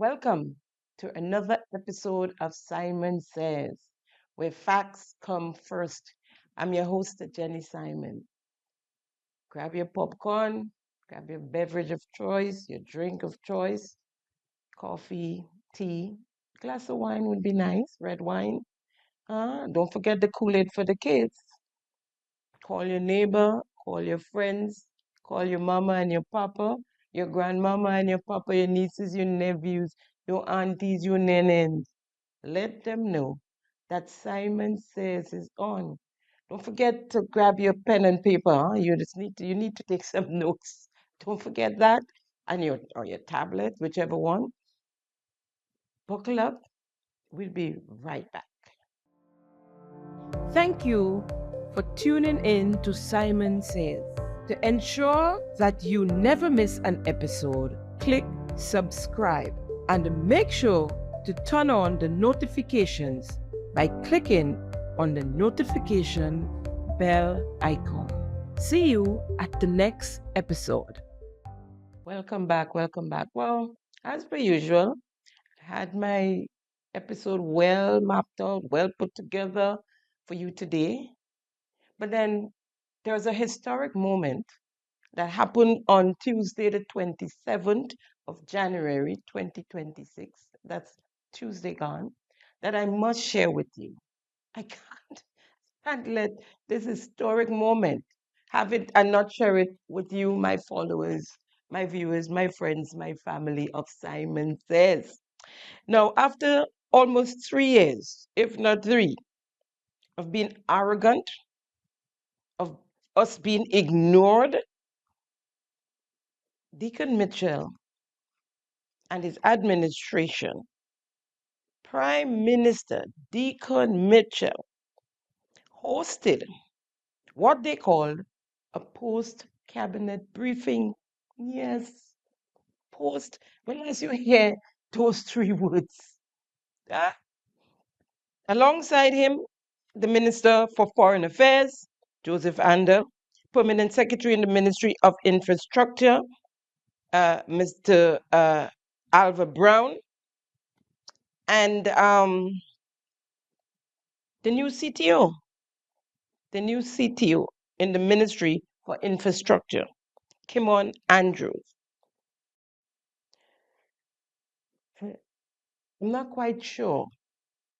Welcome to another episode of Simon Says, where facts come first. I'm your host, Jenny Simon. Grab your popcorn, grab your beverage of choice, your drink of choice, coffee, tea, glass of wine would be nice, red wine. Don't forget the Kool-Aid for the kids. Call your neighbor, call your friends, call your mama and your papa, your grandmama and your papa, your nieces, your nephews, your aunties, your nenes. Let them know that Simon Says is on. Don't forget to grab your pen and paper. You need to take some notes. Don't forget that. And your tablet, whichever one. Buckle up. We'll be right back. Thank you for tuning in to Simon Says. To ensure that you never miss an episode, click subscribe and make sure to turn on the notifications by clicking on the notification bell icon. See you at the next episode. Welcome back. Welcome back. Well, as per usual, I had my episode well mapped out, well put together for you today. But then there was a historic moment that happened on Tuesday, the 27th of January, 2026. That's Tuesday gone, that I must share with you. I can't let this historic moment have it and not share it with you, my followers, my viewers, my friends, my family of Simon Says. Now, after almost 3 years, if not three, of being arrogant, of us being ignored, Deacon Mitchell and his administration, Prime Minister Deacon Mitchell, hosted what they called a post-cabinet briefing. Yes, post. When as you hear those three words, ah, alongside him, the Minister for Foreign Affairs, Joseph Ander, Permanent Secretary in the Ministry of Infrastructure, Mr. Alva Brown, and the new CTO, in the Ministry for Infrastructure, Kimon Andrews. I'm not quite sure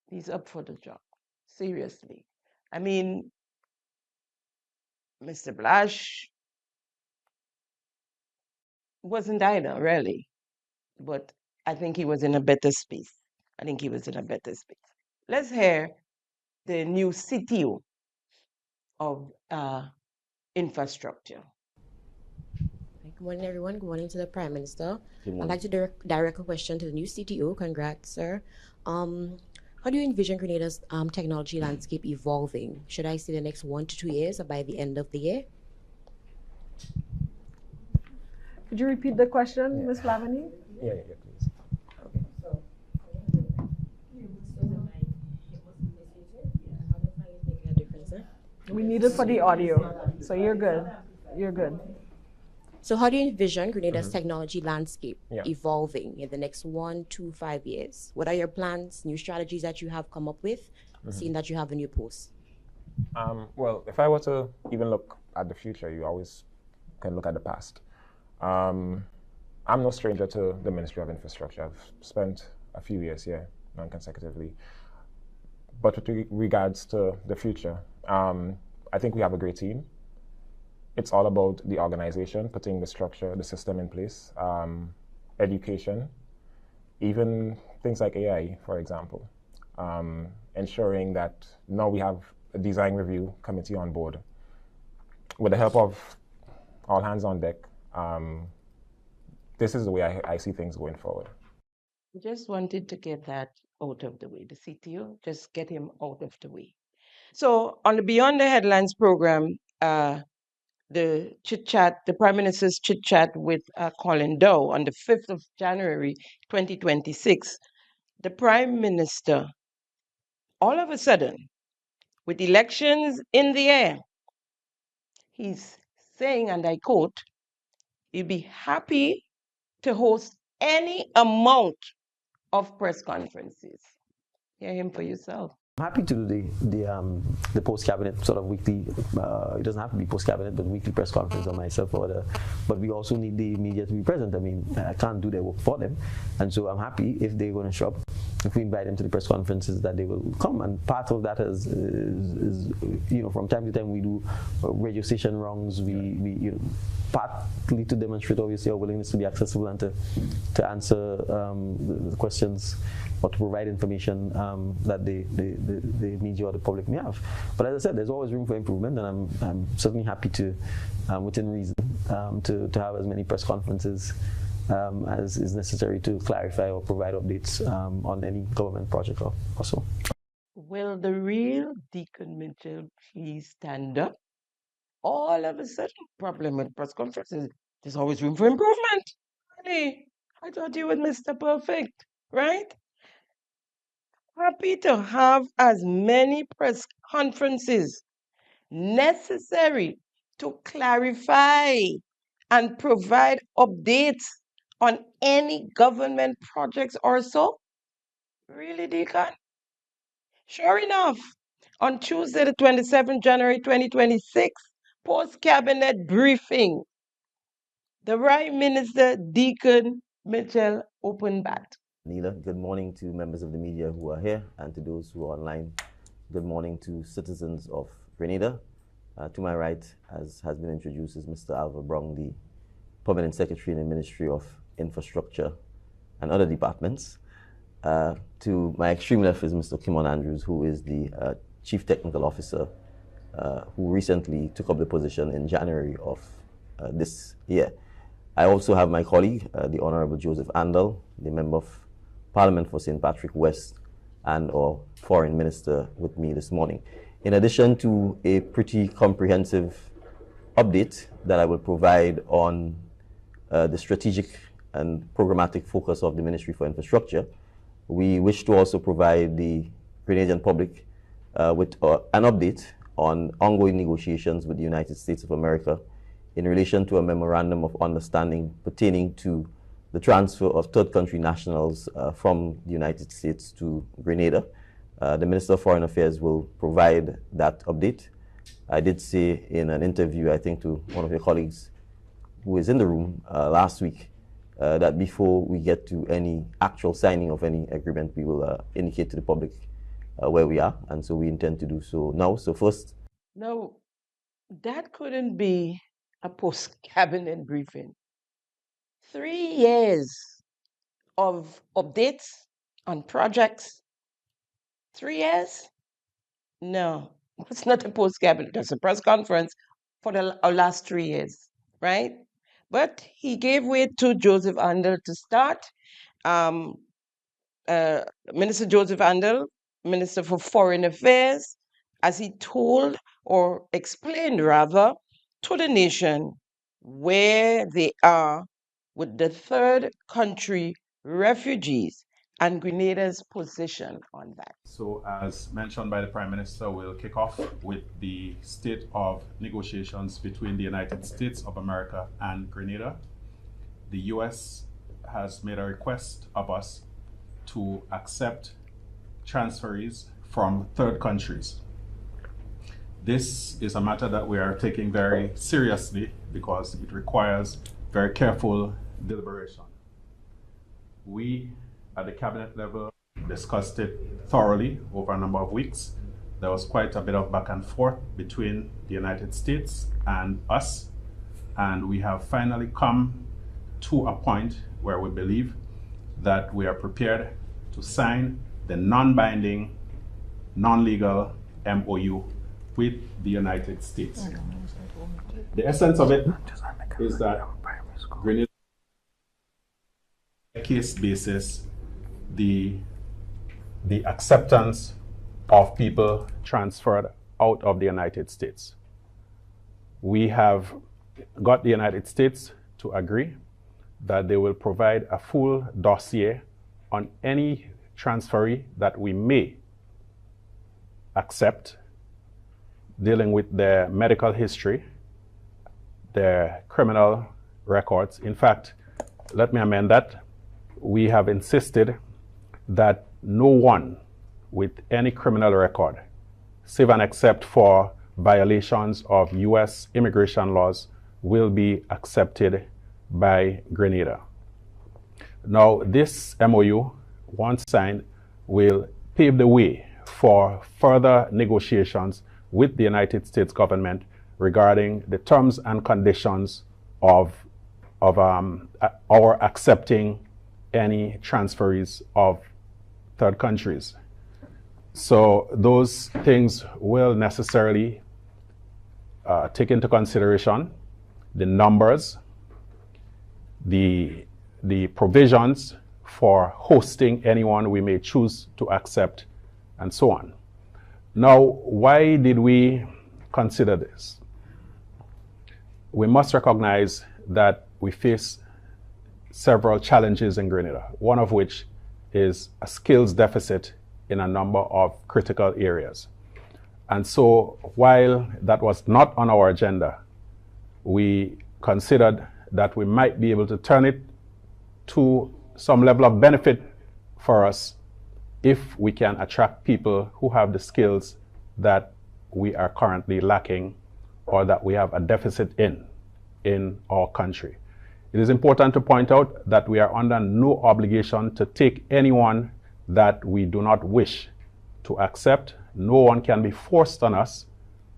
he's up for the job. Seriously. I mean, Mr. Blash wasn't either, really. But I think he was in a better space. Let's hear the new CTO of infrastructure. Good morning, everyone. Good morning to the Prime Minister. Good I'd morning. like to direct a question to the new CTO. Congrats, sir. How do you envision Grenada's technology landscape evolving? Should I see the next 1 to 2 years or by the end of the year? Could you repeat the question, Ms. Lavany? Yeah, please. We need it for the audio. So you're good. You're good. So how do you envision Grenada's technology landscape Yeah. evolving in the next 1 to 5 years? What are your plans, new strategies that you have come up with, seeing that you have a new post? Well, if I were to even look at the future, you always can look at the past. I'm no stranger to the Ministry of Infrastructure. I've spent a few years here, non-consecutively. But with regards to the future, I think we have a great team. It's all about the organization, putting the structure, the system in place, education, even things like AI, for example, ensuring that now we have a design review committee on board. With the help of all hands on deck, this is the way I see things going forward. I just wanted to get that out of the way. The CTO, just get him out of the way. So on the Beyond the Headlines program, the Prime Minister's chit chat with Colin Dow on the 5th of January, 2026, the Prime Minister, all of a sudden, with elections in the air, he's saying, and I quote, he'd be happy to host any amount of press conferences. Hear him for yourself. I'm happy to do the post cabinet sort of weekly. It doesn't have to be post cabinet, but weekly press conference on myself or the. But we also need the media to be present. I mean, I can't do their work for them, and so I'm happy if they're going to show up. If we invite them to the press conferences, that they will come. And part of that is from time to time we do radio station rounds. We partly to demonstrate obviously our willingness to be accessible and to answer the questions or to provide information that the media or the public may have. But as I said, there's always room for improvement, and I'm certainly happy to, within reason, to have as many press conferences as is necessary to clarify or provide updates on any government project or so. Will the real Deacon Mitchell please stand up? All of a sudden, problem with press conferences. There's always room for improvement. Honey, I thought you were Mr. Perfect, right? Happy to have as many press conferences necessary to clarify and provide updates on any government projects or so. Really, Deacon? Sure enough, on Tuesday, the 27th January 2026, post-cabinet briefing, the Prime Minister Deacon Mitchell opened bat. Neela, good morning to members of the media who are here and to those who are online. Good morning to citizens of Grenada. To my right, as has been introduced, is Mr. Alva Brong, the Permanent Secretary in the Ministry of Infrastructure and other departments. To my extreme left is Mr. Kimon Andrews, who is the Chief Technical Officer, who recently took up the position in January of this year. I also have my colleague, the Honorable Joseph Andal, the Member of Parliament for St. Patrick West, and our Foreign Minister with me this morning. In addition to a pretty comprehensive update that I will provide on the strategic and programmatic focus of the Ministry for Infrastructure, we wish to also provide the Grenadian public with an update on ongoing negotiations with the United States of America in relation to a memorandum of understanding pertaining to the transfer of third country nationals from the United States to Grenada. The Minister of Foreign Affairs will provide that update. I did say in an interview, I think to one of your colleagues who is in the room last week, that before we get to any actual signing of any agreement, we will indicate to the public where we are, and so we intend to do so now. So first... No, that couldn't be a post-cabinet briefing. 3 years of updates on projects. 3 years? No, it's not a post-cabinet. It's a press conference for the last 3 years, right? But he gave way to Joseph Andal to start. Minister Joseph Andal, Minister for Foreign Affairs, as he told or explained rather to the nation where they are with the third country refugees and Grenada's position on that. So as mentioned by the Prime Minister, we'll kick off with the state of negotiations between the United States of America and Grenada. The US has made a request of us to accept transferees from third countries. This is a matter that we are taking very seriously because it requires very careful deliberation. We, at the cabinet level, discussed it thoroughly over a number of weeks. There was quite a bit of back and forth between the United States and us, and we have finally come to a point where we believe that we are prepared to sign the non-binding, non-legal MOU with the United States. The essence of it is that Grenada, on a case basis, the acceptance of people transferred out of the United States. We have got the United States to agree that they will provide a full dossier on any transferee that we may accept, dealing with their medical history, their criminal records. In fact, let me amend that. We have insisted that no one with any criminal record, save and except for violations of U.S. immigration laws, will be accepted by Grenada. Now, this MOU, once signed, will pave the way for further negotiations with the United States government regarding the terms and conditions of our accepting any transferees of third countries. So those things will necessarily take into consideration the numbers, the provisions for hosting anyone we may choose to accept, and so on. Now, why did we consider this? We must recognize that we face several challenges in Grenada, one of which is a skills deficit in a number of critical areas. And so while that was not on our agenda, we considered that we might be able to turn it to some level of benefit for us if we can attract people who have the skills that we are currently lacking or that we have a deficit in our country. It is important to point out that we are under no obligation to take anyone that we do not wish to accept. No one can be forced on us.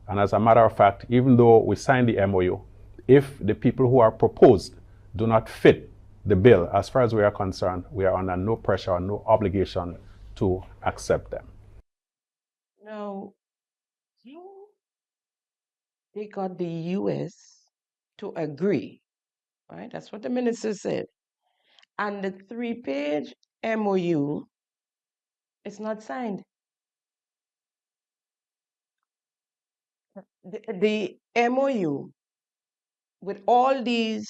And as a matter of fact, even though we signed the MOU, if the people who are proposed do not fit the bill, as far as we are concerned, we are under no pressure or no obligation to accept them. Now, they got the U.S. to agree, right? That's what the minister said. And the 3-page MOU is not signed. The MOU, with all these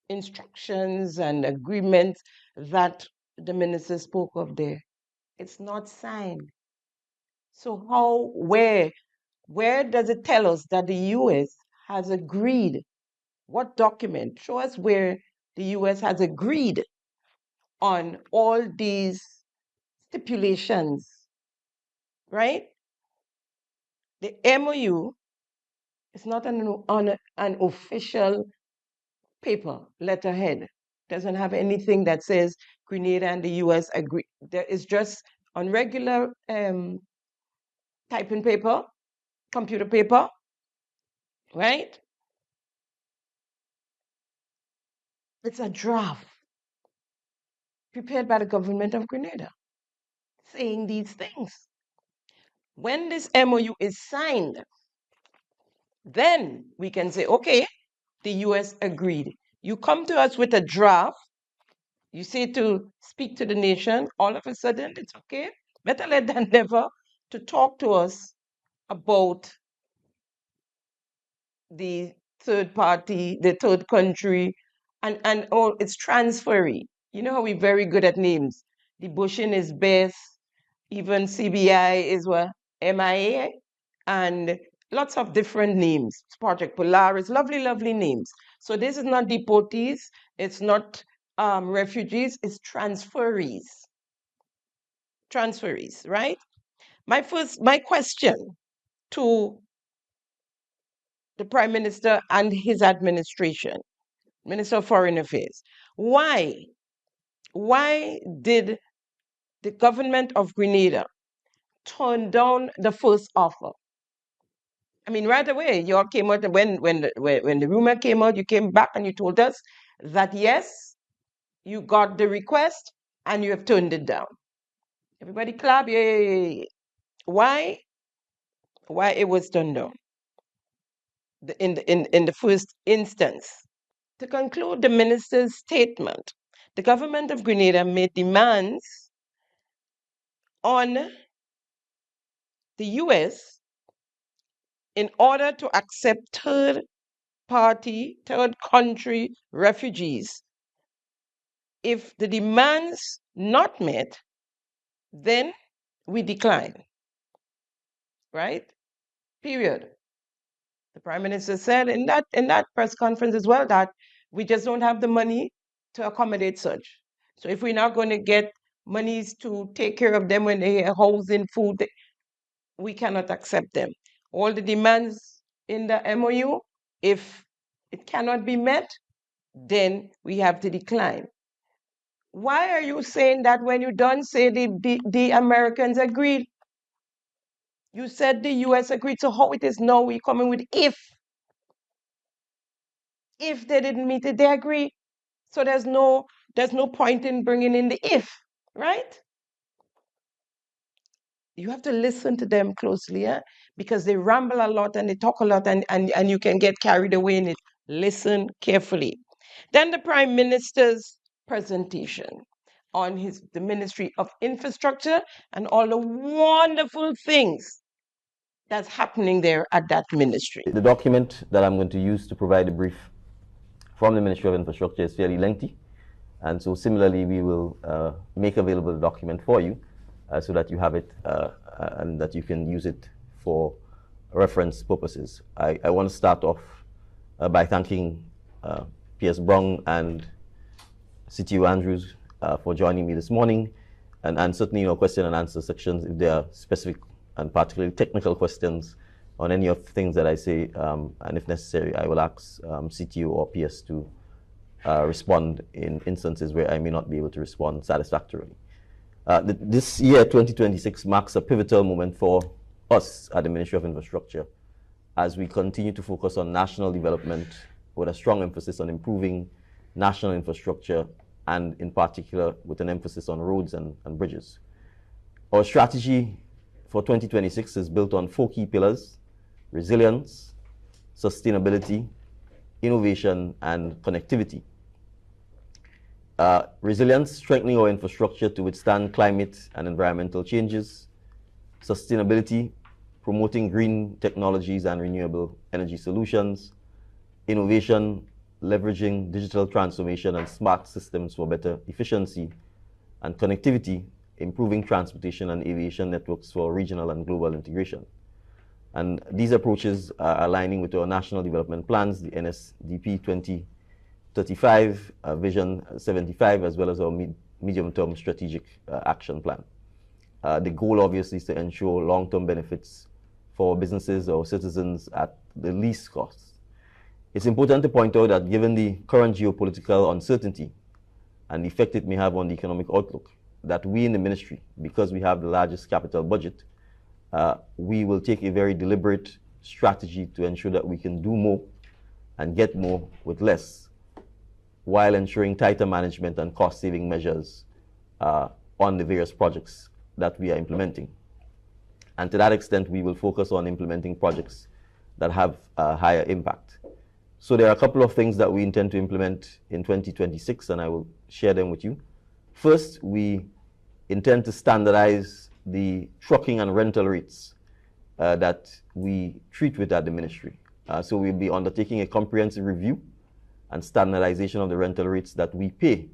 instructions and agreements that the minister spoke of there, it's not signed. So how, where does it tell us that the U.S. has agreed? What document? Show us where the U.S. has agreed on all these stipulations, right? The MOU is not on an official paper, letterhead. Doesn't have anything that says Grenada and the U.S. agree. There is just on regular typing paper, computer paper, right? It's a draft prepared by the government of Grenada saying these things. When this MOU is signed, then we can say, okay, the US agreed. You come to us with a draft, you say to speak to the nation, all of a sudden it's okay. Better late than never to talk to us about the third party, the third country, and oh, it's transferee. You know how we're very good at names. The Bushin is best, even CBI is what, MIA, and lots of different names. Project Polaris, lovely, lovely names. So this is not deportees, it's not refugees, it's transferees. Transferees, right? My question to the Prime Minister and his administration, Minister of Foreign Affairs, why did the government of Grenada turn down the first offer? I mean, right away, you all came out, when the rumor came out, you came back and you told us that yes, you got the request and you have turned it down. Everybody clap, yeah. Why it was turned down in the first instance? To conclude the minister's statement, the government of Grenada made demands on the US in order to accept third country refugees. If the demands not met, then we decline, right? Period. The Prime Minister said in that press conference as well that we just don't have the money to accommodate such. So if we're not going to get monies to take care of them when they are housing, food. We cannot accept them. All the demands in the MOU, if it cannot be met, then we have to decline. Why are you saying that when you don't say the Americans agreed? You said the US agreed, so how it is now we coming with if? If they didn't meet it, they agree. So there's no point in bringing in the if, right? You have to listen to them closely, yeah? Because they ramble a lot and they talk a lot and you can get carried away in it. Listen carefully. Then the Prime Minister's presentation on the Ministry of Infrastructure and all the wonderful things that's happening there at that ministry. The document that I'm going to use to provide a brief from the Ministry of Infrastructure is fairly lengthy. And so similarly, we will make available the document for you so that you have it and that you can use it for reference purposes. I want to start off by thanking P.S. Brong and CTO Andrews for joining me this morning. And certainly your question and answer sections, if there are specific and particularly technical questions on any of the things that I say, and if necessary, I will ask CTO or PS to respond in instances where I may not be able to respond satisfactorily. This year, 2026, marks a pivotal moment for us at the Ministry of Infrastructure as we continue to focus on national development with a strong emphasis on improving national infrastructure and in particular with an emphasis on roads and bridges. Our strategy for 2026 is built on 4 key pillars: resilience, sustainability, innovation, and connectivity. Resilience, strengthening our infrastructure to withstand climate and environmental changes. Sustainability, promoting green technologies and renewable energy solutions. Innovation, leveraging digital transformation and smart systems for better efficiency. And connectivity, improving transportation and aviation networks for regional and global integration. And these approaches are aligning with our national development plans, the NSDP 2035, Vision 75, as well as our medium-term strategic action plan. The goal, obviously, is to ensure long-term benefits for businesses or citizens at the least cost. It's important to point out that given the current geopolitical uncertainty and the effect it may have on the economic outlook, that we in the ministry, because we have the largest capital budget, we will take a very deliberate strategy to ensure that we can do more and get more with less, while ensuring tighter management and cost-saving measures on the various projects that we are implementing. And to that extent, we will focus on implementing projects that have a higher impact. So there are a couple of things that we intend to implement in 2026, and I will share them with you. First, we intend to standardize the trucking and rental rates that we treat with at the ministry. So we'll be undertaking a comprehensive review and standardization of the rental rates that we pay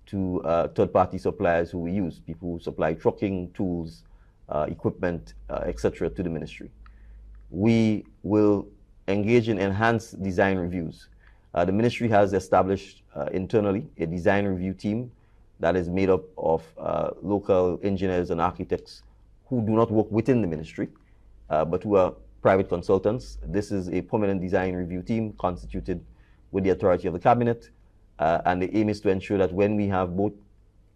to third-party suppliers who we use, people who supply trucking, tools, equipment, etc. to the ministry. We will engage in enhanced design reviews. The ministry has established internally a design review team that is made up of local engineers and architects who do not work within the ministry, but who are private consultants. This is a permanent design review team constituted with the authority of the cabinet, and the aim is to ensure that when we have both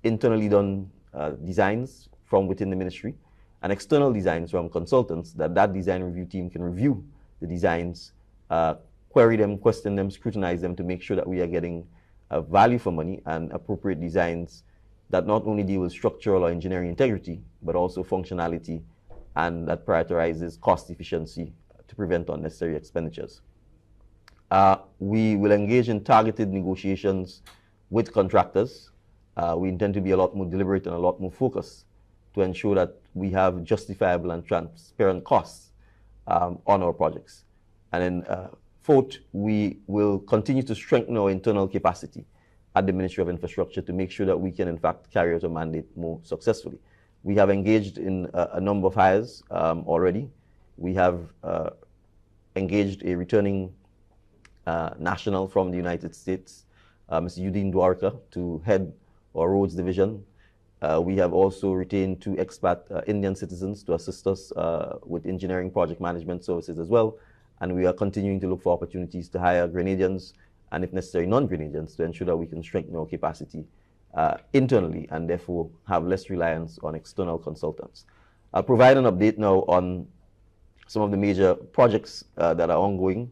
internally done designs from within the ministry and external designs from consultants, that design review team can review the designs, query them, question them, scrutinize them to make sure that we are getting value for money and appropriate designs that not only deal with structural or engineering integrity, but also functionality, and that prioritizes cost efficiency to prevent unnecessary expenditures. We will engage in targeted negotiations with contractors. We intend to be a lot more deliberate and a lot more focused to ensure that we have justifiable and transparent costs on our projects. And then fourth, we will continue to strengthen our internal capacity at the Ministry of Infrastructure to make sure that we can, in fact, carry out a mandate more successfully. We have engaged in a number of hires already. We have engaged a returning national from the United States, Mr. Udin Dwarka, to head our roads division. We have also retained 2 expat Indian citizens to assist us with engineering project management services as well. And we are continuing to look for opportunities to hire Grenadians and, if necessary, non-Grenadians to ensure that we can strengthen our capacity internally and therefore have less reliance on external consultants. I'll provide an update now on some of the major projects that are ongoing,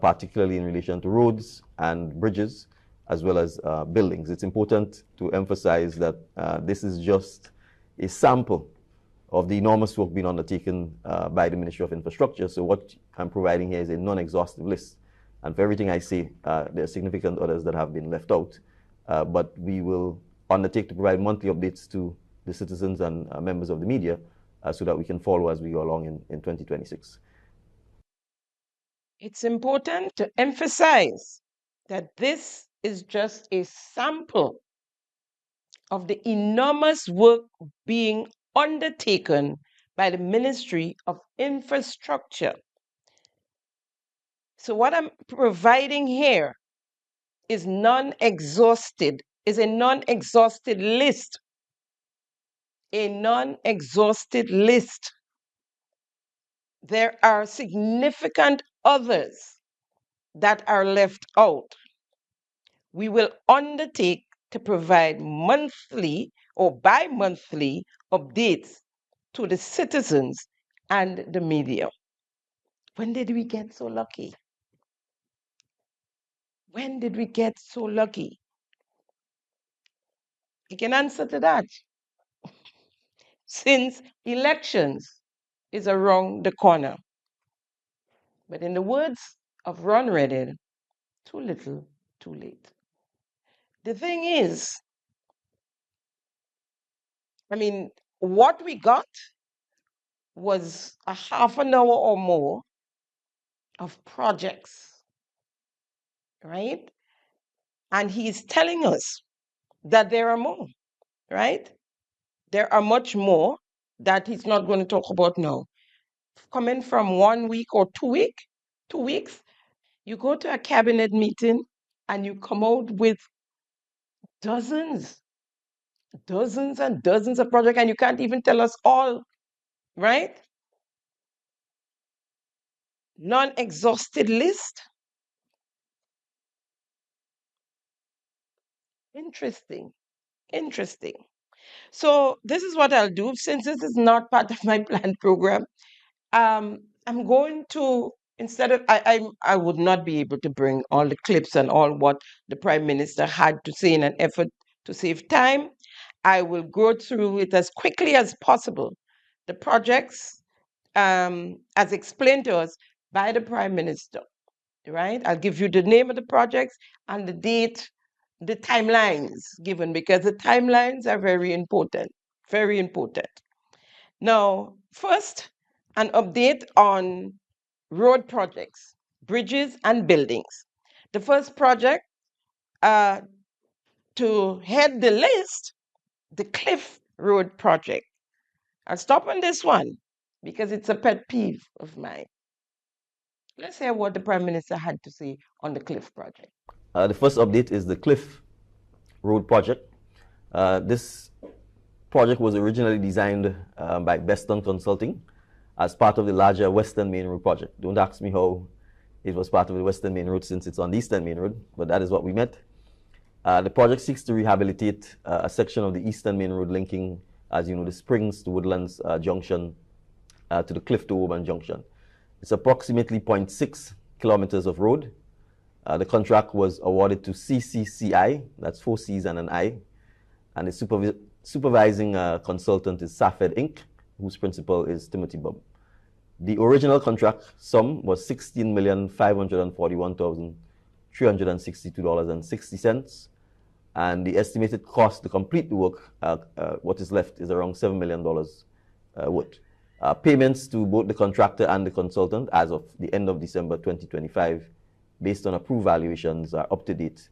particularly in relation to roads and bridges, as well as buildings. It's important to emphasize that this is just a sample of the enormous work being undertaken by the Ministry of Infrastructure. So what I'm providing here is a non-exhaustive list. And for everything I say, there are significant others that have been left out. But we will undertake to provide monthly updates to the citizens and members of the media so that we can follow as we go along in 2026. It's important to emphasize that this is just a sample of the enormous work being undertaken by the Ministry of Infrastructure. So what I'm providing here is a non-exhausted list. A non-exhausted list. There are significant others that are left out. We will undertake to provide monthly or bi-monthly updates to the citizens and the media. When did we get so lucky? When did we get so lucky? I can answer to that. Since elections is around the corner. But in the words of Ron Redding, too little, too late. The thing is, I mean, what we got was a half an hour or more of projects, right? And he's telling us that there are more, right? There are much more that he's not going to talk about now. Coming from 1 week or 2 weeks, you go to a cabinet meeting and you come out with dozens and dozens of projects, and you can't even tell us all, right? Non-exhausted list. Interesting. So this is what I'll do. Since this is not part of my planned program, I'm going to, instead of, I would not be able to bring all the clips and all what the Prime Minister had to say in an effort to save time. I will go through it as quickly as possible. The projects, as explained to us by the Prime Minister, right? I'll give you the name of the projects and the date, the timelines given, because the timelines are very important, very important. Now, first, an update on road projects, bridges and buildings. The first project to head the list, the Cliff Road project. I'll stop on this one because it's a pet peeve of mine. Let's hear what the Prime Minister had to say on the Cliff project. The first update is the Cliff Road project. This project was originally designed by Beston Consulting as part of the larger Western Main Road project. Don't ask me how it was part of the Western Main Road since it's on the Eastern Main Road, but that is what we meant. The project seeks to rehabilitate a section of the Eastern Main Road linking, as you know, the Springs to Woodlands Junction to the Cliff to Woburn Junction. It's approximately 0.6 kilometers of road. The contract was awarded to CCCI, that's 4 C's and an I, and the supervising consultant is Safed Inc., whose principal is Timothy Bubb. The original contract sum was $16,541,362.60, and the estimated cost to complete the work, what is left, is around $7 million worth. Payments to both the contractor and the consultant as of the end of December 2025, based on approved valuations, are up to date.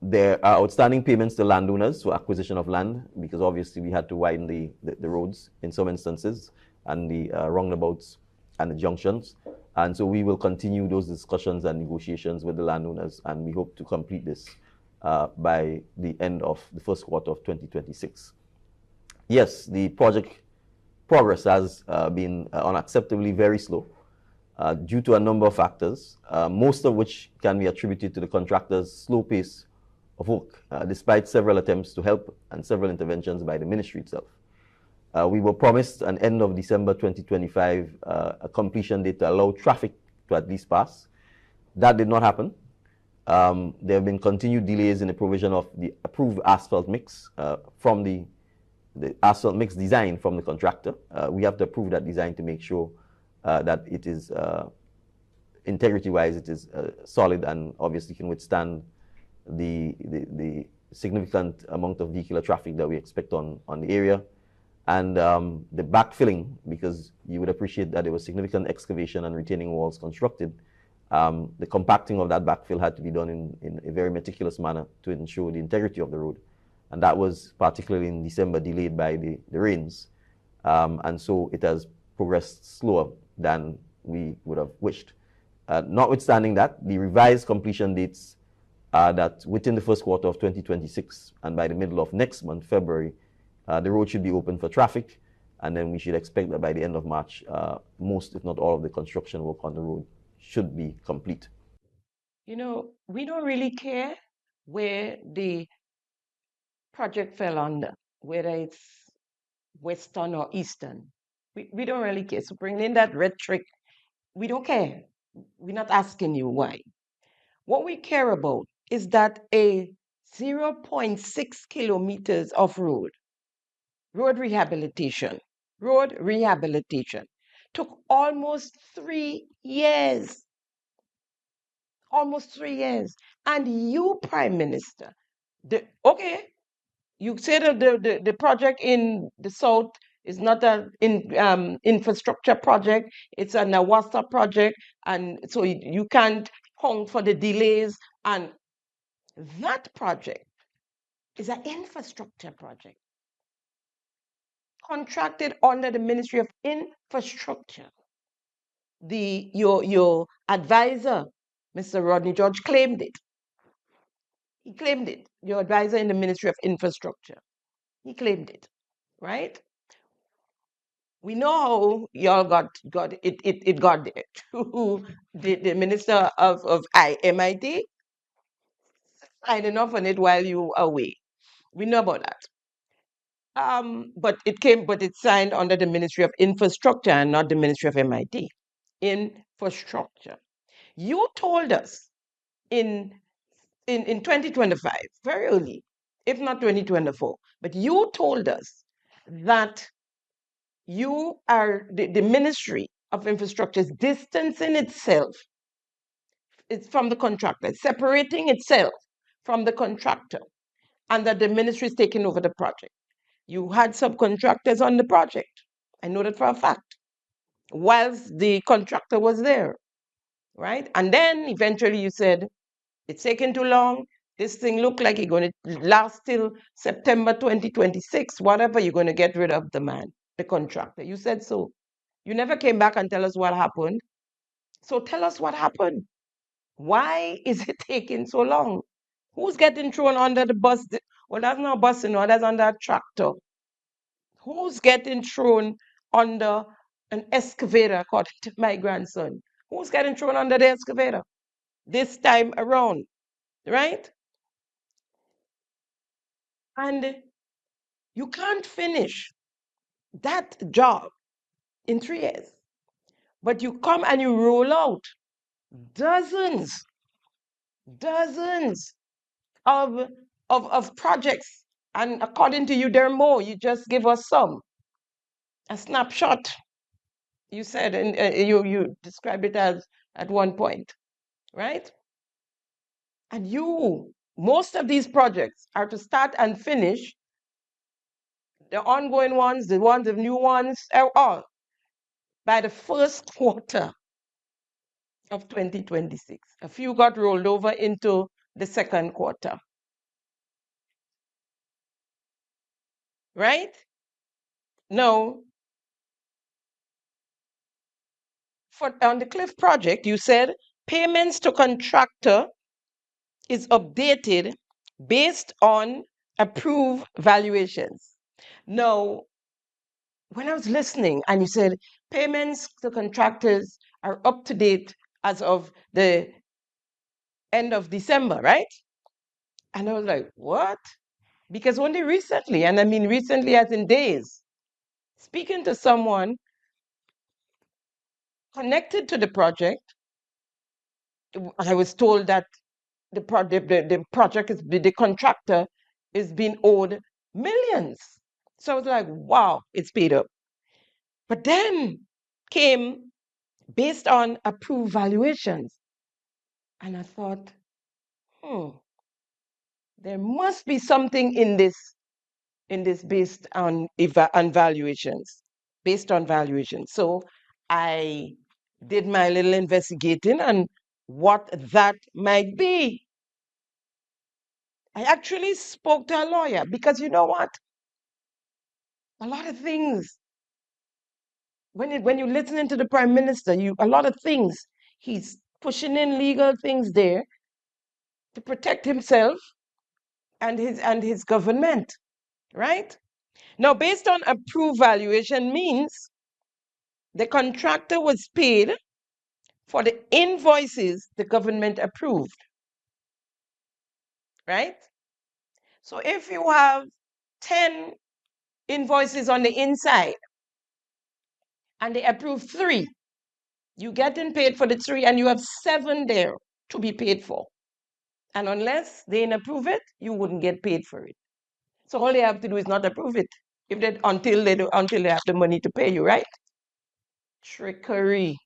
There are outstanding payments to landowners for acquisition of land, because obviously we had to widen the roads in some instances, and the roundabouts and the junctions. And so we will continue those discussions and negotiations with the landowners, and we hope to complete this by the end of the first quarter of 2026. Yes, the project progress has been unacceptably very slow due to a number of factors, most of which can be attributed to the contractor's slow pace of work, despite several attempts to help and several interventions by the ministry itself. We were promised an end of December 2025 a completion date to allow traffic to at least pass. That did not happen. There have been continued delays in the provision of the approved asphalt mix from the asphalt mix design from the contractor. We have to approve that design to make sure that it is integrity-wise, it is solid and obviously can withstand the significant amount of vehicular traffic that we expect on the area. And the backfilling, because you would appreciate that there was significant excavation and retaining walls constructed. The compacting of that backfill had to be done in a very meticulous manner to ensure the integrity of the road. And that was particularly in December delayed by the rains. And so it has progressed slower than we would have wished. Notwithstanding that, the revised completion dates are that within the first quarter of 2026 and by the middle of next month, February, the road should be open for traffic. And then we should expect that by the end of March, most, if not all, of the construction work on the road should be complete. You know, we don't really care where the project fell under, whether it's Western or Eastern. We don't really care. So bring in that rhetoric. We don't care. We're not asking you why. What we care about is that a 0.6 kilometers of road rehabilitation took almost 3 years. Almost 3 years. And you, Prime Minister, you say that the project in the South is not an infrastructure project, it's a NAWASA project, and so you can't count for the delays. And that project is an infrastructure project contracted under the Ministry of Infrastructure. Your advisor, Mr. Rodney George, claimed it. He claimed it. Your advisor in the Ministry of Infrastructure. He claimed it, right? We know how y'all got it got there. The minister of MIT signing off on it while you were away. We know about that. But it's signed under the Ministry of Infrastructure and not the Ministry of MIT. Infrastructure. You told us in 2025, very early, if not 2024, but you told us that you are the Ministry of Infrastructure is distancing itself from the contractor, separating itself from the contractor, and that the ministry is taking over the project. You had subcontractors on the project. I know that for a fact. Whilst the contractor was there, right? And then eventually you said, it's taking too long. This thing looked like it's going to last till September 2026. Whatever, you're going to get rid of the man, the contractor. You said so. You never came back and tell us what happened. So tell us what happened. Why is it taking so long? Who's getting thrown under the bus? Well, that's not busing, no, that's under a tractor. Who's getting thrown under an excavator, according to my grandson? Who's getting thrown under the excavator this time around, right? And you can't finish that job in 3 years. But you come and you roll out dozens of projects. And according to you, there are more. You just give us some. A snapshot, you said, and you described it as at one point, right? And most of these projects are to start and finish, the ongoing ones, the new ones, are all by the first quarter of 2026. A few got rolled over into the second quarter. Right? Now, on the Cliff project, you said payments to contractor is updated based on approved valuations. Now, when I was listening and you said payments to contractors are up to date as of the end of December, right? And I was like, what? Because only recently, and I mean recently as in days, speaking to someone connected to the project, I was told that the project is the contractor is being owed millions. So I was like, wow, it's paid up. But then came based on approved valuations. And I thought, there must be something in this based on valuations, based on valuations. So I did my little investigating and what that might be. I actually spoke to a lawyer because you know what? A lot of things, when you're listening to the Prime Minister, a lot of things, he's pushing in legal things there to protect himself and his government, right? Now, based on approved valuation means the contractor was paid for the invoices the government approved, right? So if you have 10 invoices on the inside and they approve 3, you getting paid for the 3 and you have 7 there to be paid for. And unless they didn't approve it, you wouldn't get paid for it. So all they have to do is not approve it until they have the money to pay you, right? Trickery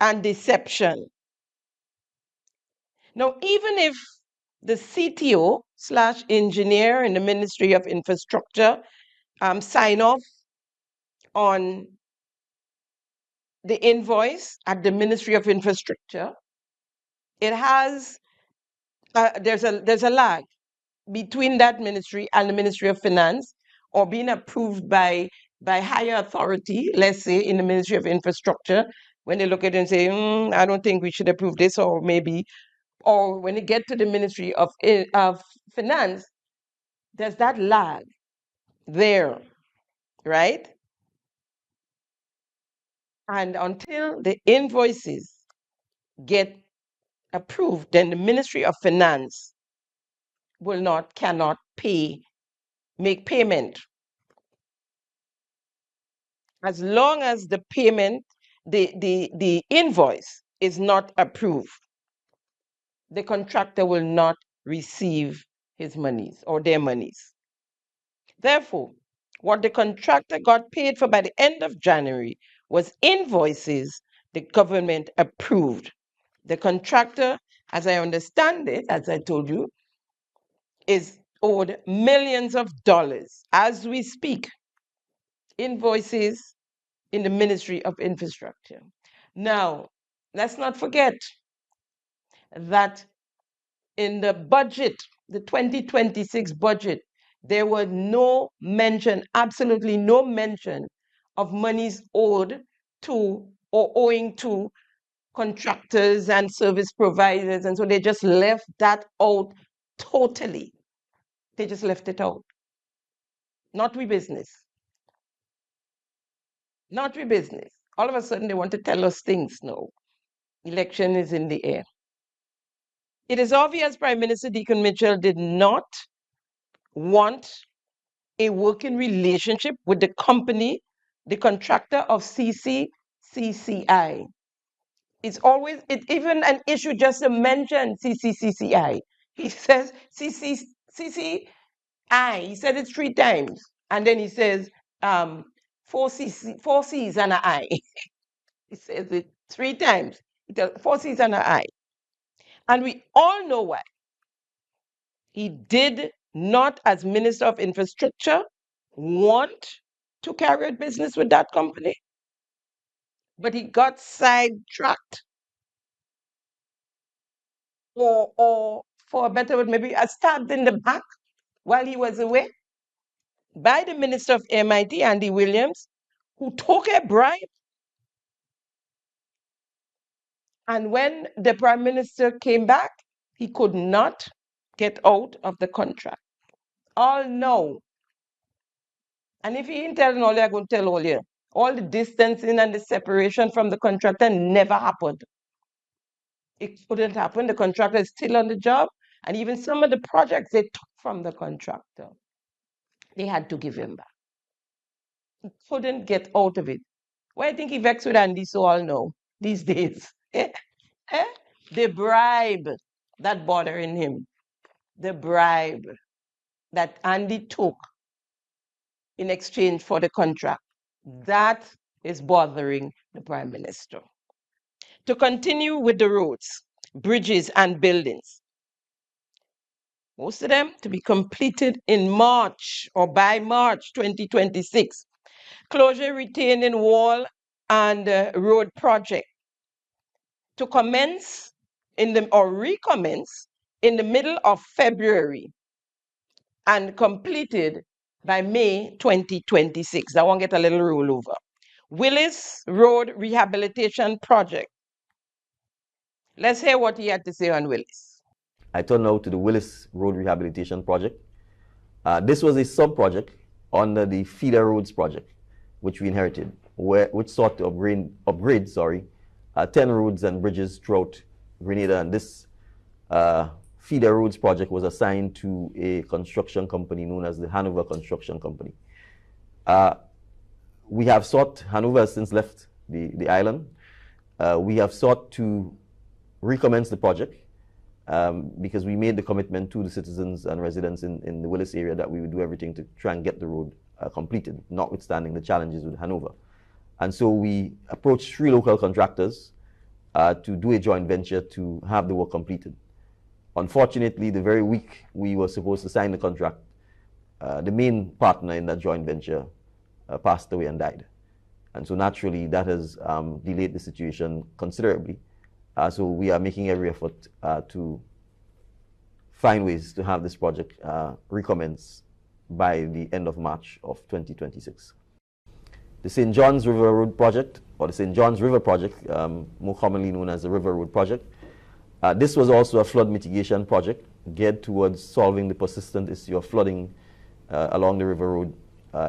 and deception. Now, even if the CTO/engineer in the Ministry of Infrastructure sign off on the invoice at the Ministry of Infrastructure, it has there's a lag between that ministry and the Ministry of Finance, or being approved by higher authority, let's say in the Ministry of Infrastructure, when they look at it and say, I don't think we should approve this, or maybe, or when they get to the Ministry of Finance, there's that lag there, right? And until the invoices get approved, then the Ministry of Finance cannot make payment. As long as the payment, the invoice is not approved, the contractor will not receive his monies or their monies. Therefore, what the contractor got paid for by the end of January was invoices the government approved. The contractor, as I understand it, as I told you, is owed millions of dollars as we speak. Invoices in the Ministry of Infrastructure. Now, let's not forget that in the budget, the 2026 budget, there was no mention, absolutely no mention of monies owed to or owing to contractors and service providers. And so they just left that out totally. They just left it out. Not we business. Not we business. All of a sudden they want to tell us things now. Election is in the air. It is obvious Prime Minister Deacon Mitchell did not want a working relationship with the company, the contractor of CCCCI. It's even an issue just to mention CCCCI. He says CCCCI, he said it 3 times. And then he says 4 C's and an I. He says it 3 times. 4 C's and an I. And we all know why. He did not, as Minister of Infrastructure, want to carry out business with that company, but he got sidetracked, or for a better word, maybe stabbed in the back while he was away by the Minister of MIT, Andy Williams, who took a bribe. And when the Prime Minister came back, He could not get out of the contract. All know. And if he ain't telling all you, I'm going to tell all you. All the distancing and the separation from the contractor never happened. It couldn't happen. The contractor is still on the job. And even some of the projects they took from the contractor, they had to give him back. He couldn't get out of it. Why do you think he vexed with Andy so all know these days? The bribe that bothering him, the bribe that Andy took in exchange for the contract, that is bothering the Prime Minister. To continue with the roads, bridges, and buildings, most of them to be completed in March or by March 2026. Closure retaining wall and road project to commence recommence in the middle of February and completed by May 2026. That won't get a little rollover. Willis Road Rehabilitation Project. Let's hear what he had to say on Willis. I turn now to the Willis Road Rehabilitation Project. This was a sub-project under the Feeder Roads Project, which we inherited, which sought to upgrade 10 roads and bridges throughout Grenada. And this Feeder Roads Project was assigned to a construction company known as the Hanover Construction Company. We have sought, Hanover has since left the island. We have sought to recommence the project because we made the commitment to the citizens and residents in the Willis area that we would do everything to try and get the road completed, notwithstanding the challenges with Hanover. And so we approached 3 local contractors to do a joint venture to have the work completed. Unfortunately, the very week we were supposed to sign the contract, the main partner in that joint venture passed away and died. And so naturally that has delayed the situation considerably. So we are making every effort to find ways to have this project recommence by the end of March of 2026. The St. John's River Road Project, or the St. John's River Project, more commonly known as the River Road Project. This was also a flood mitigation project geared towards solving the persistent issue of flooding along the River Road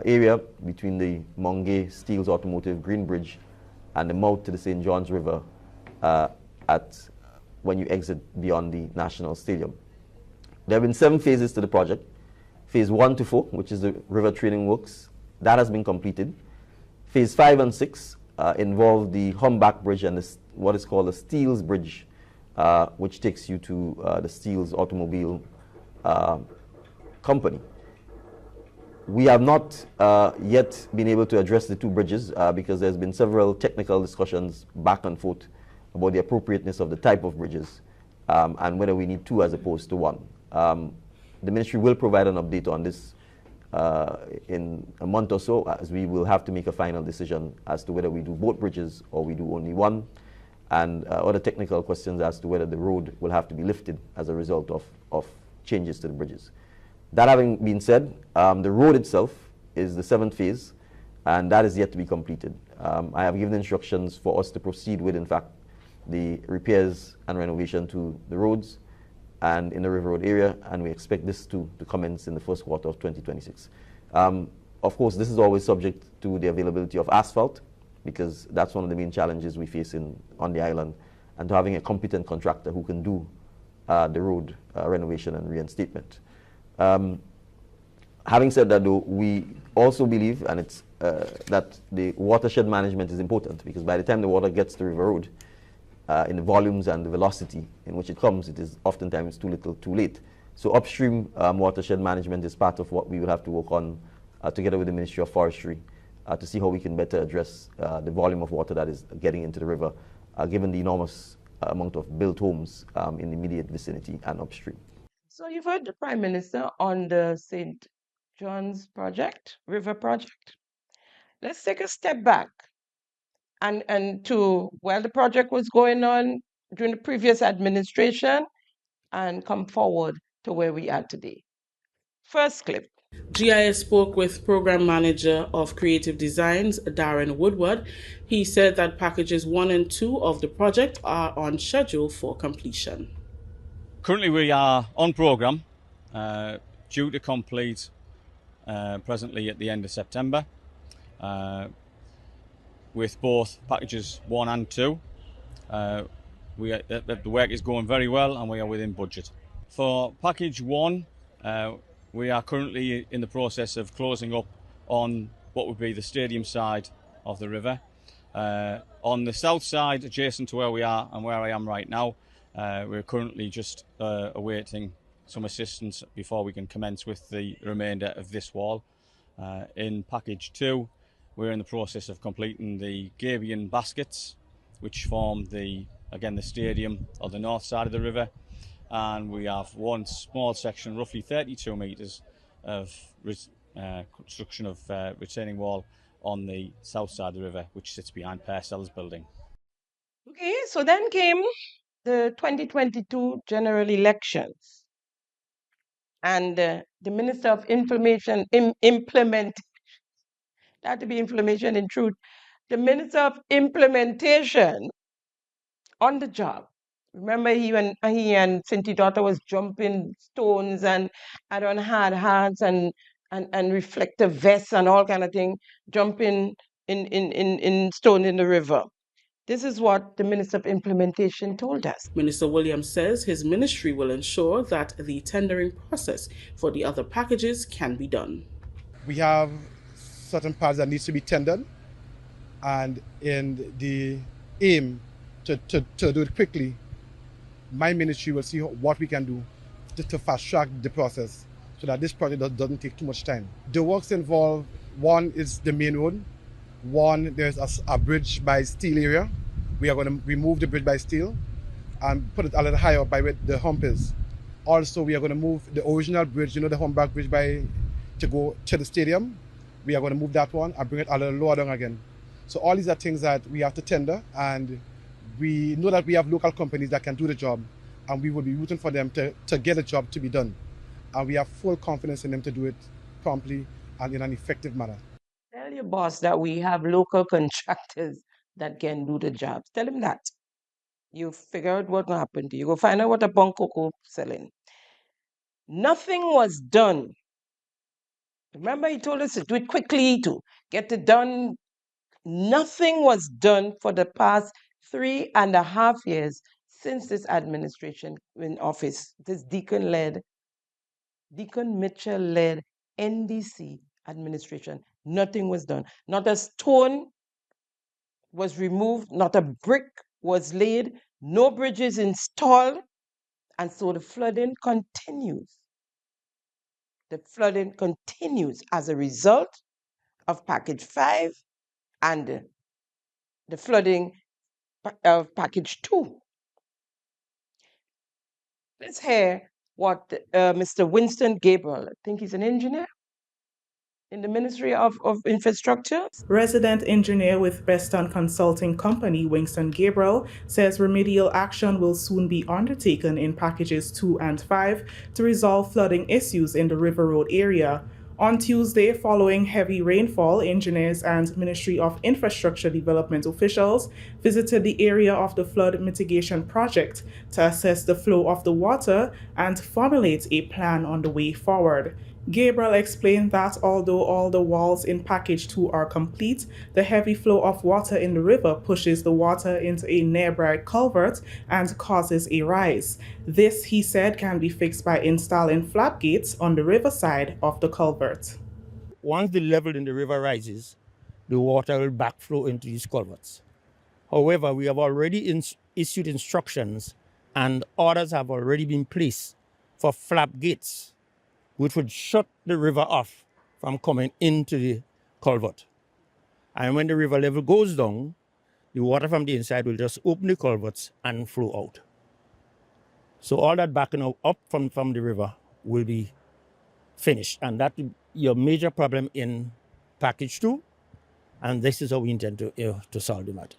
area between the Mongay Steels Automotive Green Bridge and the mouth to the St. John's River when you exit beyond the National Stadium. There have been 7 phases to the project. Phase 1 to 4, which is the river training works, that has been completed. Phase 5 and 6 involve the Humback Bridge and what is called the Steels Bridge, which takes you to the Steels Automobile Company. We have not yet been able to address the 2 bridges because there's been several technical discussions back and forth about the appropriateness of the type of bridges and whether we need 2 as opposed to 1. The ministry will provide an update on this in a month or so, as we will have to make a final decision as to whether we do both bridges or we do only 1, and other technical questions as to whether the road will have to be lifted as a result of changes to the bridges. That having been said, the road itself is the 7th phase, and that is yet to be completed. I have given instructions for us to proceed with, in fact, the repairs and renovation to the roads and in the River Road area, and we expect this to commence in the first quarter of 2026. Of course, this is always subject to the availability of asphalt, because that's one of the main challenges we face on the island, and to having a competent contractor who can do the road renovation and reinstatement. Having said that, though, we also believe, and it's that the watershed management is important, because by the time the water gets to River Road, in the volumes and the velocity in which it comes, it is oftentimes too little, too late. So upstream watershed management is part of what we will have to work on together with the Ministry of Forestry to see how we can better address the volume of water that is getting into the river, given the enormous amount of built homes in the immediate vicinity and upstream. So you've heard the Prime Minister on the St. John's project, River Project. Let's take a step back and to, while the project was going on during the previous administration, and come forward to where we are today. First clip. GIS spoke with Program Manager of Creative Designs, Darren Woodward. He said that packages 1 and 2 of the project are on schedule for completion. Currently we are on programme, due to complete presently at the end of September, with both packages 1 and 2. The work is going very well and we are within budget. For package 1, we are currently in the process of closing up on what would be the stadium side of the river. On the south side, adjacent to where we are and where I am right now, we're currently just awaiting some assistance before we can commence with the remainder of this wall. In package 2, we're in the process of completing the Gabion baskets, which form the stadium on the north side of the river, and we have one small section, roughly 32 metres, of construction of retaining wall on the south side of the river, which sits behind Purcell's building. Okay, so then came the 2022 general elections, and the Minister of Information implement. That to be information in truth. The Minister of Implementation on the job. Remember he and Cinti Daughter was jumping stones and on hard hats and reflective vests and all kind of thing, jumping in stone in the river. This is what the Minister of Implementation told us. Minister Williams says his ministry will ensure that the tendering process for the other packages can be done. We have certain parts that needs to be tendered, and in the aim to do it quickly, my ministry will see what we can do to fast track the process so that this project doesn't take too much time. The works involve, one is the main road, one there's a bridge by Steel area. We are going to remove the bridge by Steel and put it a little higher up by where the hump is. Also, we are going to move the original bridge, the humpback bridge to go to the stadium. We are going to move that one and bring it a little lower down again. So all these are things that we have to tender, and we know that we have local companies that can do the job, and we will be rooting for them to get the job to be done. And we have full confidence in them to do it promptly and in an effective manner. Tell your boss that we have local contractors that can do the jobs. Tell him that. You figure out what will happen to you. Go find out what a Bangkok selling. Nothing was done. Remember, he told us to do it quickly, to get it done. Nothing was done for the past 3.5 years since this administration in office, this Deacon Mitchell-led NDC administration. Nothing was done. Not a stone was removed, not a brick was laid, no bridges installed, and so the flooding continues. The flooding continues as a result of package 5 and the flooding of package 2. Let's hear what Mr. Winston Gabriel, I think he's an engineer in the Ministry of Infrastructure. Resident engineer with Beston Consulting Company, Winston Gabriel, says remedial action will soon be undertaken in packages 2 and 5 to resolve flooding issues in the River Road area. On Tuesday, following heavy rainfall, engineers and Ministry of Infrastructure Development officials visited the area of the flood mitigation project to assess the flow of the water and formulate a plan on the way forward. Gabriel explained that although all the walls in package 2 are complete, the heavy flow of water in the river pushes the water into a nearby culvert and causes a rise. This, he said, can be fixed by installing flap gates on the riverside of the culvert. Once the level in the river rises, the water will backflow into these culverts. However, we have already issued instructions and orders have already been placed for flap gates, which would shut the river off from coming into the culvert. And when the river level goes down, the water from the inside will just open the culverts and flow out. So all that backing up from the river will be finished. And that will be your major problem in package 2. And this is how we intend to solve the matter.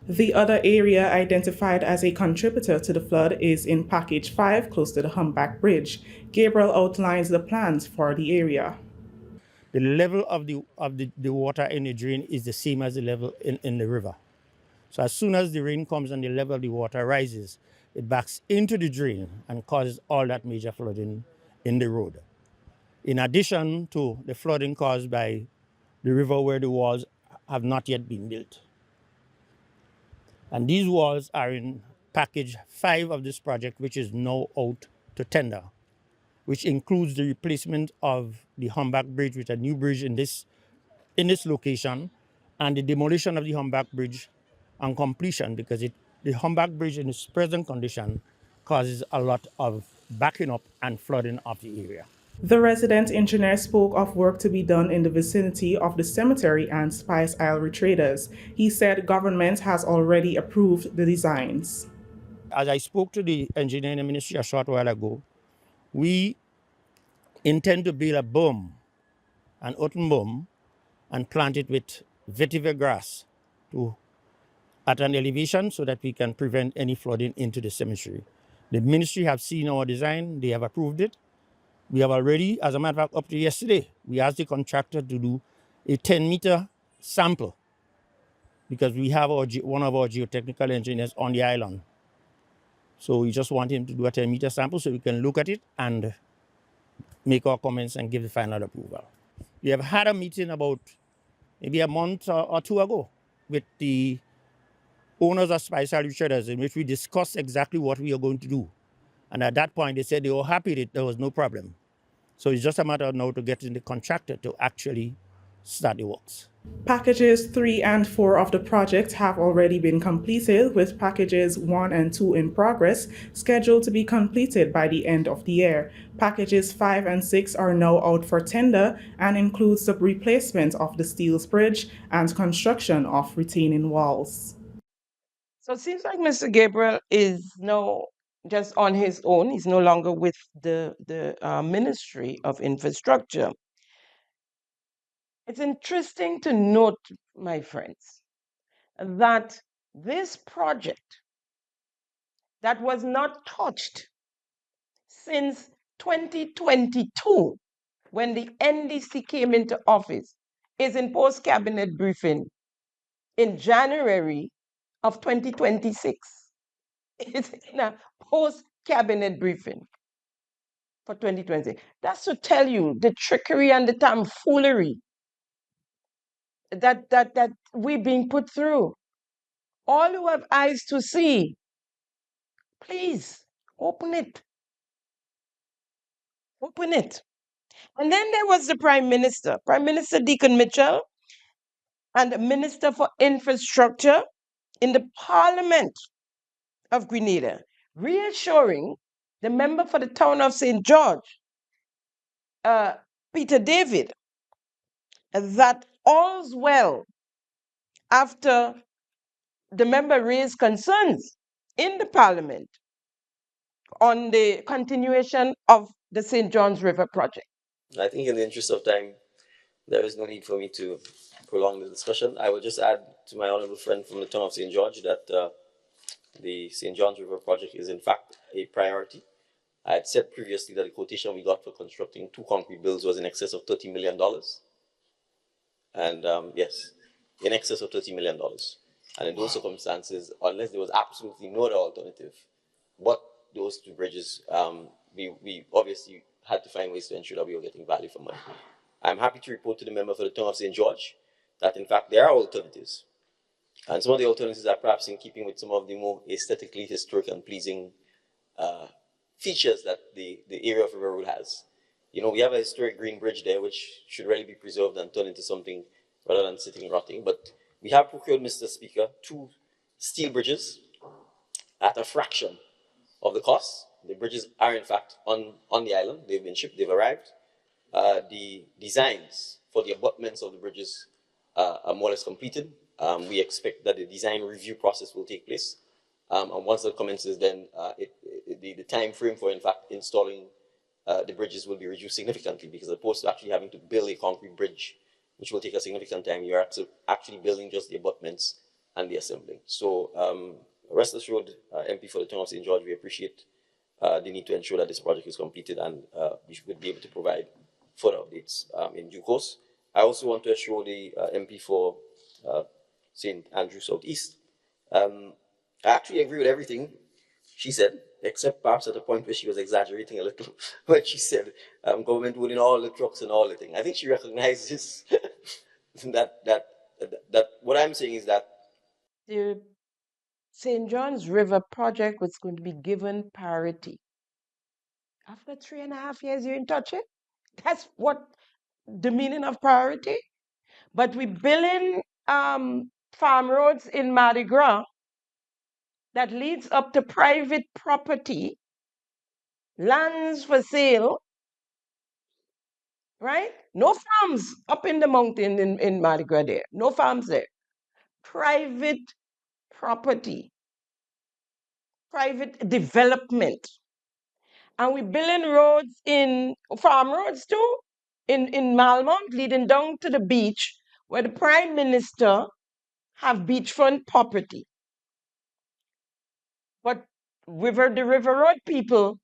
The other area identified as a contributor to the flood is in package 5, close to the Humpback Bridge. Gabriel outlines the plans for the area. The level of the water in the drain is the same as the level in the river. So as soon as the rain comes and the level of the water rises, it backs into the drain and causes all that major flooding in the road. In addition to the flooding caused by the river where the walls have not yet been built. And these walls are in package 5 of this project, which is now out to tender, which includes the replacement of the Humpback Bridge with a new bridge in this location, and the demolition of the Humpback Bridge on completion, because the Humpback Bridge in its present condition causes a lot of backing up and flooding of the area. The resident engineer spoke of work to be done in the vicinity of the cemetery and Spice Isle retreaters. He said government has already approved the designs. As I spoke to the engineer in the ministry a short while ago, we intend to build a berm, an open berm, and plant it with vetiver grass at an elevation so that we can prevent any flooding into the cemetery. The ministry have seen our design, they have approved it. We have already, as a matter of fact, up to yesterday, we asked the contractor to do a 10-meter sample because we have one of our geotechnical engineers on the island. So we just want him to do a 10-meter sample so we can look at it and make our comments and give the final approval. We have had a meeting about maybe a month or 2 ago with the owners of Spice Isle Retreaters, in which we discussed exactly what we are going to do. And at that point, they said they were happy that there was no problem. So it's just a matter now to get the contractor to actually start the works. Packages 3 and 4 of the project have already been completed, with packages 1 and 2 in progress, scheduled to be completed by the end of the year. Packages 5 and 6 are now out for tender and includes the replacement of the Steels Bridge and construction of retaining walls. So it seems like Mr. Gabriel is now just on his own. He's no longer with the Ministry of Infrastructure. It's interesting to note, my friends, that this project that was not touched since 2022, when the NDC came into office, is in post-cabinet briefing in January of 2026. It's in a post-cabinet briefing for 2020. That's to tell you the trickery and the tomfoolery that we're being put through. All who have eyes to see, please open it. Open it. And then there was the Prime Minister Deacon Mitchell, and the Minister for Infrastructure in the Parliament of Grenada, reassuring the member for the town of St. George, Peter David, that all's well after the member raised concerns in the Parliament on the continuation of the St. John's River project. I think in the interest of time, there is no need for me to prolong the discussion. I will just add to my honorable friend from the town of St. George that the St. John's River project is in fact a priority. I had said previously that the quotation we got for constructing 2 concrete builds was in excess of $30 million. And yes, in excess of $30 million. And in those circumstances, unless there was absolutely no other alternative, but those 2 bridges, we obviously had to find ways to ensure that we were getting value for money. I'm happy to report to the member for the town of St. George that in fact there are alternatives. And some of the alternatives are perhaps in keeping with some of the more aesthetically historic and pleasing features that the area of River Road has. You know, we have a historic green bridge there, which should really be preserved and turned into something rather than sitting rotting. But we have procured, Mr. Speaker, 2 steel bridges at a fraction of the cost. The bridges are in fact on the island. They've been shipped, they've arrived. The designs for the abutments of the bridges are more or less completed. We expect that the design review process will take place. And once that commences, then the time frame for, in fact, installing the bridges will be reduced significantly, because as opposed to actually having to build a concrete bridge, which will take a significant time, you are actually building just the abutments and the assembling. So rest assured, MP for the town of St. George, we appreciate the need to ensure that this project is completed, and we should be able to provide further updates in due course. I also want to assure the MP for St. Andrew Southeast. I actually agree with everything she said, except perhaps at the point where she was exaggerating a little when she said government would in all the trucks and all the thing. I think she recognizes that what I'm saying is that The St. John's River project was going to be given priority. After 3.5 years, you didn't touch it? That's what the meaning of priority. But we building farm roads in Mardi Gras that leads up to private property, lands for sale, right? No farms up in the mountain in Mardi Gras there. No farms there. Private property, private development. And we building roads in farm roads too, in Malmont, leading down to the beach, where the Prime Minister have beachfront property. But the River Road people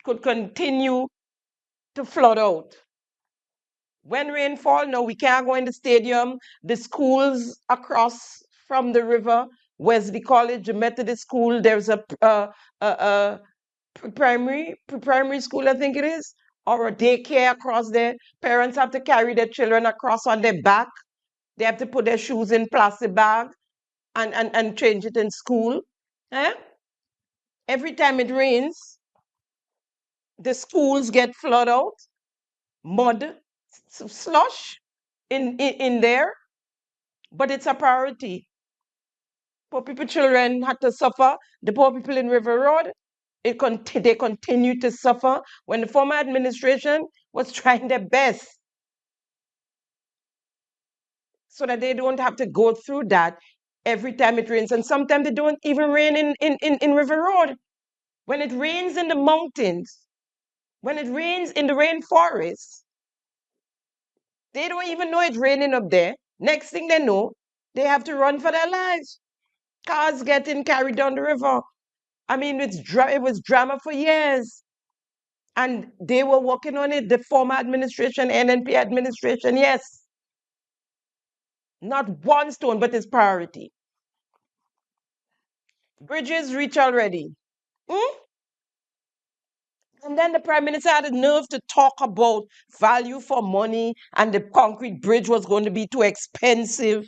could continue to flood out. When rainfall, no, we can't go in the stadium. The schools across from the river, Wesley College, the Methodist School, there's a primary school, I think it is, or a daycare across there. Parents have to carry their children across on their back. They have to put their shoes in plastic bag and change it in school. Eh? Every time it rains, the schools get flooded out, mud, slush in there, but it's a priority. Poor people children had to suffer. The poor people in River Road, they continue to suffer when the former administration was trying their best so that they don't have to go through that every time it rains. And sometimes they don't even rain in River Road. When it rains in the mountains, when it rains in the rainforest, they don't even know it's raining up there. Next thing they know, they have to run for their lives. Cars getting carried down the river. I mean, it was drama for years. And they were working on it, the former administration, NNP administration, yes. Not one stone, but it's priority. Bridges reach already. And then the Prime Minister had the nerve to talk about value for money and the concrete bridge was going to be too expensive.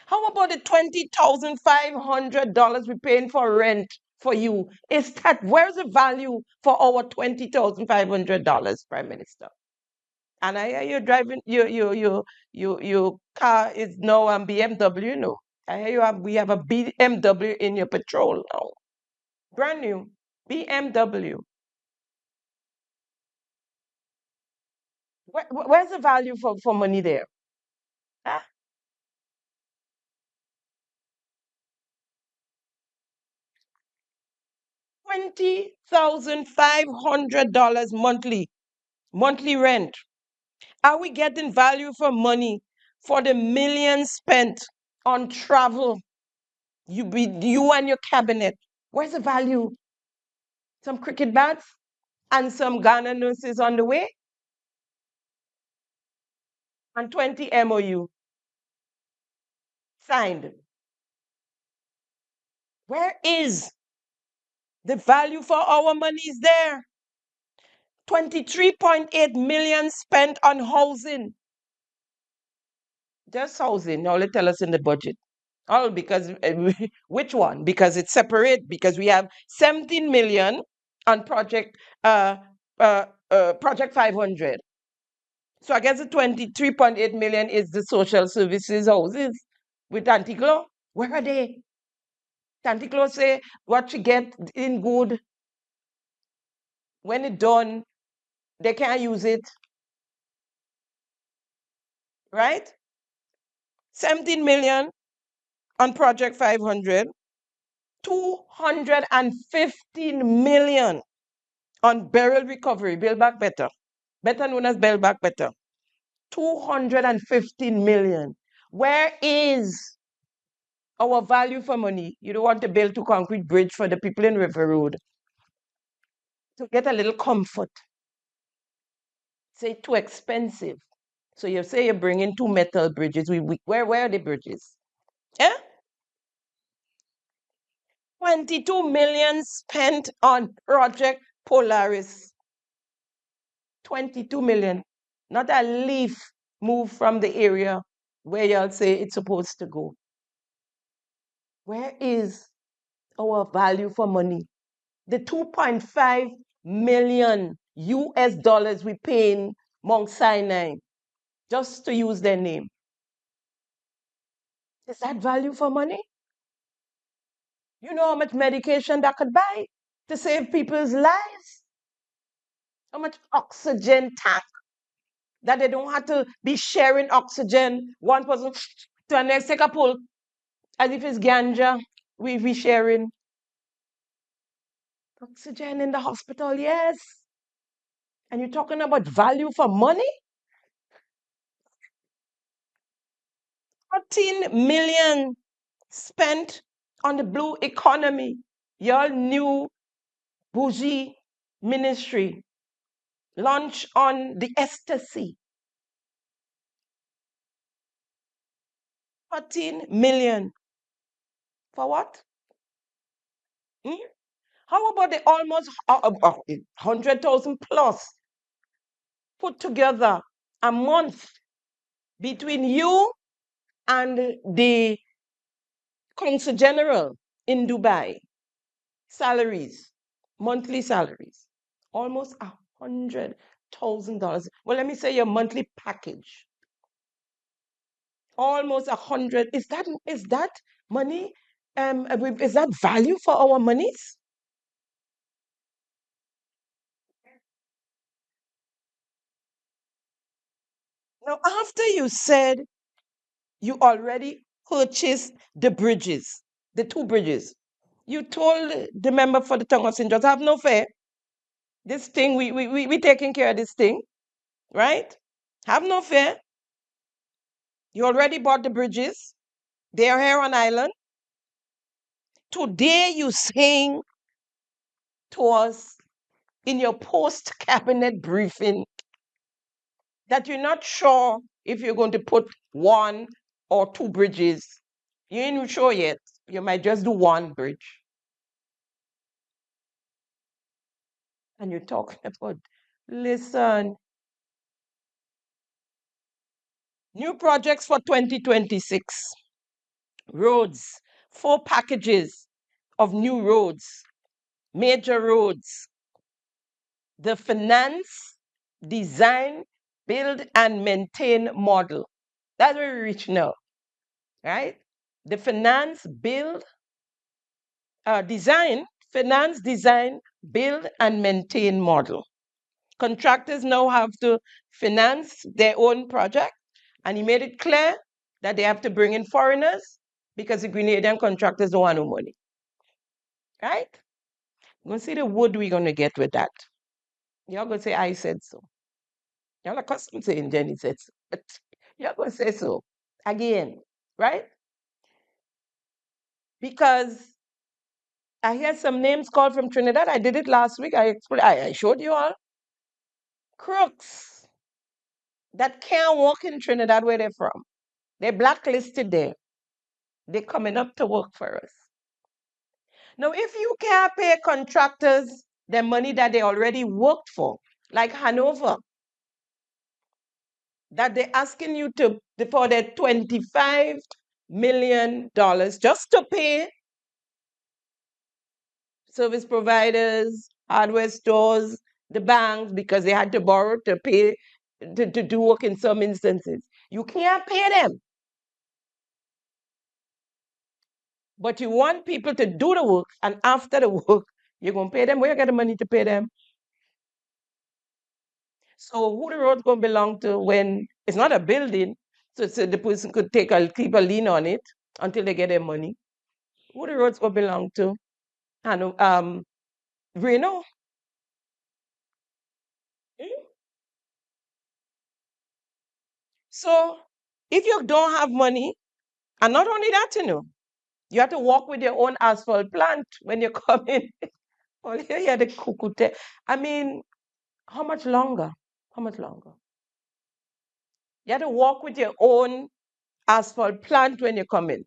How about the $20,500 we're paying for rent for you? Where's the value for our $20,500, Prime Minister? And I hear you're driving your car is now a BMW, no. I hear we have a BMW in your patrol now. Brand new BMW. Where's the value for money there? Huh? $20,500 monthly rent. Are we getting value for money for the millions spent on travel? You and your cabinet. Where's the value? Some cricket bats and some Ghana nurses on the way? And 20 MOU signed. Where is the value for our money is there? 23.8 million spent on housing. Just housing. Now let's tell us in the budget. All because which one? Because it's separate. Because we have 17 million on project project 500. So I guess the 23.8 million is the social services houses with Auntie Glo. Where are they? Auntie Glo say what you get in good. When it's done, they can't use it. Right? 17 million on project 500. 215 million on Beryl recovery, Build Back Better, better known as Build Back Better. 215 million. Where is our value for money? You don't want to build a concrete bridge for the people in River Road to get a little comfort. Say too expensive. So you say you're bringing 2 metal bridges. Where are the bridges? Yeah? 22 million spent on Project Polaris. 22 million. Not a leaf moved from the area where y'all say it's supposed to go. Where is our value for money? The 2.5 million US dollars we pay in Mount Sinai, just to use their name. Is that value for money? You know how much medication that could buy to save people's lives? How much oxygen tank that they don't have to be sharing oxygen. One person to the next take a pull. As if it's ganja, we sharing. Oxygen in the hospital, yes. And you're talking about value for money? 14 million spent on the blue economy. Your new bougie ministry launch on the ecstasy. 14 million. For what? How about the almost 100,000 plus put together a month between you and the Consul General in Dubai? Salaries, monthly salaries, almost $100,000. Well, let me say your monthly package. Almost 100. Is that money? Is that value for our monies? Now, after you said you already purchased the bridges, the 2 bridges, you told the member for the Tongue of St. George, have no fear. This thing, we taking care of this thing, right? Have no fear. You already bought the bridges. They are here on island. Today you saying to us in your post-cabinet briefing that you're not sure if you're going to put 1 or 2 bridges. You ain't sure yet. You might just do 1 bridge. And you're talking about, listen, new projects for 2026. Roads, 4 packages of new roads, major roads. The finance, design, build, and maintain model. That's where we reach now, right? The finance, build, finance, design, build, and maintain model. Contractors now have to finance their own project, and he made it clear that they have to bring in foreigners because the Grenadian contractors don't want no money, right? We're going to see the wood we're going to get with that. You're going to say, I said so. You're not accustomed to saying Jenny said so, but you're going to say so again, right? Because I hear some names called from Trinidad. I did it last week. I showed you all. Crooks that can't walk in Trinidad where they're from. They're blacklisted there. They're coming up to work for us. Now, if you can't pay contractors the money that they already worked for, like Hanover, that they're asking you to for their $25 million just to pay service providers, hardware stores, the banks, because they had to borrow to pay to do work in some instances. You can't pay them. But you want people to do the work, and after the work, you're going to pay them. Where you get the money to pay them? So who the road's going to belong to when it's not a building, so the person could keep a lien on it until they get their money. Who the road's going to belong to? And Reno. So if you don't have money, and not only that, you have to walk with your own asphalt plant when you come in. Oh, yeah, the kukute. I mean, how much longer? How much longer? You have to walk with your own asphalt plant when you come in.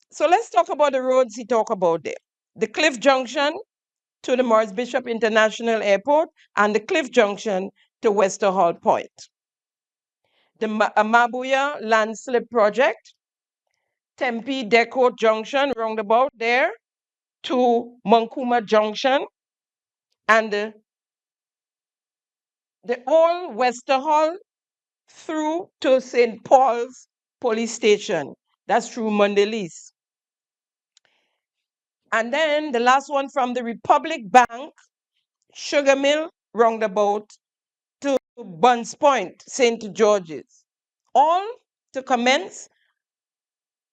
So let's talk about the roads he talked about there. The Cliff Junction to the Morris Bishop International Airport and the Cliff Junction to Westerhall Point. The Mabuya Landslip Project, Tempe Depot Junction, roundabout there, to Monkuma Junction, and the old Westerhall through to St. Paul's Police Station. That's through Mondelez. And then the last one from the Republic Bank, Sugar Mill roundabout to Buns Point, St. George's. All to commence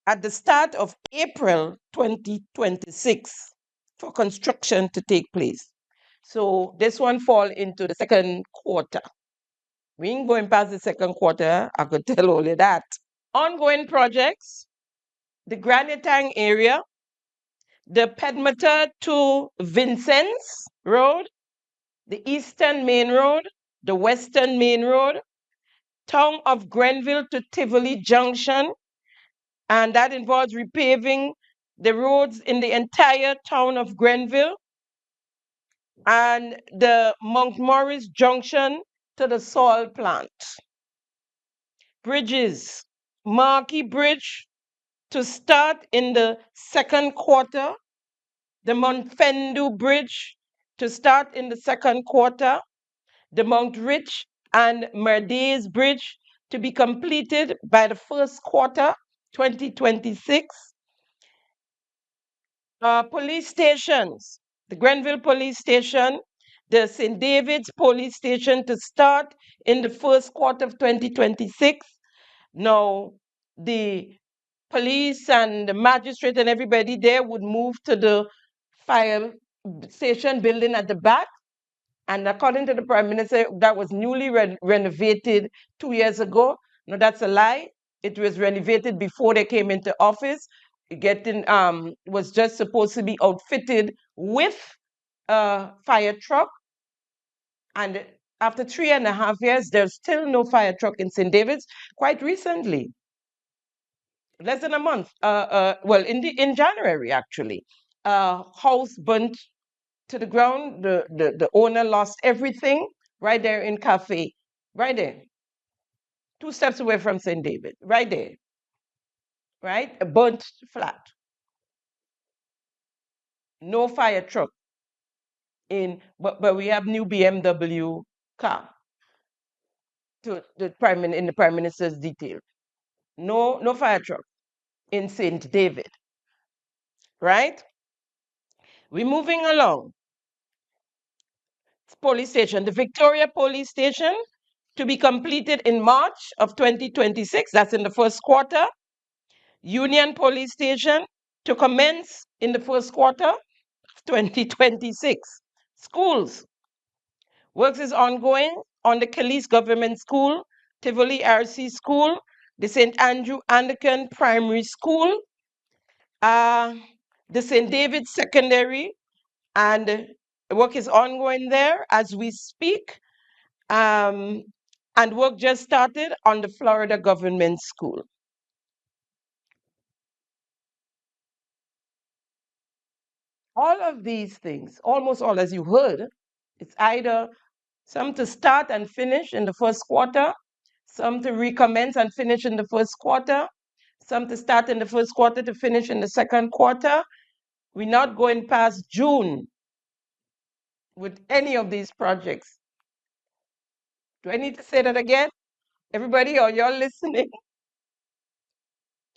at the start of April 2026 for construction to take place. So this one fall into the second quarter. We ain't going past the second quarter, I could tell all of that. Ongoing projects, the Granitang area, the Pedmata to Vincennes Road, the Eastern Main Road, the Western Main Road, Town of Grenville to Tivoli Junction, and that involves repaving the roads in the entire town of Grenville, and the Mount Morris Junction to the soil plant. Bridges, Marquee Bridge to start in the second quarter, the Mount Fendu Bridge to start in the second quarter, the Mount Rich and Merdes Bridge to be completed by the first quarter 2026. Police stations, the Grenville Police Station, the St. David's Police Station to start in the first quarter of 2026. Now, the police and the magistrate and everybody there would move to the fire station building at the back. And according to the Prime Minister, that was newly renovated 2 years ago. No, that's a lie. It was renovated before they came into office. Was just supposed to be outfitted with a fire truck. And after 3.5 years, there's still no fire truck in St. David's. Quite recently, less than a month, in January actually, house burnt to the ground. The owner lost everything right there in Cafe, right there, 2 steps away from St. David, right there, right? A burnt flat. No fire truck but we have new BMW car in the Prime Minister's detail. No fire truck in St. David, right? We're moving along. Police station, the Victoria Police Station to be completed in March of 2026. That's in the first quarter. Union Police Station to commence in the first quarter of 2026. Schools. Works is ongoing on the Calise Government School, Tivoli RC School, the St. Andrew Anglican Primary School, the St. David Secondary, and work is ongoing there as we speak. And work just started on the Florida Government School. All of these things, almost all, as you heard, it's either some to start and finish in the first quarter, some to recommence and finish in the first quarter, some to start in the first quarter to finish in the second quarter. We're not going past June with any of these projects. Do I need to say that again? Everybody, are y'all listening?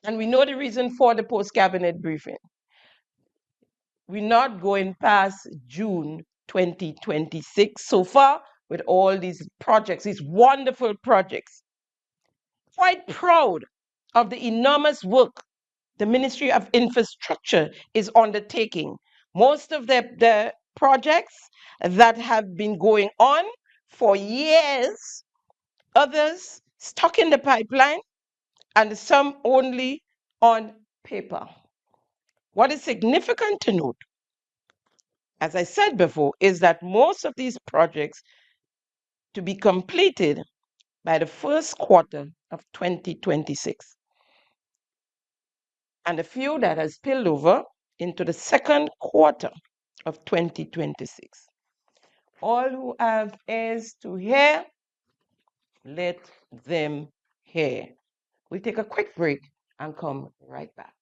And we know the reason for the post-cabinet briefing. We're not going past June 2026 so far with all these projects, these wonderful projects. Quite proud of the enormous work the Ministry of Infrastructure is undertaking. Most of the projects that have been going on for years, others stuck in the pipeline, and some only on paper. What is significant to note, as I said before, is that most of these projects to be completed by the first quarter of 2026, and a few that has spilled over into the second quarter of 2026. All who have ears to hear, let them hear. We'll take a quick break and come right back.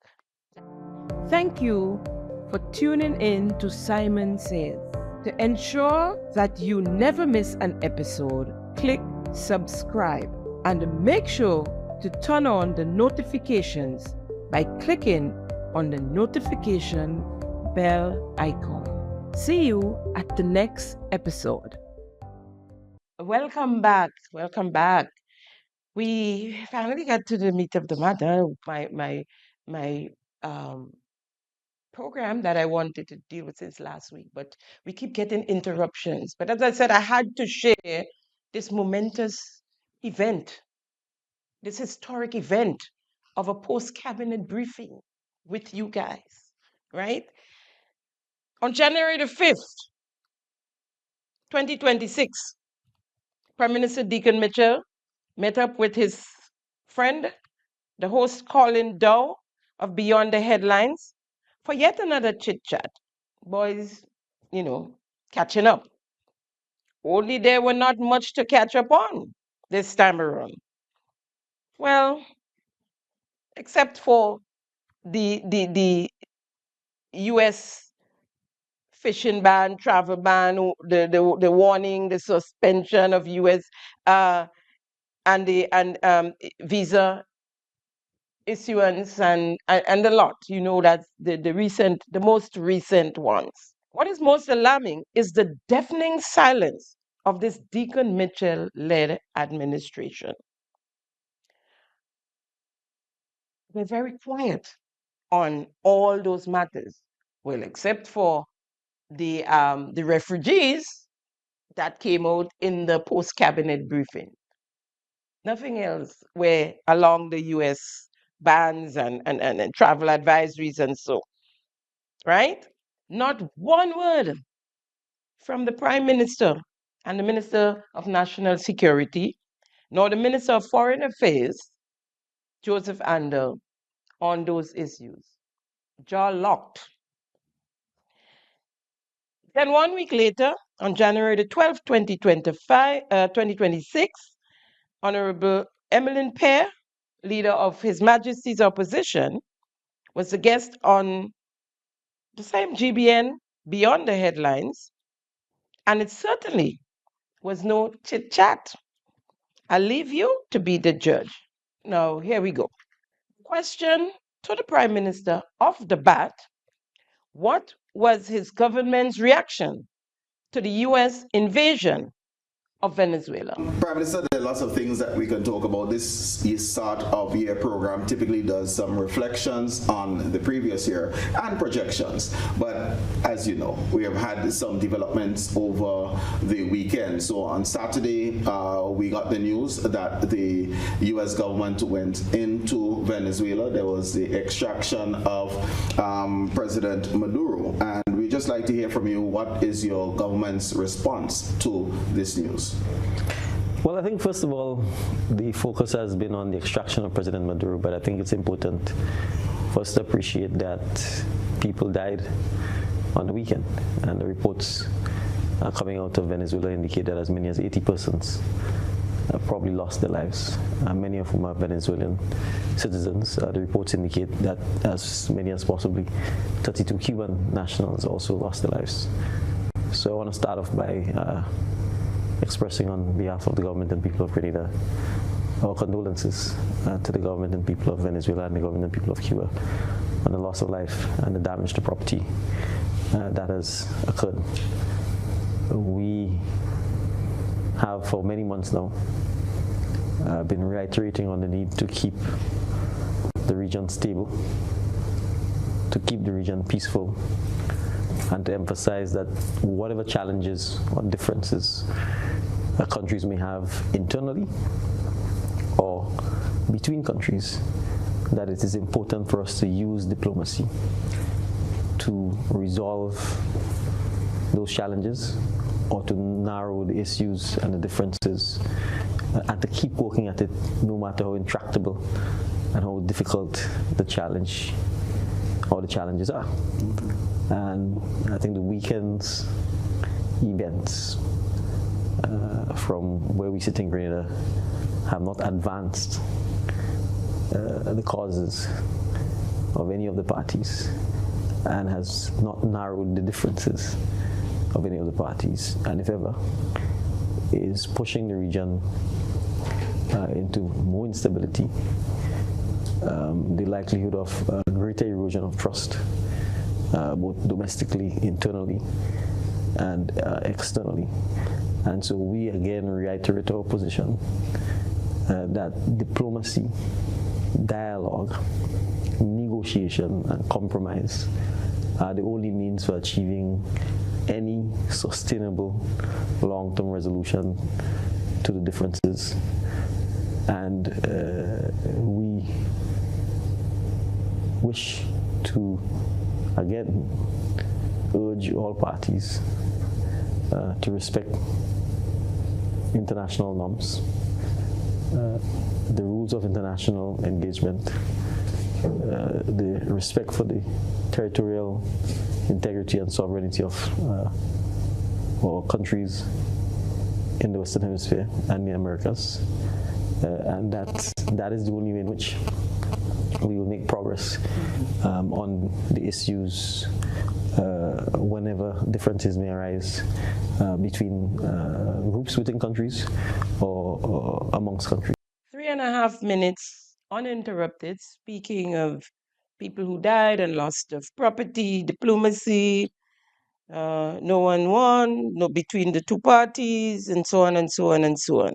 Thank you for tuning in to Simon Says. To ensure that you never miss an episode, click subscribe and make sure to turn on the notifications by clicking on the notification bell icon. See you at the next episode. Welcome back. Welcome back. We finally got to the meat of the matter. My program that I wanted to deal with since last week, but we keep getting interruptions. But as I said, I had to share this momentous event, this historic event of a post-cabinet briefing with you guys, right? On January the 5th, 2026, Prime Minister Deacon Mitchell met up with his friend, the host Colin Dow of Beyond the Headlines, for yet another chit-chat. Boys, catching up. Only there were not much to catch up on this time around. Well, except for the U.S. fishing ban, travel ban, the warning, the suspension of U.S. Visa issuance and a lot. That's the most recent ones. What is most alarming is the deafening silence of this Deacon Mitchell-led administration. They're very quiet on all those matters. Well, except for the refugees that came out in the post-cabinet briefing. Nothing else where along the U.S. bans and travel advisories and so, right? Not one word from the Prime Minister and the Minister of National Security, nor the Minister of Foreign Affairs, Joseph Andel, on those issues. Jaw locked. Then 1 week later, on January the 12th, 2026, Honorable Emmeline Pear, leader of His Majesty's Opposition, was the guest on the same GBN Beyond the Headlines, and it certainly was no chit-chat. I'll leave you to be the judge. Now, here we go. Question to the Prime Minister off the bat: what was his government's reaction to the U.S. invasion of Venezuela? Prime Minister, there are lots of things that we can talk about. This start of year program typically does some reflections on the previous year and projections. But as you know, we have had some developments over the weekend. So on Saturday, we got the news that the U.S. government went into Venezuela. There was the extraction of President Maduro. And we'd just like to hear from you, what is your government's response to this news? Well, I think first of all, the focus has been on the extraction of President Maduro, but I think it's important for us to appreciate that people died on the weekend, and the reports coming out of Venezuela indicate that as many as 80 persons probably lost their lives, many of whom are Venezuelan citizens. The reports indicate that as many as possibly 32 Cuban nationals also lost their lives. So I want to start off by expressing on behalf of the government and people of Grenada our condolences to the government and people of Venezuela and the government and people of Cuba on the loss of life and the damage to property that has occurred. We have for many months now been reiterating on the need to keep the region stable, to keep the region peaceful, and to emphasize that whatever challenges or differences countries may have internally or between countries, that it is important for us to use diplomacy to resolve those challenges or to narrow the issues and the differences and to keep working at it no matter how intractable and how difficult the challenges are. And I think the weekend's events from where we sit in Grenada have not advanced the causes of any of the parties and has not narrowed the differences of any of the parties, and if ever, is pushing the region into more instability, the likelihood of greater erosion of trust, both domestically, internally, and externally. And so we again reiterate our position that diplomacy, dialogue, negotiation, and compromise are the only means for achieving any sustainable long-term resolution to the differences. And we wish to again urge all parties to respect international norms, the rules of international engagement, the respect for the territorial integrity and sovereignty of our countries in the Western Hemisphere and the Americas, and that is the only way in which we will make progress on the issues whenever differences may arise between groups within countries or amongst countries. 3.5 minutes uninterrupted, speaking of people who died and lost of property, diplomacy, no one won, no between the two parties, and so on and so on and so on.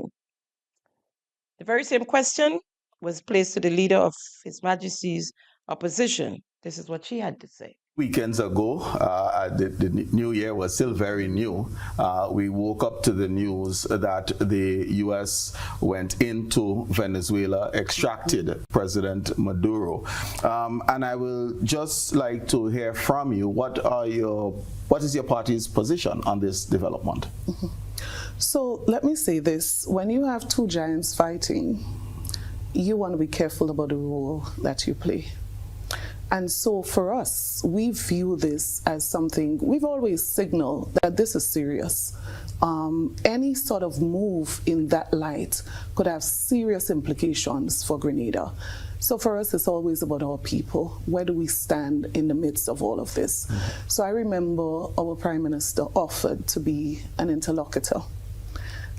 The very same question was placed to the leader of His Majesty's opposition. This is what she had to say. Weekends ago, the new year was still very new. We woke up to the news that the U.S. went into Venezuela, extracted President Maduro. And I will just like to hear from you, what is your party's position on this development? Mm-hmm. So let me say this, when you have two giants fighting, you want to be careful about the role that you play. And so for us, we view this as something, we've always signaled that this is serious. Any sort of move in that light could have serious implications for Grenada. So for us, it's always about our people. Where do we stand in the midst of all of this? Mm-hmm. So I remember our Prime Minister offered to be an interlocutor.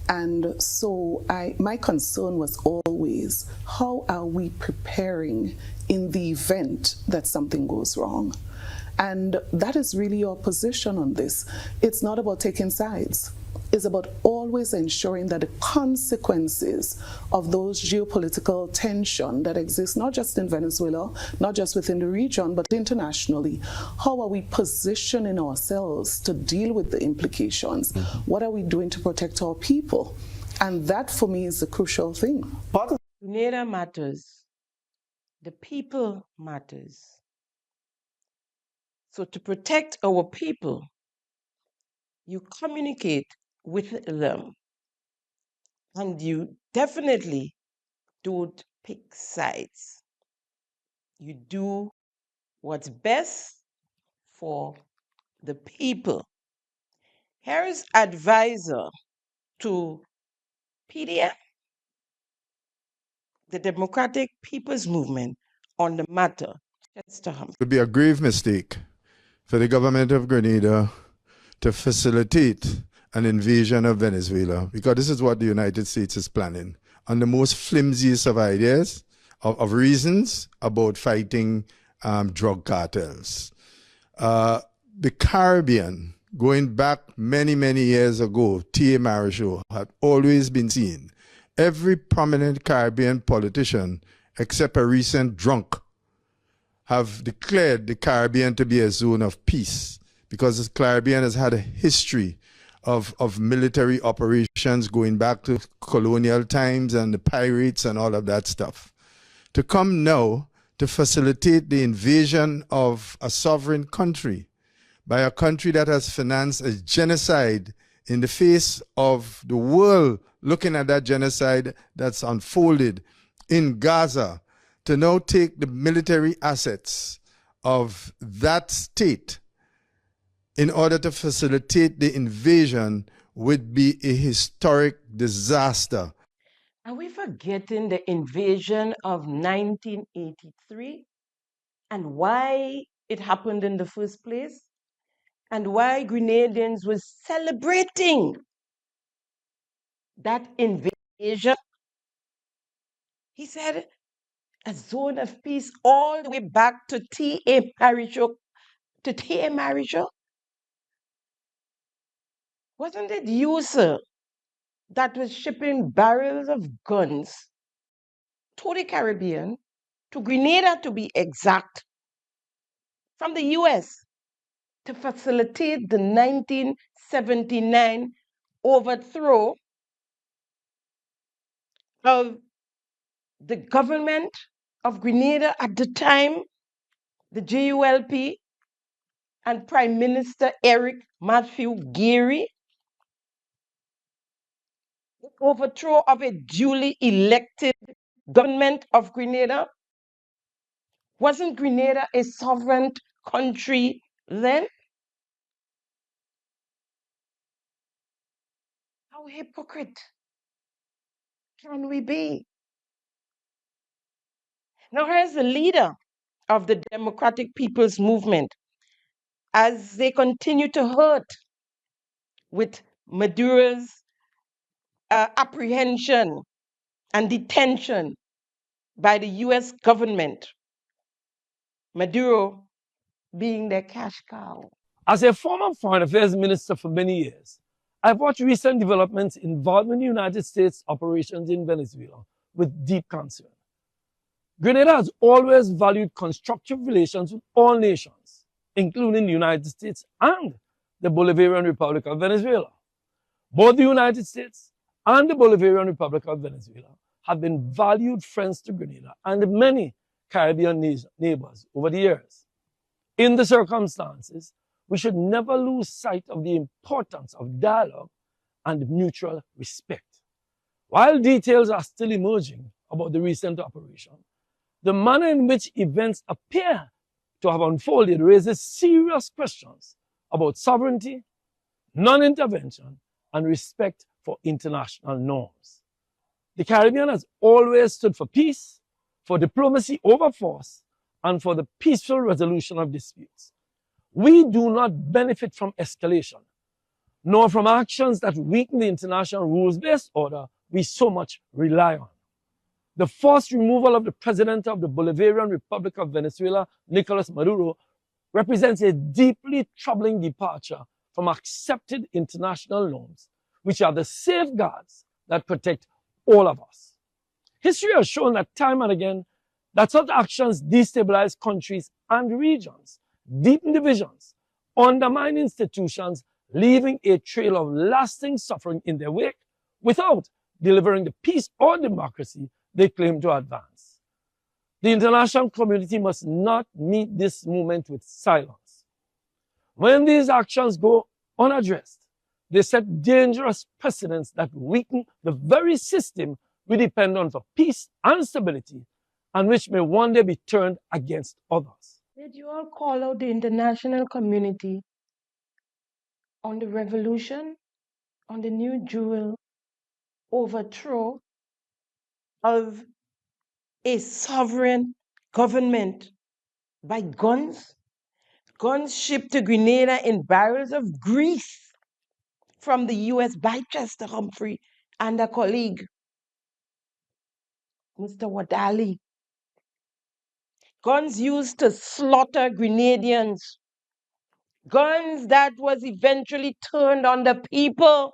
And so my concern was always, how are we preparing in the event that something goes wrong? And that is really our position on this. It's not about taking sides. It's about always ensuring that the consequences of those geopolitical tension that exists, not just in Venezuela, not just within the region, but internationally, how are we positioning ourselves to deal with the implications? Mm-hmm. What are we doing to protect our people? And that, for me, is the crucial thing. Grenada matters. The people matters. So to protect our people, you communicate with them, and you definitely don't pick sides. You do what's best for the people. Here is advisor to PDF, the Democratic People's Movement, on the matter. It would be a grave mistake for the government of Grenada to facilitate an invasion of Venezuela, because this is what the United States is planning, on the most flimsiest of ideas, of reasons about fighting drug cartels. The Caribbean, going back many, many years ago, T.A. Marichal had always been seen. Every prominent Caribbean politician, except a recent drunk, have declared the Caribbean to be a zone of peace, because the Caribbean has had a history of military operations going back to colonial times and the pirates and all of that stuff. To come now to facilitate the invasion of a sovereign country by a country that has financed a genocide in the face of the world looking at that genocide that's unfolded in Gaza, to now take the military assets of that state in order to facilitate the invasion would be a historic disaster. Are we forgetting the invasion of 1983 and why it happened in the first place? And why Grenadians were celebrating that invasion? He said a zone of peace all the way back to T.A. Marichal. To T.A. Marichal? Wasn't it you, sir, that was shipping barrels of guns to the Caribbean, to Grenada to be exact, from the US to facilitate the 1979 overthrow of the government of Grenada at the time, the JULP, and Prime Minister Eric Matthew Geary? The overthrow of a duly elected government of Grenada? Wasn't Grenada a sovereign country then? How hypocrite can we be? Now, here's the leader of the Democratic People's Movement as they continue to hurt with Maduro's apprehension and detention by the US government, Maduro being their cash cow. As a former foreign affairs minister for many years, I've watched recent developments involving the United States operations in Venezuela with deep concern. Grenada has always valued constructive relations with all nations, including the United States and the Bolivarian Republic of Venezuela. Both the United States and the Bolivarian Republic of Venezuela have been valued friends to Grenada and many Caribbean neighbors over the years. In the circumstances, we should never lose sight of the importance of dialogue and mutual respect. While details are still emerging about the recent operation, the manner in which events appear to have unfolded raises serious questions about sovereignty, non-intervention, and respect for international norms. The Caribbean has always stood for peace, for diplomacy over force, and for the peaceful resolution of disputes. We do not benefit from escalation, nor from actions that weaken the international rules-based order we so much rely on. The forced removal of the president of the Bolivarian Republic of Venezuela, Nicolas Maduro, represents a deeply troubling departure from accepted international norms, which are the safeguards that protect all of us. History has shown that time and again that such actions destabilize countries and regions, deepen divisions, undermine institutions, leaving a trail of lasting suffering in their wake without delivering the peace or democracy they claim to advance. The international community must not meet this movement with silence. When these actions go unaddressed, they set dangerous precedents that weaken the very system we depend on for peace and stability, and which may one day be turned against others. Did you all call out the international community on the revolution, on the new jewel overthrow of a sovereign government by guns? Guns shipped to Grenada in barrels of grease from the US by Chester Humphrey and a colleague, Mr. Wadali. Guns used to slaughter Grenadians. Guns that was eventually turned on the people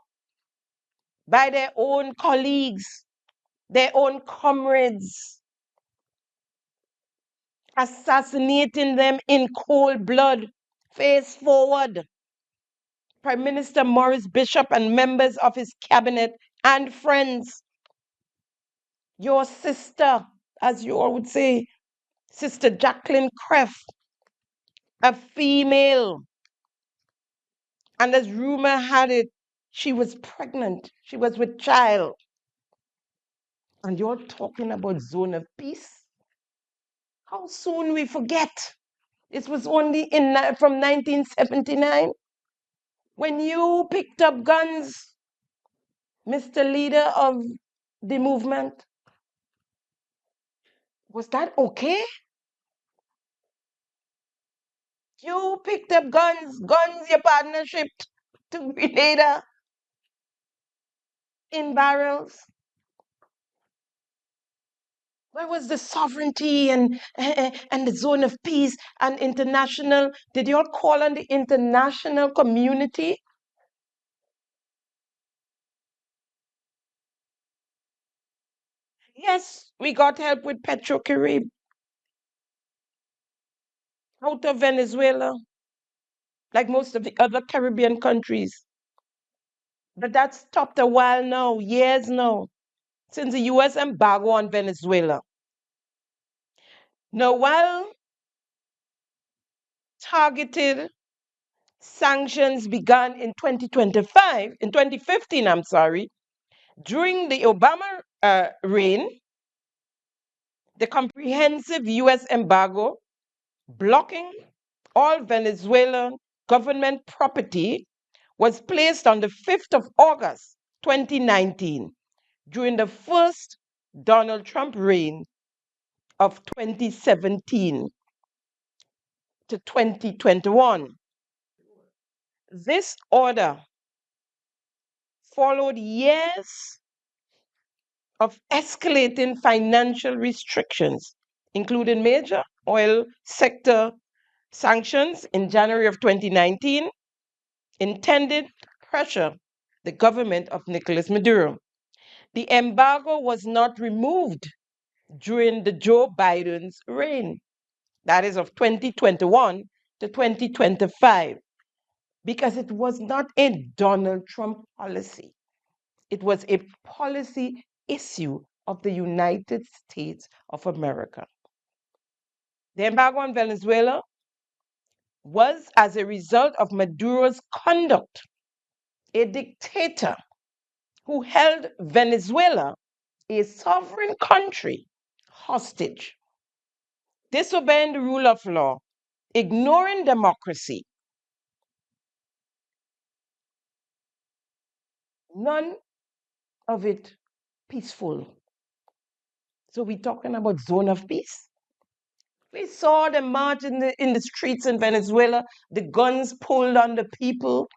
by their own colleagues, their own comrades, assassinating them in cold blood, face forward. Prime Minister Maurice Bishop and members of his cabinet and friends. Your sister, as you all would say, Sister Jacqueline Kreff, a female, and as rumor had it, She was pregnant. She was with child. And you're talking about zone of peace? How soon we forget? This was only from 1979 when you picked up guns, Mr. Leader of the movement. Was that okay? You picked up guns, your partnership to Grenada in barrels. Where was the sovereignty and the zone of peace and international? Did you all call on the international community? Yes, we got help with PetroCaribe out of Venezuela, like most of the other Caribbean countries. But that stopped a while now, years now, since the US embargo on Venezuela. Now, while targeted sanctions began in 2015, I'm sorry, during the Obama reign, the comprehensive US embargo blocking all Venezuelan government property was placed on the 5th of August 2019 during the first Donald Trump reign of 2017 to 2021. This order followed years of escalating financial restrictions, including major oil sector sanctions in January of 2019, intended to pressure the government of Nicolas Maduro. The embargo was not removed during the Joe Biden's reign, that is of 2021 to 2025, because it was not a Donald Trump policy. It was a policy issue of the United States of America. The embargo on Venezuela was as a result of Maduro's conduct, a dictator who held Venezuela, a sovereign country, hostage, disobeying the rule of law, ignoring democracy. None of it peaceful. So we're talking about zone of peace. We saw the march in the streets in Venezuela, the guns pulled on the people.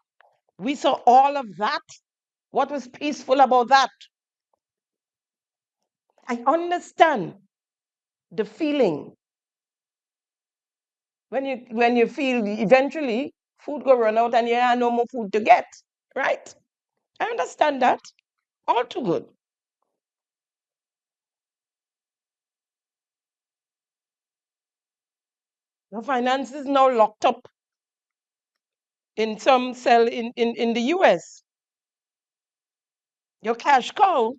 We saw all of that. What was peaceful about that? I understand the feeling when you feel eventually food go run out and you have no more food to get, right? I understand that. All too good. The finances now locked up in some cell in the US. Your cash cow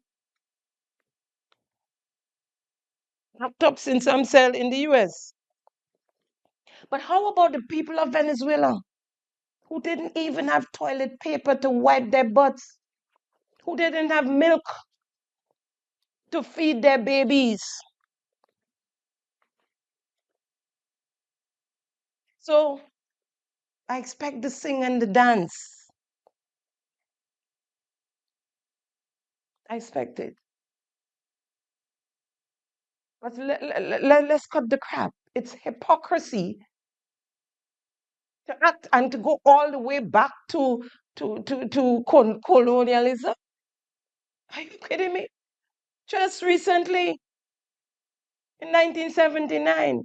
locked up in some cell in the US. But how about the people of Venezuela who didn't even have toilet paper to wipe their butts, who didn't have milk to feed their babies? So I expect the sing and the dance. I expect it. But let's cut the crap. It's hypocrisy to act and to go all the way back to colonialism. Are you kidding me? Just recently, in 1979,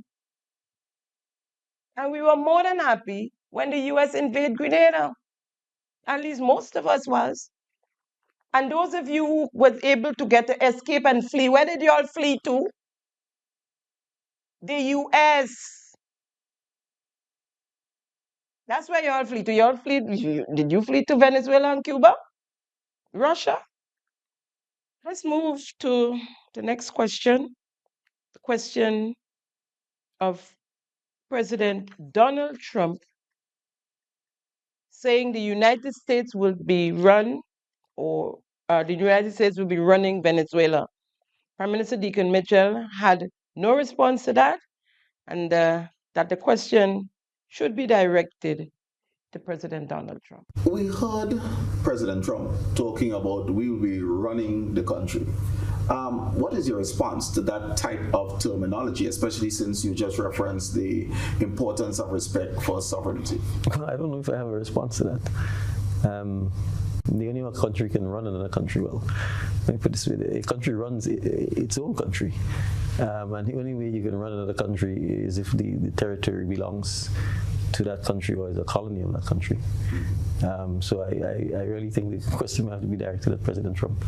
and we were more than happy when the US invaded Grenada. At least most of us was. And those of you who was able to get to escape and flee, where did you all flee to? The US. That's where you all flee to. You all flee. Did you flee to Venezuela and Cuba? Russia? Let's move to the next question. The question of President Donald Trump saying the United States will be run, or the United States will be running Venezuela. Prime Minister Deacon Mitchell had no response to that, and that the question should be directed to President Donald Trump. We heard President Trump talking about we will be running the country. What is your response to that type of terminology, especially since you just referenced the importance of respect for sovereignty? I don't know if I have a response to that. The only way a country can run another country, well, let me put this way, a country runs its own country. And the only way you can run another country is if the territory belongs to that country or is a colony of that country. So I really think the question will have to be directed at President Trump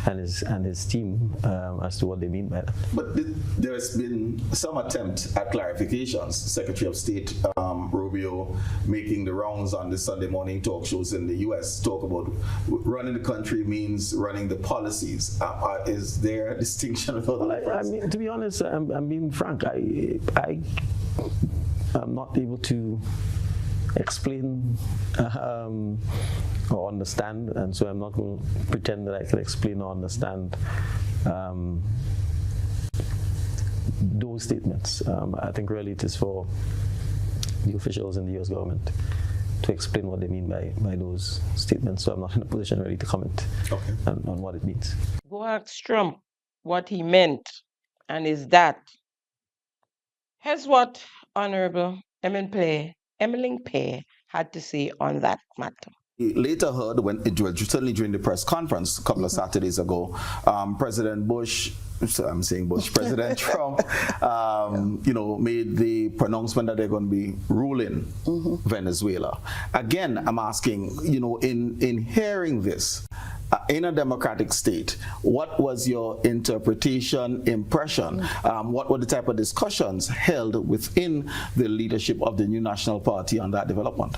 and his team as to what they mean by that. But there's been some attempt at clarifications. Secretary of State Rubio making the rounds on the Sunday morning talk shows in the U.S. talk about running the country means running the policies. Is there a distinction with other I mean, to be honest, I'm being frank. I'm not able to explain or understand, and so I'm not going to pretend that I can explain or understand those statements. I think really it is for the officials in the U.S. government to explain what they mean by those statements, so I'm not in a position really to comment on what it means. Go ask Trump what he meant, and is that. Here's what Honorable Emmeline Pay had to say on that matter. Later heard, certainly during the press conference a couple of Saturdays ago, President President Trump, made the pronouncement that they're going to be ruling Venezuela. Again, I'm asking, in hearing this, in a democratic state, what was your interpretation, impression? What were the type of discussions held within the leadership of the New National Party on that development?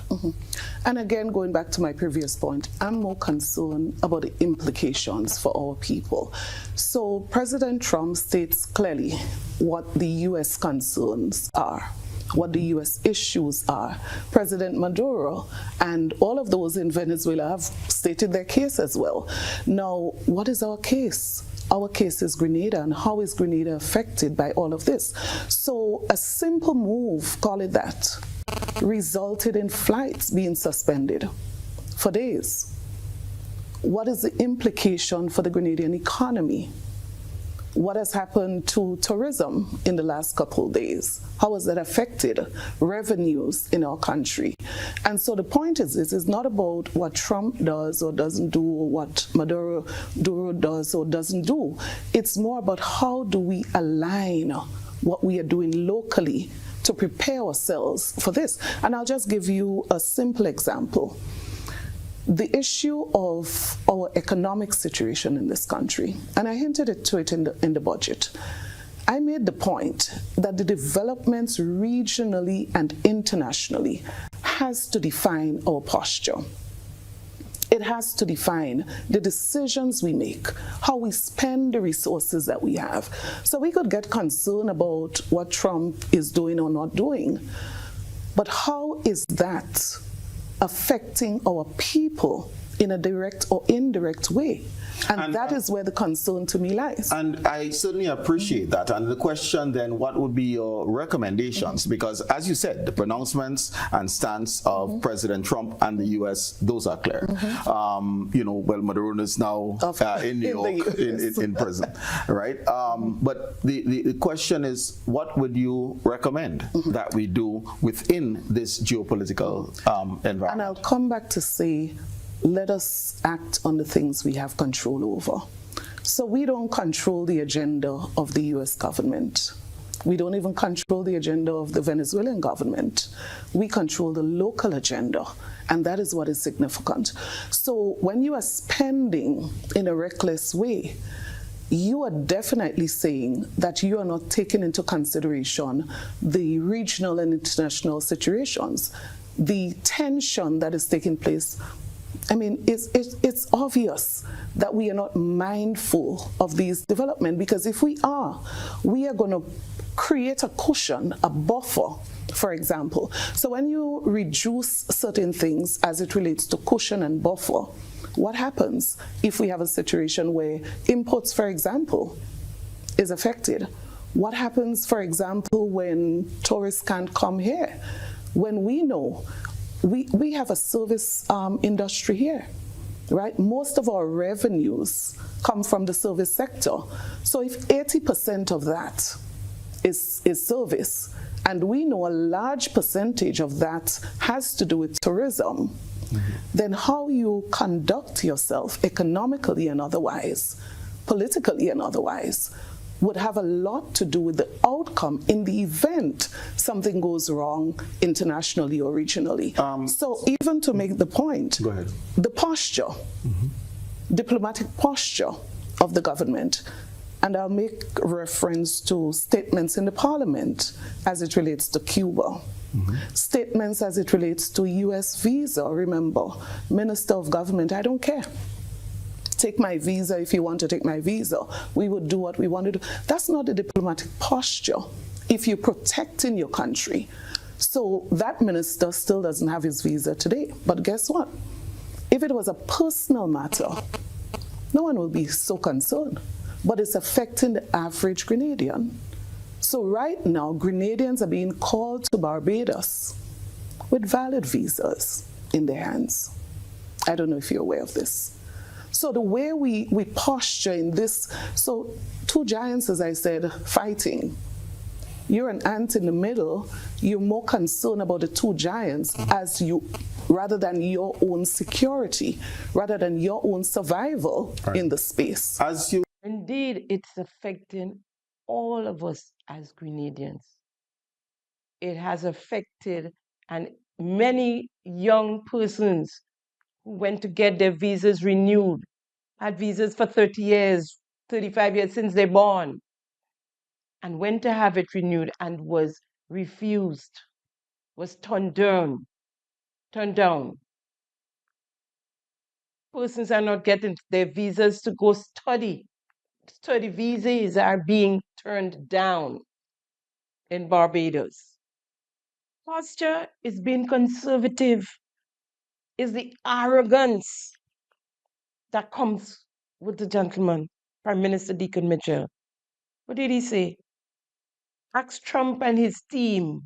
And again, going back to my previous point, I'm more concerned about the implications for our people. So President Trump states clearly what the U.S. concerns are, what the U.S. issues are. President Maduro and all of those in Venezuela have stated their case as well. Now, what is our case? Our case is Grenada, and how is Grenada affected by all of this? So a simple move, call it that, resulted in flights being suspended for days. What is the implication for the Grenadian economy? What has happened to tourism in the last couple of days? How has that affected revenues in our country? And so the point is, this is not about what Trump does or doesn't do, or what Maduro does or doesn't do. It's more about how do we align what we are doing locally to prepare ourselves for this. And I'll just give you a simple example. The issue of our economic situation in this country, and I hinted to it in the budget. I made the point that the developments regionally and internationally has to define our posture. It has to define the decisions we make, how we spend the resources that we have. So we could get concerned about what Trump is doing or not doing, but how is that affecting our people in a direct or indirect way? And that is where the concern to me lies. And I certainly appreciate that. And the question then, what would be your recommendations? Because as you said, the pronouncements and stance of President Trump and the U.S., those are clear. Maduro is now in New York in prison, right? But the question is, what would you recommend that we do within this geopolitical environment? And I'll come back to say, let us act on the things we have control over. So we don't control the agenda of the U.S. government. We don't even control the agenda of the Venezuelan government. We control the local agenda, and that is what is significant. So when you are spending in a reckless way, you are definitely saying that you are not taking into consideration the regional and international situations, the tension that is taking place. I mean, it's obvious that we are not mindful of these developments, because if we are going to create a cushion, a buffer for example. So when you reduce certain things as it relates to cushion and buffer, what happens if we have a situation where imports, for example, is affected? What happens, for example, when tourists can't come here? When we know we have a service industry here, right? Most of our revenues come from the service sector. So if 80% of that is service, and we know a large percentage of that has to do with tourism, then how you conduct yourself economically and otherwise, politically and otherwise, would have a lot to do with the outcome in the event something goes wrong internationally or regionally. So even to make the point, go ahead. The posture, diplomatic posture of the government, and I'll make reference to statements in the parliament as it relates to Cuba. Statements as it relates to US visa. Remember, Minister of Government, I don't care. Take my visa if you want to take my visa. We would do what we want to do. That's not a diplomatic posture if you're protecting your country. So that minister still doesn't have his visa today. But guess what? If it was a personal matter, no one will be so concerned. But it's affecting the average Grenadian. So right now, Grenadians are being called to Barbados with valid visas in their hands. I don't know if you're aware of this. So the way we posture in this, so two giants, as I said, fighting. You're an ant in the middle. You're more concerned about the two giants rather than your own security, rather than your own survival in the space. Indeed, it's affecting all of us as Grenadians. It has affected and many young persons who went to get their visas renewed, had visas for 30 years, 35 years since they're born, and went to have it renewed and was refused, was turned down. Persons are not getting their visas to go study. Study visas are being turned down in Barbados. Posture is being conservative, is the arrogance that comes with the gentleman, Prime Minister Deacon Mitchell. What did he say? Ask Trump and his team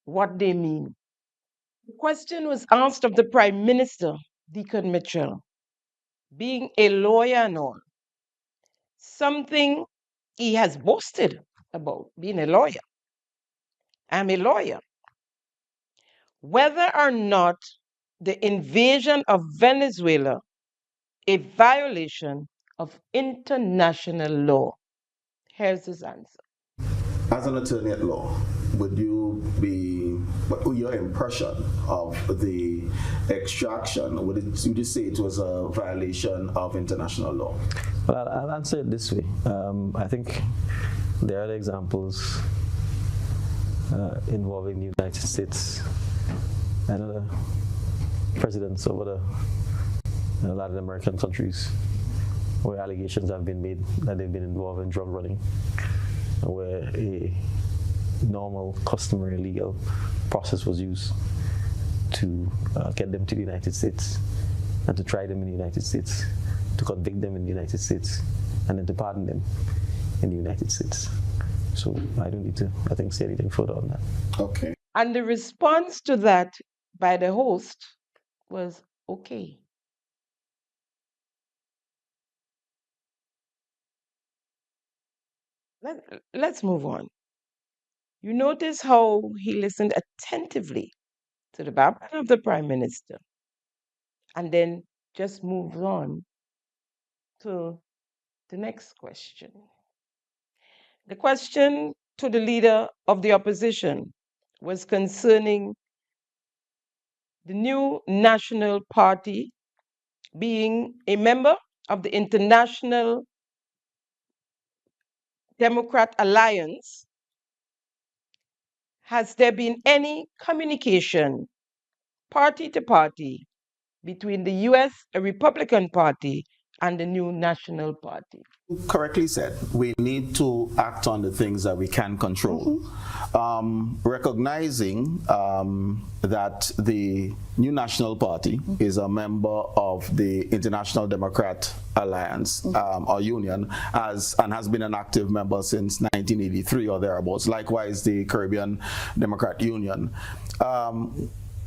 what they mean. The question was asked of the Prime Minister, Deacon Mitchell, being a lawyer and all, something he has boasted about, being a lawyer. I'm a lawyer. Whether or not the invasion of Venezuela a violation of international law? Here's his answer. As an attorney at law, what your impression of the extraction? Would you say it was a violation of international law? Well, I'll answer it this way. I think there are examples involving the United States and other presidents over the Latin American countries where allegations have been made that they've been involved in drug running, where a normal, customary, legal process was used to get them to the United States and to try them in the United States, to convict them in the United States, and then to pardon them in the United States. So I don't need to, I think, say anything further on that. Okay. And the response to that by the host was okay. Let's move on. You notice how he listened attentively to the background of the Prime Minister and then just moved on to the next question. The question to the leader of the opposition was concerning the new National Party being a member of the International Democrat Alliance. Has there been any communication, party to party, between the US Republican Party and the new National Party? Correctly said, we need to act on the things that we can control. Recognizing that the new National Party is a member of the International Democrat Alliance or Union, and has been an active member since 1983 or thereabouts. Likewise, the Caribbean Democrat Union.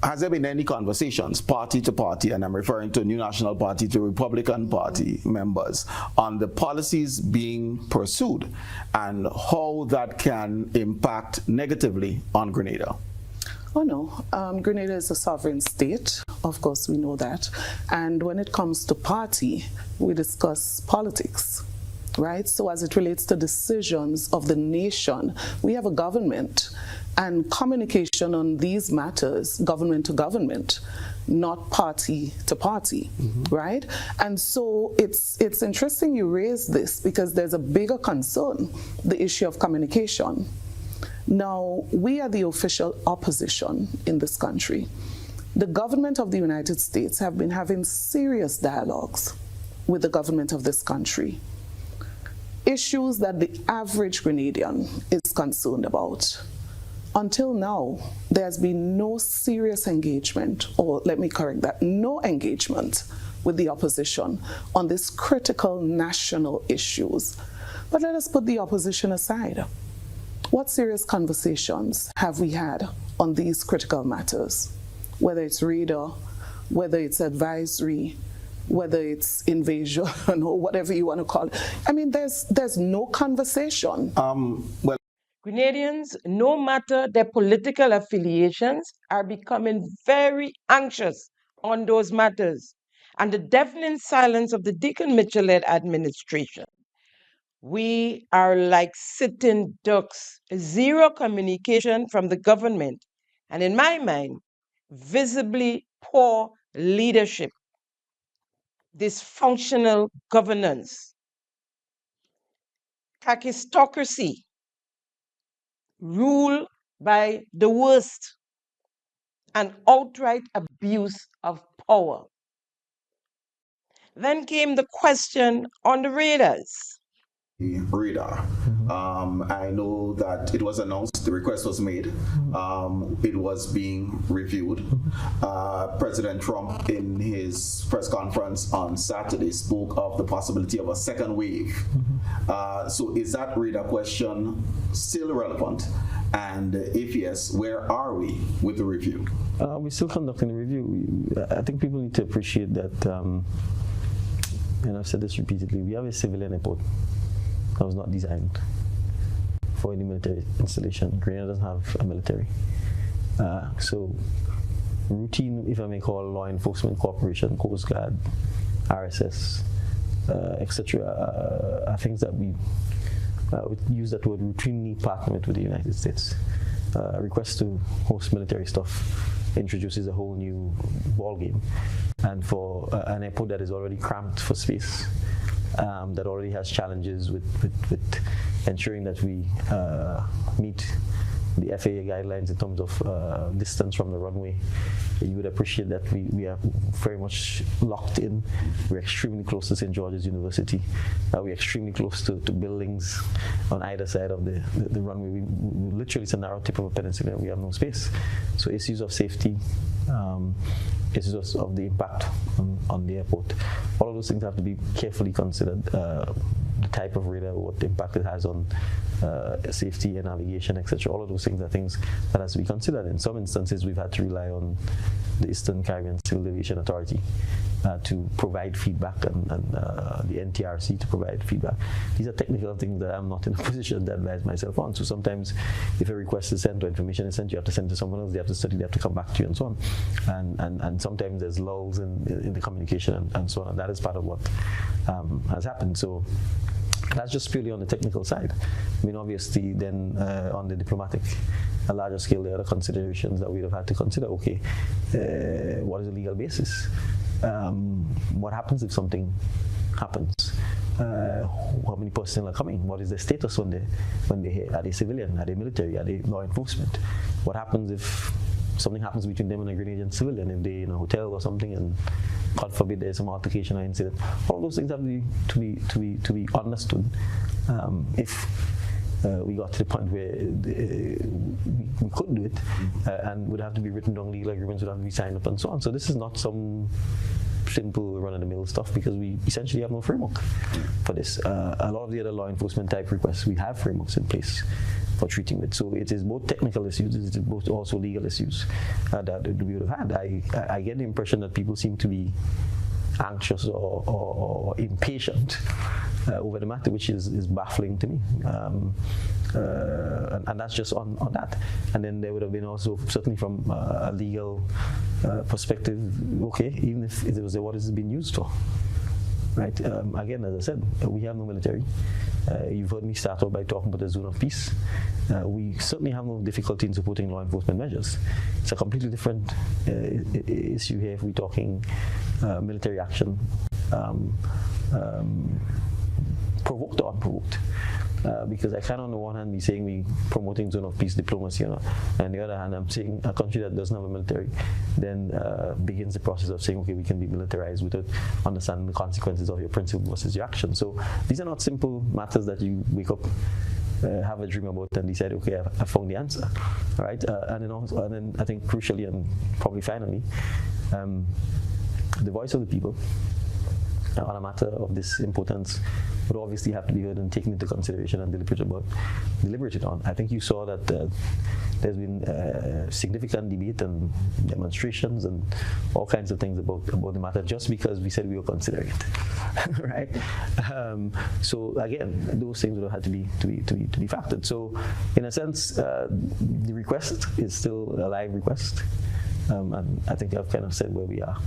Has there been any conversations, party to party, and I'm referring to New National Party to Republican Party members, on the policies being pursued and how that can impact negatively on Grenada? Oh no, Grenada is a sovereign state, of course we know that. And when it comes to party, we discuss politics, right? So as it relates to decisions of the nation, we have a government, and communication on these matters, government to government, not party to party, right? And so it's interesting you raise this, because there's a bigger concern, the issue of communication. Now, we are the official opposition in this country. The government of the United States have been having serious dialogues with the government of this country. Issues that the average Grenadian is concerned about. Until now, there has been no serious engagement, or let me correct that, no engagement with the opposition on these critical national issues. But let us put the opposition aside. What serious conversations have we had on these critical matters? Whether it's radar, whether it's advisory, whether it's invasion, or whatever you want to call it. I mean, there's no conversation. Well, Grenadians, no matter their political affiliations, are becoming very anxious on those matters. And the deafening silence of the Deacon Mitchell-led administration. We are like sitting ducks, zero communication from the government, and in my mind, visibly poor leadership, dysfunctional governance, kakistocracy, rule by the worst, and outright abuse of power. Then came the question on the radars. Radar. I know that it was announced, the request was made, it was being reviewed. President Trump, in his press conference on Saturday, spoke of the possibility of a second wave. So is that radar question still relevant? And if yes, where are we with the review? We're still conducting the review. I think people need to appreciate that, and I've said this repeatedly, we have a civilian airport that was not designed for any military installation. Grenada doesn't have a military. So routine, if I may call, law enforcement cooperation, Coast Guard, RSS, etc., are things that we would use that word routinely partner with the United States. Request to host military stuff introduces a whole new ball game. And for an airport that is already cramped for space, that already has challenges with ensuring that we meet the FAA guidelines in terms of distance from the runway, you would appreciate that we are very much locked in. We're extremely close to St. George's University. We're extremely close to buildings on either side of the runway. We literally, it's a narrow tip of a peninsula. We have no space. So issues of safety, issues of the impact on the airport, all of those things have to be carefully considered. The type of radar, what impact it has on safety and navigation, etc. All of those things are things that has to be considered. In some instances, we've had to rely on the Eastern Caribbean Civil Aviation Authority to provide feedback, and the NTRC to provide feedback. These are technical things that I'm not in a position to advise myself on. So sometimes if a request is sent or information is sent, you have to send to someone else, they have to study, they have to come back to you, and so on. And sometimes there's lulls in the communication and so on, and that is part of what has happened. So that's just purely on the technical side. I mean, obviously, then on the diplomatic, a larger scale, there are other considerations that we'd have had to consider. Okay, what is the legal basis? What happens if something happens? How many personnel are coming? What is their status when they're here? Are they civilian? Are they military? Are they law enforcement? What happens if something happens between them and a Grenadian civilian, if they're in a hotel or something and God forbid there's some altercation or incident. All those things have to be understood. If we got to the point where we couldn't do it, and would have to be written down, legal agreements would have to be signed up and so on. So this is not some simple run-of-the-mill stuff, because we essentially have no framework for this. A lot of the other law enforcement type requests, we have frameworks in place for treating it. So it is both technical issues, it is both also legal issues that we would have had. I get the impression that people seem to be anxious or impatient over the matter, which is baffling to me. And that's just on that. And then there would have been also, certainly from a legal perspective, okay, even if it was what is it being used for? Right. Again, as I said, we have no military. You've heard me start off by talking about the zone of peace. We certainly have no difficulty in supporting law enforcement measures. It's a completely different issue here if we're talking military action, provoked or unprovoked. Because I can't on the one hand be saying we promoting zone of peace diplomacy, and on the other hand I'm saying a country that doesn't have a military then begins the process of saying, okay, we can be militarized without understanding the consequences of your principle versus your action. So these are not simple matters that you wake up, have a dream about, and decide, okay, I found the answer, right? And then I think crucially and probably finally, the voice of the people on a matter of this importance would obviously have to be heard and taken into consideration and deliberated on. I think you saw that there's been significant debate and demonstrations and all kinds of things about the matter just because we said we were considering it, right? So again, those things would have had to be factored. So in a sense, the request is still a live request. And I think I've kind of said where we are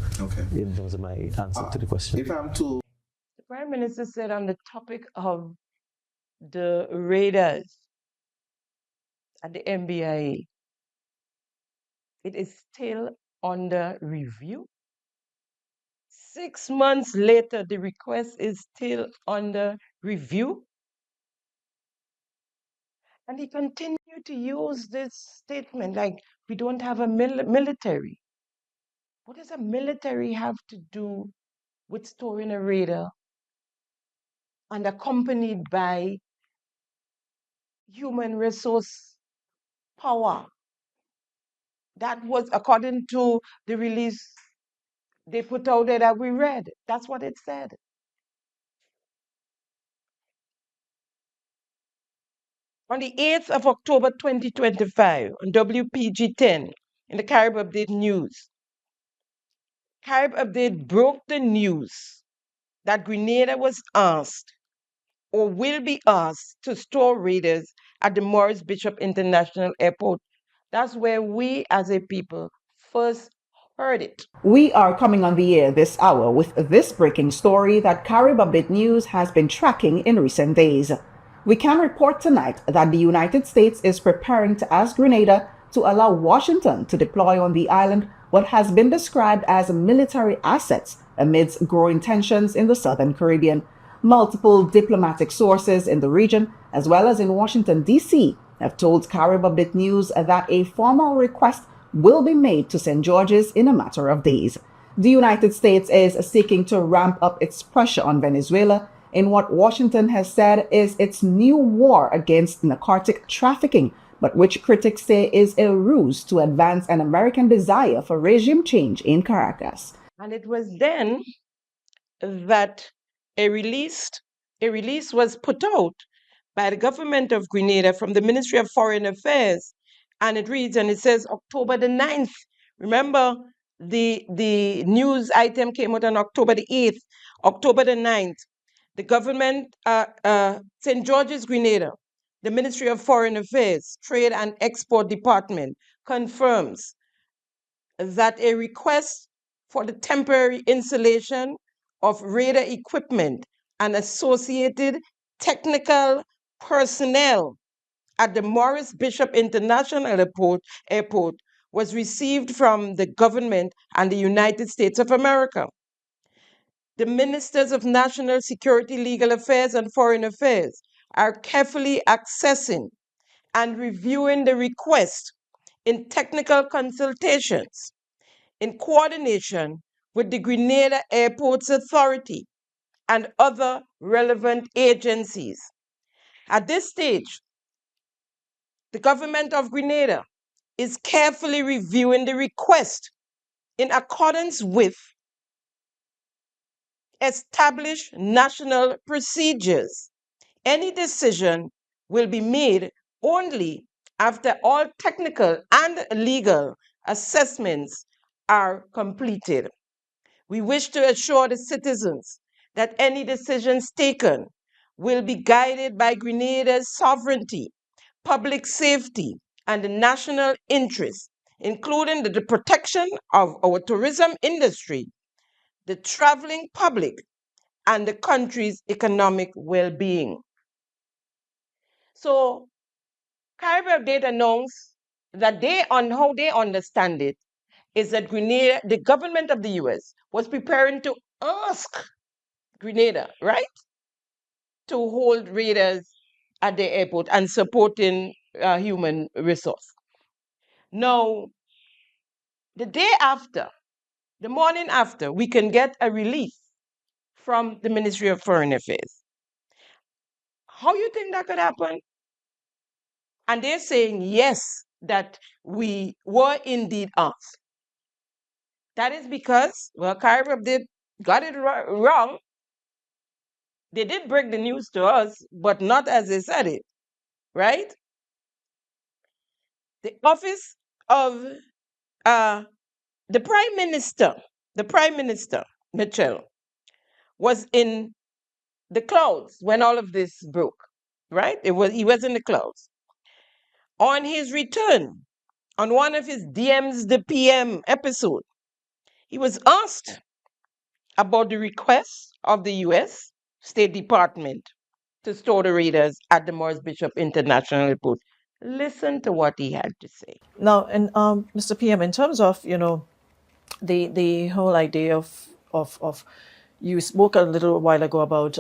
in terms of my answer to the question. If I'm to... The Prime Minister said on the topic of the raiders at the MBIA, it is still under review. 6 months later, the request is still under review. And he continued to use this statement like we don't have a military. What does a military have to do with storing a raider and accompanied by human resource power? That was according to the release they put out there that we read. That's what it said. On the 8th of October 2025, on WPG 10, in the Carib Update News, Carib Update broke the news that Grenada was asked or will be asked to store raiders at the Morris Bishop International Airport. That's where we as a people first heard it. We are coming on the air this hour with this breaking story that Carib Update News has been tracking in recent days. We can report tonight that the United States is preparing to ask Grenada to allow Washington to deploy on the island what has been described as military assets amidst growing tensions in the Southern Caribbean. Multiple diplomatic sources in the region, as well as in Washington, D.C., have told Carib Update News that a formal request will be made to St. George's in a matter of days. The United States is seeking to ramp up its pressure on Venezuela in what Washington has said is its new war against narcotic trafficking, but which critics say is a ruse to advance an American desire for regime change in Caracas. And it was then that a release was put out by the government of Grenada from the Ministry of Foreign Affairs, and it reads, and it says October the 9th. Remember, the news item came out on October the 8th, October the 9th. The government, St. George's, Grenada, the Ministry of Foreign Affairs, Trade and Export Department confirms that a request for the temporary installation of radar equipment and associated technical personnel at the Morris Bishop International Airport was received from the government and the United States of America. The ministers of National Security, Legal Affairs, and Foreign Affairs are carefully assessing and reviewing the request in technical consultations in coordination with the Grenada Airports Authority and other relevant agencies. At this stage, the government of Grenada is carefully reviewing the request in accordance with established national procedures. Any decision will be made only after all technical and legal assessments are completed. We wish to assure the citizens that any decisions taken will be guided by Grenada's sovereignty, public safety, and the national interest, including the protection of our tourism industry, the traveling public, and the country's economic well-being. So Caribbean Update announced that how they understand it is that Grenada, the government of the US, was preparing to ask Grenada, right, to hold raiders at the airport and supporting human resource. Now, the day after, the morning after, we can get a release from the Ministry of Foreign Affairs. How you think that could happen? And they're saying, yes, that we were indeed asked. That is because, well, Caribbean did got it wrong. They did break the news to us, but not as they said it, right? The office of the Prime Minister, Mitchell, was in the clouds when all of this broke, right? He was in the clouds. On his return, on one of his DMs the PM episode, he was asked about the request of the US State Department to store the raiders at the Morris Bishop International Airport. Listen to what he had to say. Now, and Mr. PM, in terms of the whole idea of you spoke a little while ago about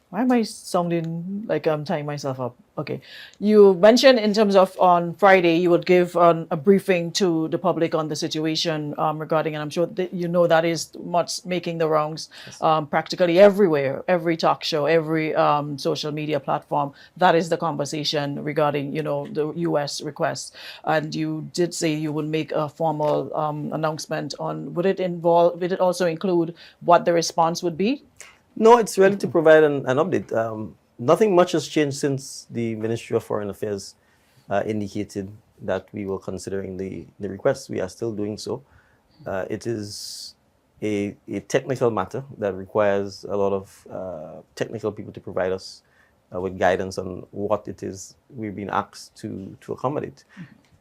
why am I sounding like I'm tying myself up? Okay. You mentioned in terms of on Friday, you would give a briefing to the public on the situation regarding, and I'm sure that that is what's making the rounds practically everywhere, every talk show, every social media platform. That is the conversation regarding, the U.S. request. And you did say you would make a formal announcement on, would it also include what the response would be? No, it's really to provide an update. Nothing much has changed since the Ministry of Foreign Affairs indicated that we were considering the request. We are still doing so. It is a technical matter that requires a lot of technical people to provide us with guidance on what it is we've been asked to accommodate.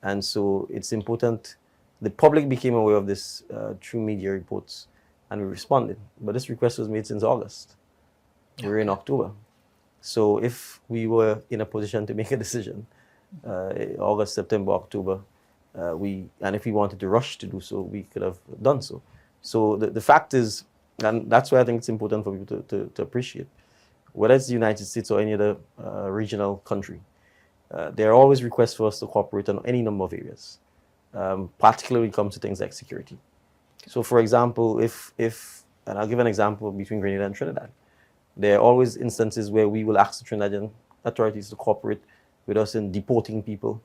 And so it's important. The public became aware of this through media reports, and we responded. But this request was made since August. We're in October. So if we were in a position to make a decision, August, September, October, and if we wanted to rush to do so, we could have done so. So the fact is, and that's why I think it's important for people to appreciate, whether it's the United States or any other regional country, there are always requests for us to cooperate on any number of areas, particularly when it comes to things like security. So, for example, and I'll give an example between Grenada and Trinidad. There are always instances where we will ask the Trinidadian authorities to cooperate with us in deporting people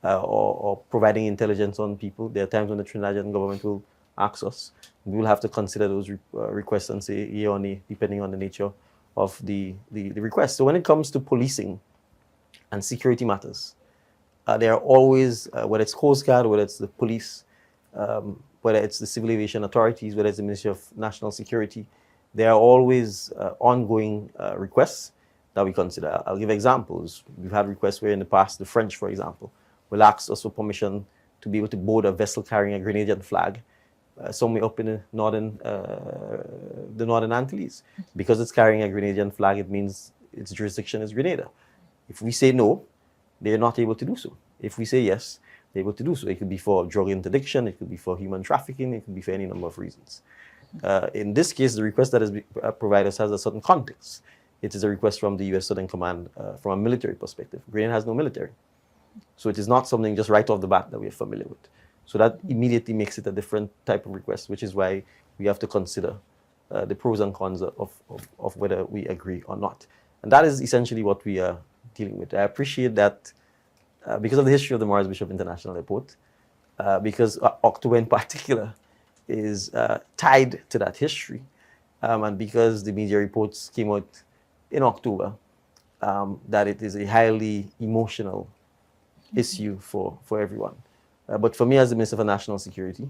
or providing intelligence on people. There are times when the Trinidadian government will ask us. We will have to consider those requests and say yea or nay, depending on the nature of the request. So when it comes to policing and security matters, there are always, whether it's Coast Guard, whether it's the police, whether it's the civil aviation authorities, whether it's the Ministry of National Security, there are always ongoing requests that we consider. I'll give examples. We've had requests where in the past, the French, for example, will ask us for permission to be able to board a vessel carrying a Grenadian flag somewhere up in the northern Antilles. Because it's carrying a Grenadian flag, it means its jurisdiction is Grenada. If we say no, they're not able to do so. If we say yes, they're able to do so. It could be for drug interdiction, it could be for human trafficking, it could be for any number of reasons. In this case, the request that is provided has a certain context. It is a request from the U.S. Southern Command from a military perspective. Grenada has no military. So it is not something just right off the bat that we are familiar with. So that immediately makes it a different type of request, which is why we have to consider the pros and cons of whether we agree or not. And that is essentially what we are dealing with. I appreciate that because of the history of the Morris Bishop International Airport, because October in particular is tied to that history, and because the media reports came out in October, that it is a highly emotional issue for everyone. But for me as the Minister for National Security,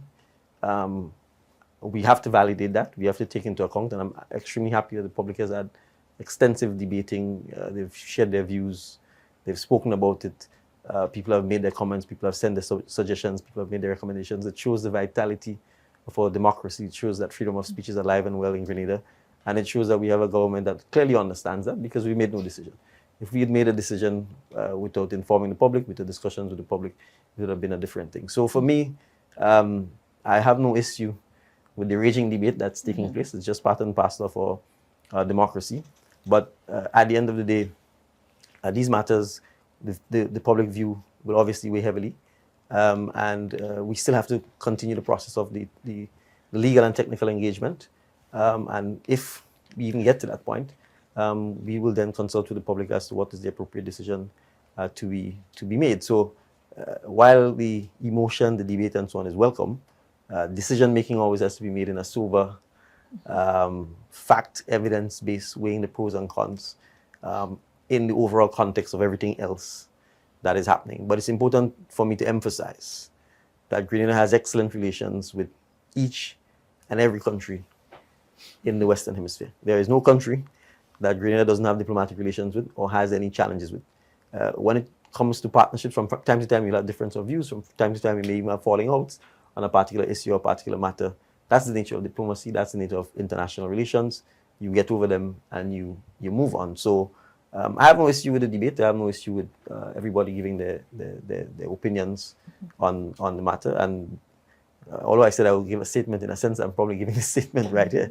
we have to validate that. We have to take into account, and I'm extremely happy that the public has had extensive debating. They've shared their views. They've spoken about it. People have made their comments. People have sent their suggestions. People have made their recommendations. It shows the vitality of our democracy. It shows that freedom of speech is alive and well in Grenada. And it shows that we have a government that clearly understands that, because we made no decision. If we had made a decision without informing the public, with the discussions with the public, it would have been a different thing. So for me, I have no issue with the raging debate that's taking place. It's just part and parcel of our democracy. But at the end of the day, these matters, the public view will obviously weigh heavily. And we still have to continue the process of the legal and technical engagement. And if we even get to that point, we will then consult with the public as to what is the appropriate decision to be made. So while the emotion, the debate and so on is welcome, decision making always has to be made in a sober, fact, evidence-based, weighing the pros and cons in the overall context of everything else that is happening. But it's important for me to emphasize that Grenada has excellent relations with each and every country in the Western Hemisphere. There is no country that Grenada doesn't have diplomatic relations with or has any challenges with. When it comes to partnerships, from time to time we'll have difference of views, from time to time we may even have falling outs on a particular issue or particular matter. That's the nature of diplomacy, that's the nature of international relations. You get over them and you move on. So I have no issue with the debate. I have no issue with everybody giving their opinions on the matter. And although I said I will give a statement, in a sense, I'm probably giving a statement right here.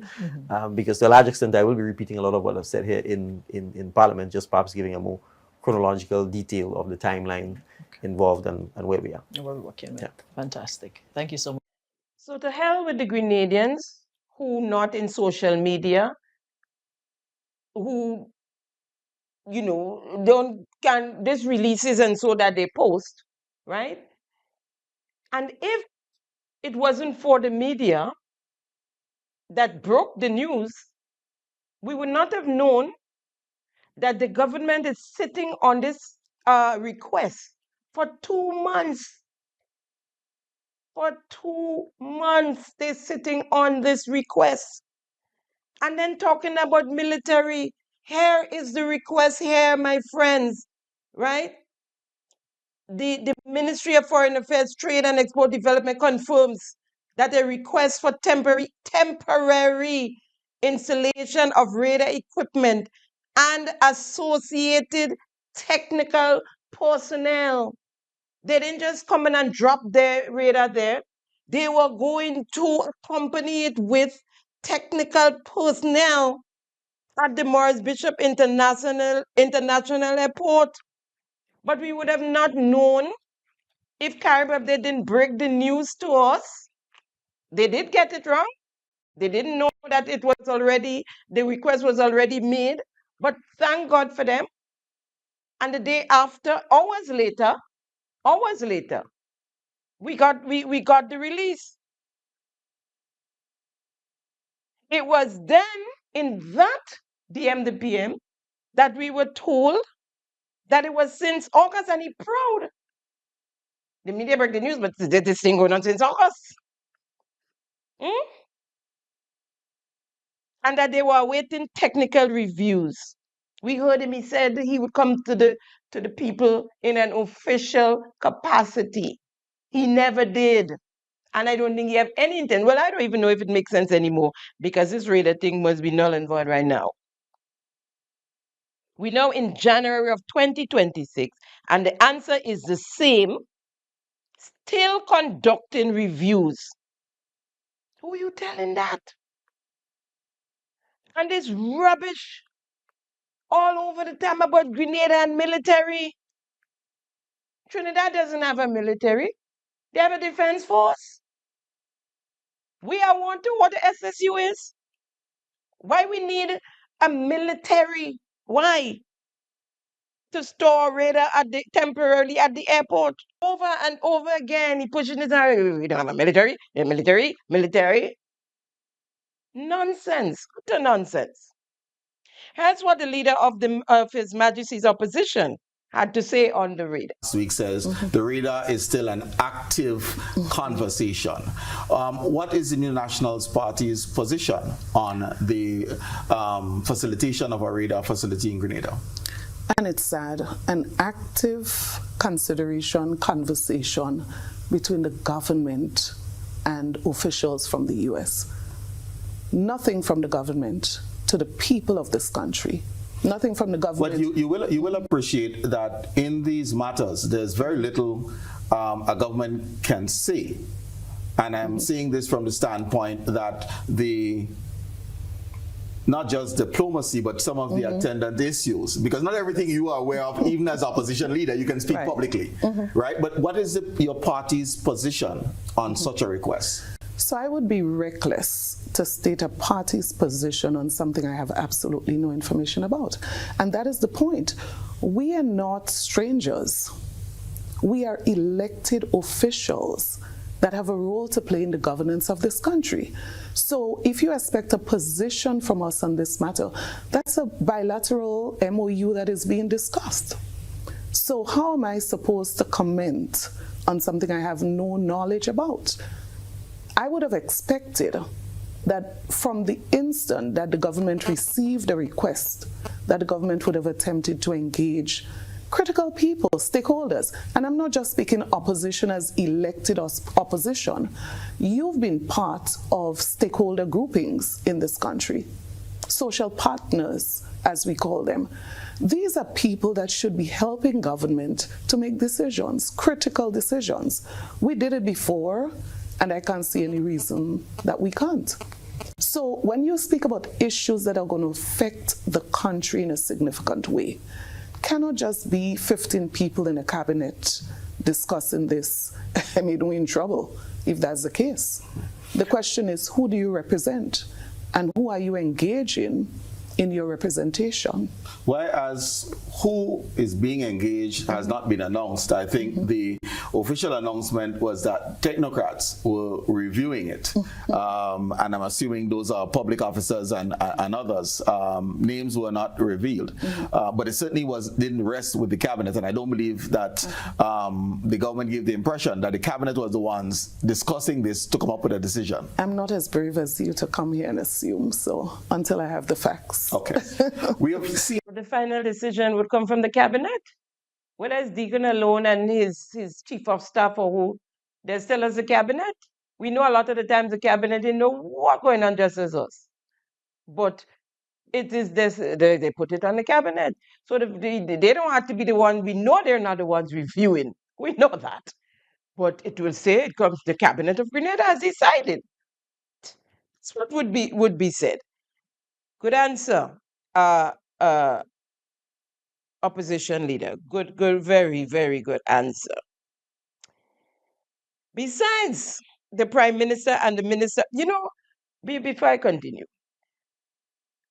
Because to a large extent, I will be repeating a lot of what I've said here in Parliament, just perhaps giving a more chronological detail of the timeline involved and where we are. Where we're working with. Fantastic. Thank you so much. So to hell with the Grenadians who not in social media, who this releases and so that they post, right? And if it wasn't for the media that broke the news, we would not have known that the government is sitting on this request for 2 months. For 2 months, they're sitting on this request. And then talking about military. Here is the request here, my friends, right? The Ministry of Foreign Affairs, Trade and Export Development confirms that a request for temporary installation of radar equipment and associated technical personnel. They didn't just come in and drop their radar there. They were going to accompany it with technical personnel at the Morris Bishop International Airport. But we would have not known if Caribbean they didn't break the news to us. They did get it wrong. They didn't know that it was already, the request was already made. But thank God for them. And the day after, hours later, we got the release. It was then in that DM the PM that we were told that it was since August, and he proud. The media break the news, but this thing going on since August. And that they were awaiting technical reviews. We heard him, he said he would come to the people in an official capacity. He never did. And I don't think he have any intent. Well, I don't even know if it makes sense anymore, because this radar thing must be null and void right now. We know in January of 2026, and the answer is the same, still conducting reviews. Who are you telling that? And this rubbish all over the time about Grenada and military. Trinidad doesn't have a military. They have a defense force. We are wanting what the SSU is. Why we need a military? Why? To store radar temporarily at the airport. Over and over again, he pushing his arm. We don't have a military. Nonsense. Utter nonsense. Here's what the leader of His Majesty's opposition had to say on the radar. Last week says the radar is still an active conversation. What is the New Nationals Party's position on the facilitation of a radar facility in Grenada? And it's sad, an active consideration, conversation between the government and officials from the US. Nothing from the government to the people of this country. Nothing from the government. But you will appreciate that in these matters, there's very little a government can say. And I'm saying this from the standpoint that not just diplomacy, but some of the attendant issues, because not everything you are aware of, even as opposition leader, you can speak publicly, right? But what is your party's position on such a request? So I would be reckless to state a party's position on something I have absolutely no information about. And that is the point. We are not strangers. We are elected officials that have a role to play in the governance of this country. So if you expect a position from us on this matter, that's a bilateral MOU that is being discussed. So how am I supposed to comment on something I have no knowledge about? I would have expected that from the instant that the government received a request, that the government would have attempted to engage critical people, stakeholders. And I'm not just speaking opposition as elected opposition. You've been part of stakeholder groupings in this country, social partners, as we call them. These are people that should be helping government to make decisions, critical decisions. We did it before, and I can't see any reason that we can't. So when you speak about issues that are going to affect the country in a significant way, cannot just be 15 people in a cabinet discussing this. I mean, we're in trouble if that's the case. The question is, who do you represent? And who are you engaging in your representation? Whereas who is being engaged has not been announced. I think the official announcement was that technocrats were reviewing it. And I'm assuming those are public officers and others. Names were not revealed. But it certainly didn't rest with the cabinet. And I don't believe that the government gave the impression that the cabinet was the ones discussing this to come up with a decision. I'm not as brave as you to come here and assume so until I have the facts. Okay. We have seen The final decision would come from the cabinet. Whether it's Deacon alone and his chief of staff or who, they're still as the cabinet. We know a lot of the times the cabinet didn't know what's going on just as us. But it is this, they put it on the cabinet. So they don't have to be the one, we know they're not the ones reviewing. We know that. But it will say it comes, the cabinet of Grenada has decided. That's what would be said. Good answer, opposition leader. Good, very, very good answer. Besides the Prime Minister and the Minister, before I continue,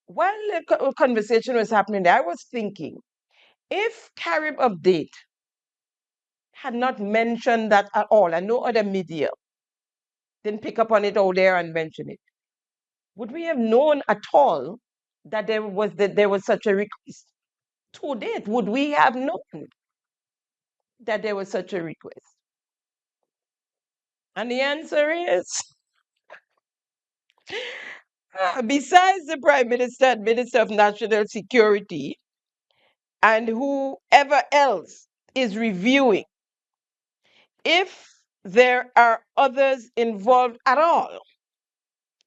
while the conversation was happening there, I was thinking, if Carib Update had not mentioned that at all, and no other media didn't pick up on it out there and mention it, would we have known at all that there was such a request? To date, would we have known that there was such a request? And the answer is, besides the Prime Minister and Minister of National Security, and whoever else is reviewing, if there are others involved at all,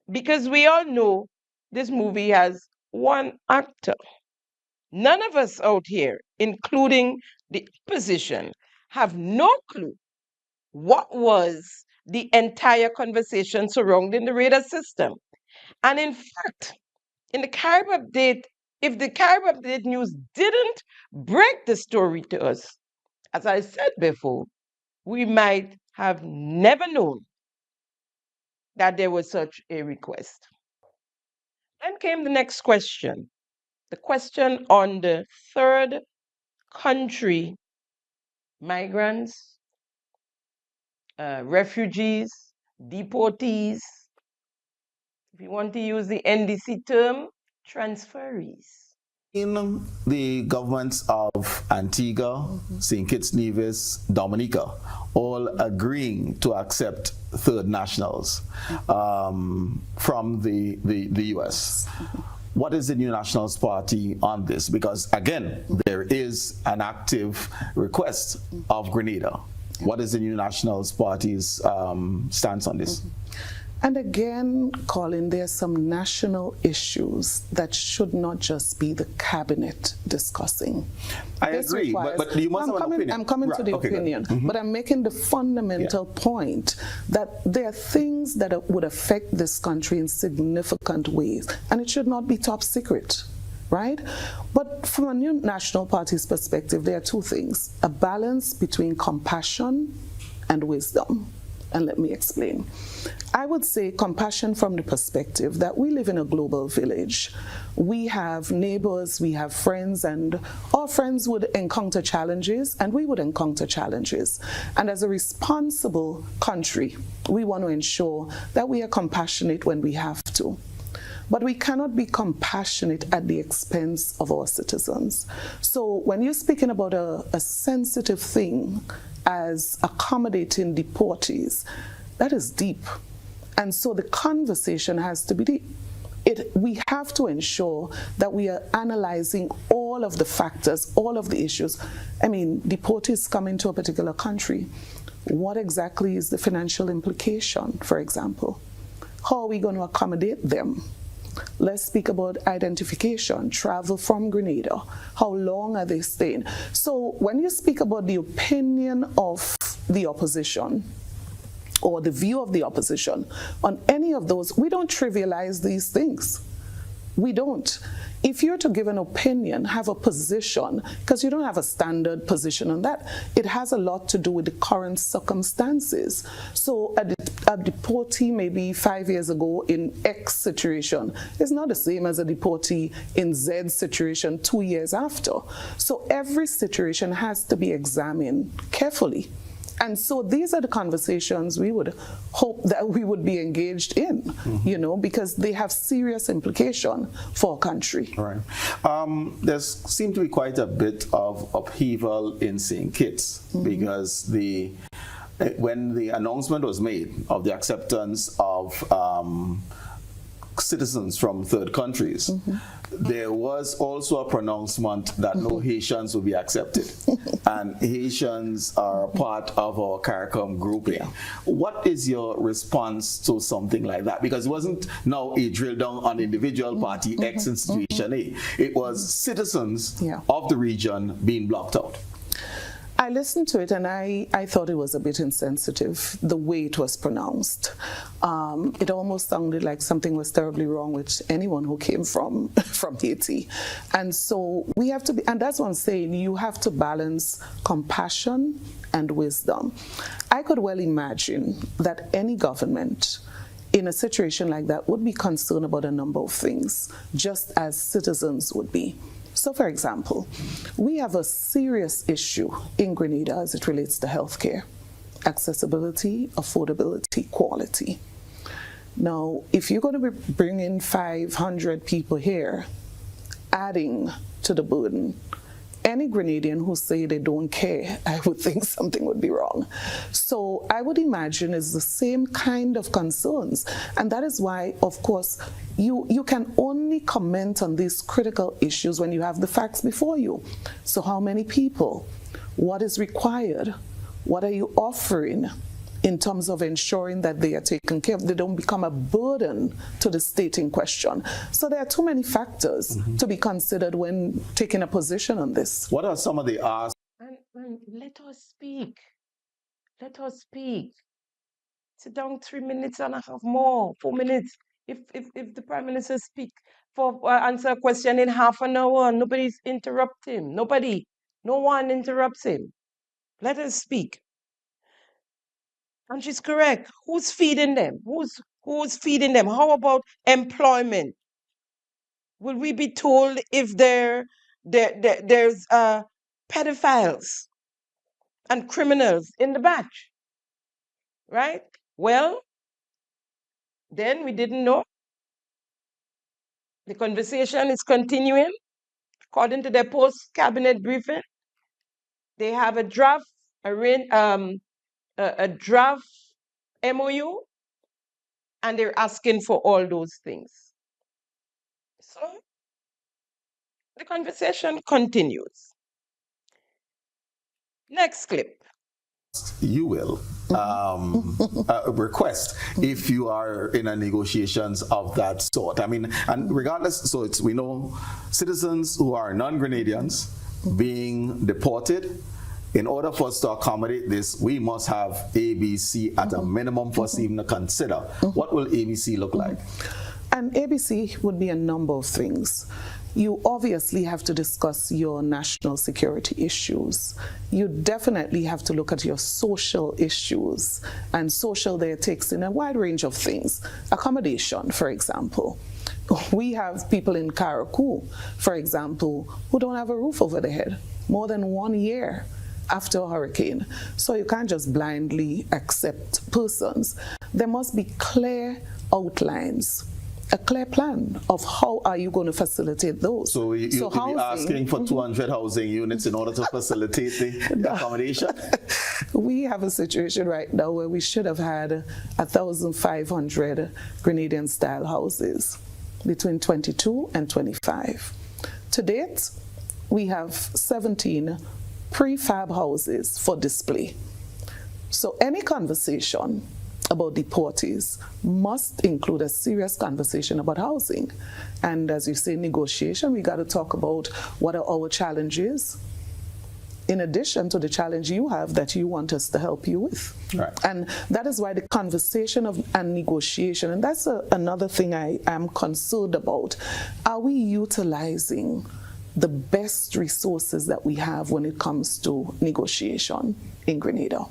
because we all know this movie has one actor. None of us out here, including the opposition, have no clue what was the entire conversation surrounding the radar system. And in fact, in the Carib Update, if the Carib Update News didn't break the story to us, as I said before, we might have never known that there was such a request. Then came the next question, the question on the third country migrants, refugees, deportees, if you want to use the NDC term, transferees. In the governments of Antigua, St. Kitts, Nevis, Dominica, all agreeing to accept third nationals from the U.S. What is the New Nationals Party on this? Because again, there is an active request of Grenada. What is the New Nationals Party's stance on this? And again, Colin, there are some national issues that should not just be the cabinet discussing. I agree, but you must have an opinion. I'm coming to the opinion, but I'm making the fundamental point that there are things that would affect this country in significant ways, and it should not be top secret. Right? But from a New National Party's perspective, there are two things: a balance between compassion and wisdom. And let me explain. I would say compassion from the perspective that we live in a global village. We have neighbors, we have friends, and our friends would encounter challenges, and we would encounter challenges. And as a responsible country, we want to ensure that we are compassionate when we have to. But we cannot be compassionate at the expense of our citizens. So when you're speaking about a sensitive thing as accommodating deportees, that is deep. And so the conversation has to be deep. We have to ensure that we are analyzing all of the factors, all of the issues. I mean, deportees come into a particular country. What exactly is the financial implication, for example? How are we going to accommodate them? Let's speak about identification, travel from Grenada. How long are they staying? So when you speak about the opinion of the opposition or the view of the opposition on any of those, we don't trivialize these things. We don't. If you're to give an opinion, have a position, because you don't have a standard position on that, it has a lot to do with the current circumstances. So a deportee maybe 5 years ago in X situation is not the same as a deportee in Z situation 2 years after. So every situation has to be examined carefully. And so these are the conversations we would hope that we would be engaged in, you know, because they have serious implication for our country. Right. There seemed to be quite a bit of upheaval in St. Kitts because when the announcement was made of the acceptance of citizens from third countries, there was also a pronouncement that no Haitians will be accepted. And Haitians are part of our CARICOM grouping. What is your response to something like that? Because it wasn't now a drill down on individual party X institution A. It was citizens of the region being blocked out. I listened to it and I thought it was a bit insensitive, the way it was pronounced. It almost sounded like something was terribly wrong with anyone who came from Haiti. And so we have to be, and that's what I'm saying, you have to balance compassion and wisdom. I could well imagine that any government in a situation like that would be concerned about a number of things, just as citizens would be. So, for example, we have a serious issue in Grenada as it relates to healthcare: accessibility, affordability, quality. Now, if you're going to be bringing 500 people here, adding to the burden, any Grenadian who say they don't care, I would think something would be wrong. So I would imagine it's the same kind of concerns. And that is why, of course, you can only comment on these critical issues when you have the facts before you. So how many people? What is required? What are you offering in terms of ensuring that they are taken care of, they don't become a burden to the state in question? So there are too many factors to be considered when taking a position on this. What are some of the asks? And let us speak. Let us speak. Sit down 3 minutes and a half more, 4 minutes. If the Prime Minister speak for answer a question in half an hour, nobody's interrupt him. No one interrupts him. Let us speak. And she's correct. Who's feeding them? Who's feeding them? How about employment? Will we be told if there's pedophiles and criminals in the batch? Right? Well, then we didn't know. The conversation is continuing. According to their post-cabinet briefing, they have a draft, a draft MOU, and they're asking for all those things. So the conversation continues. Next clip. You will request if you are in a negotiations of that sort. I mean, and regardless, so we know citizens who are non-Grenadians being deported. In order for us to accommodate this, we must have ABC at a minimum for us even to consider. What will ABC look like? And ABC would be a number of things. You obviously have to discuss your national security issues. You definitely have to look at your social issues. And social there takes in a wide range of things. Accommodation, for example. We have people in Karakou, for example, who don't have a roof over their head more than 1 year after a hurricane. So you can't just blindly accept persons. There must be clear outlines, a clear plan of how are you going to facilitate those. So you could be asking for 200 housing units in order to facilitate the accommodation? We have a situation right now where we should have had 1,500 Grenadian-style houses between 22 and 25. To date, we have 17 prefab houses for display. So any conversation about deportees must include a serious conversation about housing. And as you say, negotiation, we got to talk about what are our challenges, in addition to the challenge you have that you want us to help you with. Right. And that is why the conversation and negotiation, and that's another thing I am concerned about. Are we utilizing the best resources that we have when it comes to negotiation in Grenada?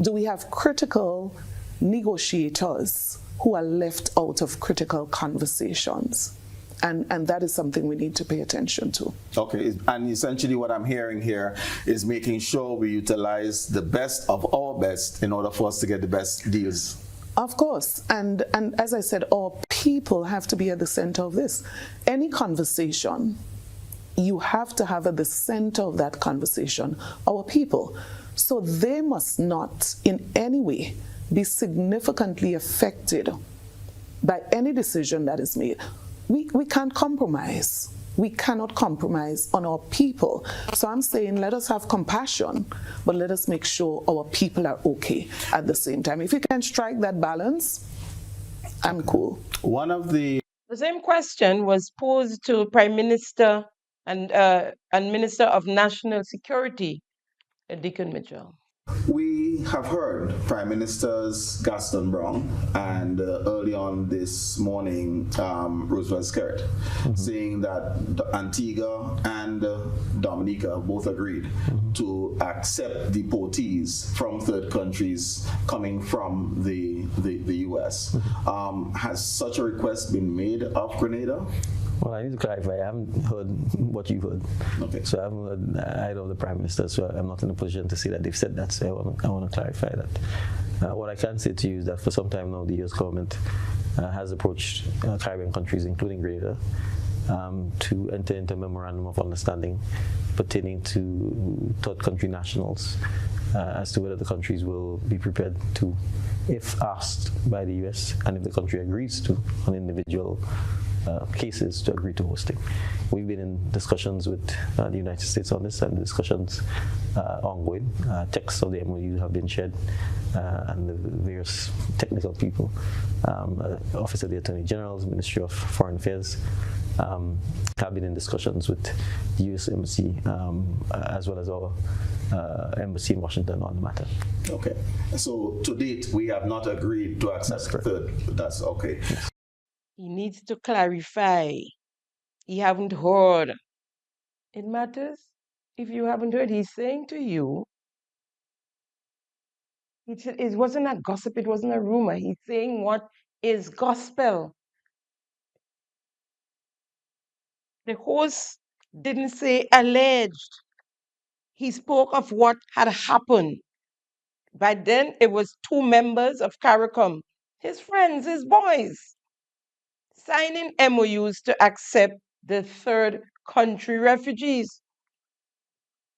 Do we have critical negotiators who are left out of critical conversations? And that is something we need to pay attention to. Okay, and essentially what I'm hearing here is making sure we utilize the best of our best in order for us to get the best deals. Of course, and as I said, our people have to be at the center of this. Any conversation, you have to have at the center of that conversation our people. So they must not in any way be significantly affected by any decision that is made. We can't compromise. We cannot compromise on our people. So I'm saying let us have compassion, but let us make sure our people are okay at the same time. If we can strike that balance, I'm cool. The same question was posed to Prime Minister and Minister of National Security, Deacon Mitchell. We have heard Prime Ministers Gaston Browne and early on this morning Roosevelt Skerrit saying that Antigua and Dominica both agreed to accept deportees from third countries coming from the U.S. Has such a request been made of Grenada? Well, I need to clarify. I haven't heard what you heard. Okay. So I haven't heard either of the Prime Minister, so I'm not in a position to say that they've said that. So I want to clarify that. What I can say to you is that for some time now, the U.S. government has approached Caribbean countries, including Grenada, to enter into a memorandum of understanding pertaining to third country nationals as to whether the countries will be prepared to, if asked by the U.S., and if the country agrees to, on individual cases, to agree to hosting. We've been in discussions with the United States on this, and the discussions ongoing. Texts of the MOU have been shared, and the various technical people, Office of the Attorney General's, Ministry of Foreign Affairs, have been in discussions with the U.S. Embassy as well as our embassy in Washington on the matter. Okay. So to date, we have not agreed to accept third. That's okay. Yes. He needs to clarify. He haven't heard. It matters if you haven't heard. He's saying to you, It wasn't a gossip, it wasn't a rumor. He's saying what is gospel. The host didn't say alleged. He spoke of what had happened. By then, it was 2 members of CARICOM, his friends, his boys, signing MOUs to accept the third country refugees.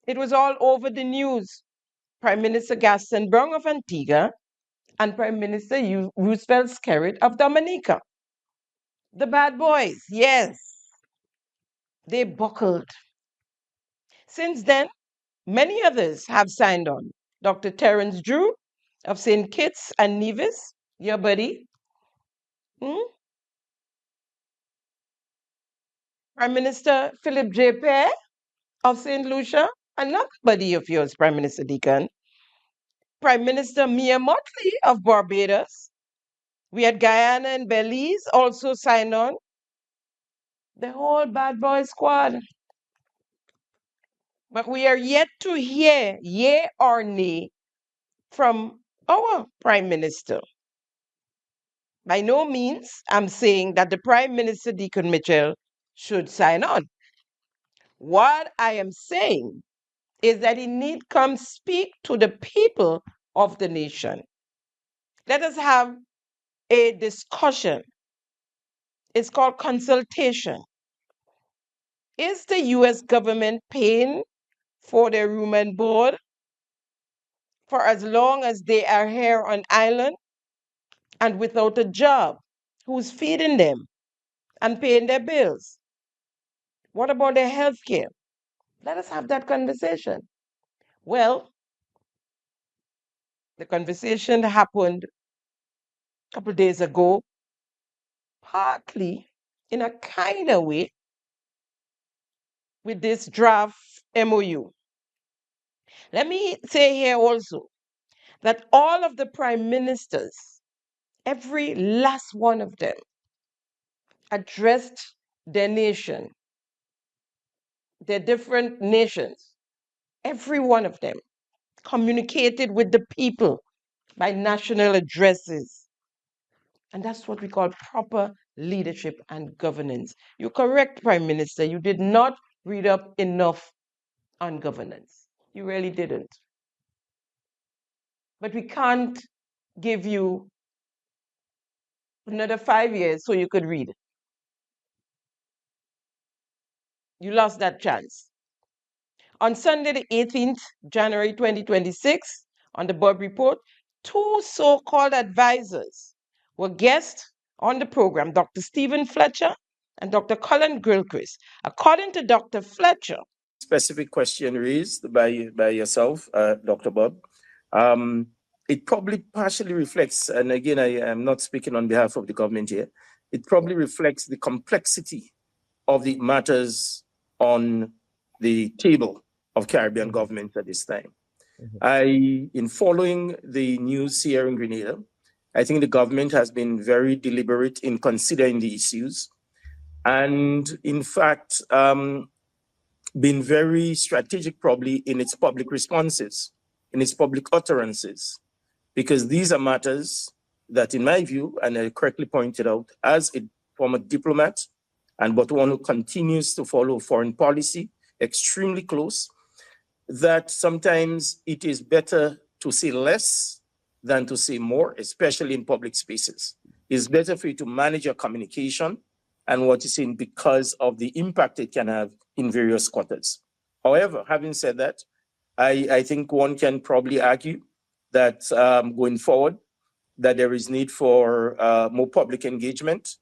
It was all over the news. Prime Minister Gaston Brong of Antigua and Prime Minister Roosevelt Skerrit of Dominica. The bad boys, yes, they buckled. Since then, many others have signed on. Dr. Terence Drew of St. Kitts and Nevis, your buddy. Prime Minister Philip J. Pear of St. Lucia, another buddy of yours, Prime Minister Deacon. Prime Minister Mia Mottley of Barbados. We had Guyana and Belize also sign on. The whole bad boy squad. But we are yet to hear yea or nay from our Prime Minister. By no means I'm saying that the Prime Minister, Deacon Mitchell, should sign on. What I am saying is that he need come speak to the people of the nation. Let us have a discussion. It's called consultation. Is the US government paying for their room and board for as long as they are here on island and without a job? Who's feeding them and paying their bills? What about their health care? Let us have that conversation. Well, the conversation happened a couple days ago, partly in a kind of way with this draft MOU. Let me say here also that all of the prime ministers, every last one of them, addressed their nation, their different nations. Every one of them communicated with the people by national addresses. And that's what we call proper leadership and governance. You're correct, Prime Minister. You did not read up enough on governance. You really didn't. But we can't give you another 5 years so you could read. You lost that chance. On Sunday, the 18th January 2026, on the Bob Report, 2 so-called advisors were guests on the program, Dr. Stephen Fletcher and Dr. Colin Gilchrist. According to Dr. Fletcher, specific question raised by yourself, Dr. Bob. It probably partially reflects, and again, I am not speaking on behalf of the government here, it probably reflects the complexity of the matters on the table of Caribbean governments at this time. In following the news here in Grenada, I think the government has been very deliberate in considering the issues and, in fact, been very strategic probably in its public responses, in its public utterances, because these are matters that, in my view, and I correctly pointed out, as a former diplomat and but one who continues to follow foreign policy extremely close, that sometimes it is better to say less than to say more, especially in public spaces. It's better for you to manage your communication and what you're saying because of the impact it can have in various quarters. However, having said that, I think one can probably argue that going forward, that there is need for more public engagement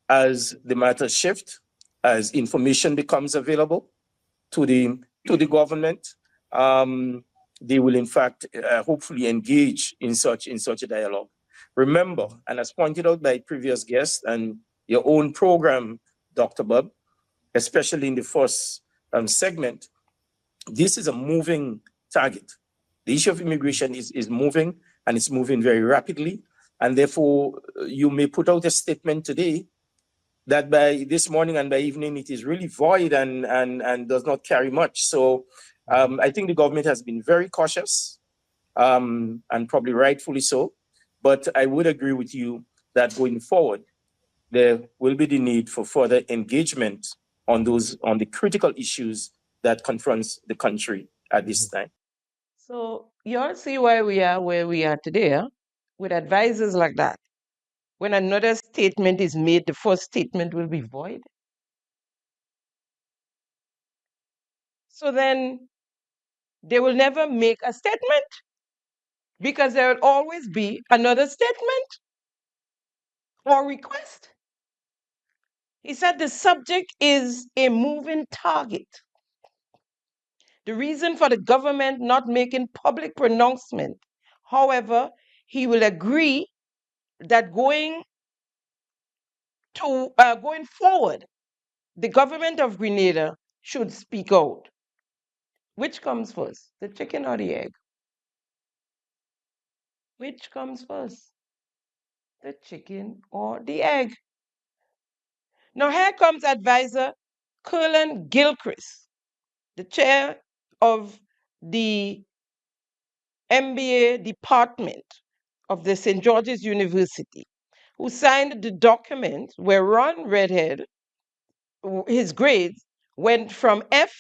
as the matters shift, as information becomes available to the government. They will in fact hopefully engage in such a dialogue. Remember, and as pointed out by previous guests and your own program, Dr. Bob, especially in the first segment, this is a moving target. The issue of immigration is moving, and it's moving very rapidly. And therefore, you may put out a statement today that by this morning and by evening, it is really void and does not carry much. So I think the government has been very cautious and probably rightfully so. But I would agree with you that going forward, there will be the need for further engagement on the critical issues that confronts the country at this time. So you all see why we are where we are today, huh? With advisors like that. When another statement is made, the first statement will be void. So then they will never make a statement because there will always be another statement or request. He said the subject is a moving target. The reason for the government not making public pronouncement, however, he will agree that going forward, the government of Grenada should speak out. Which comes first, the chicken or the egg? Which comes first, the chicken or the egg? Now here comes advisor Cullen Gilchrist, the chair of the MBA department of the St. George's University, who signed the document where Ron Redhead, his grades went from F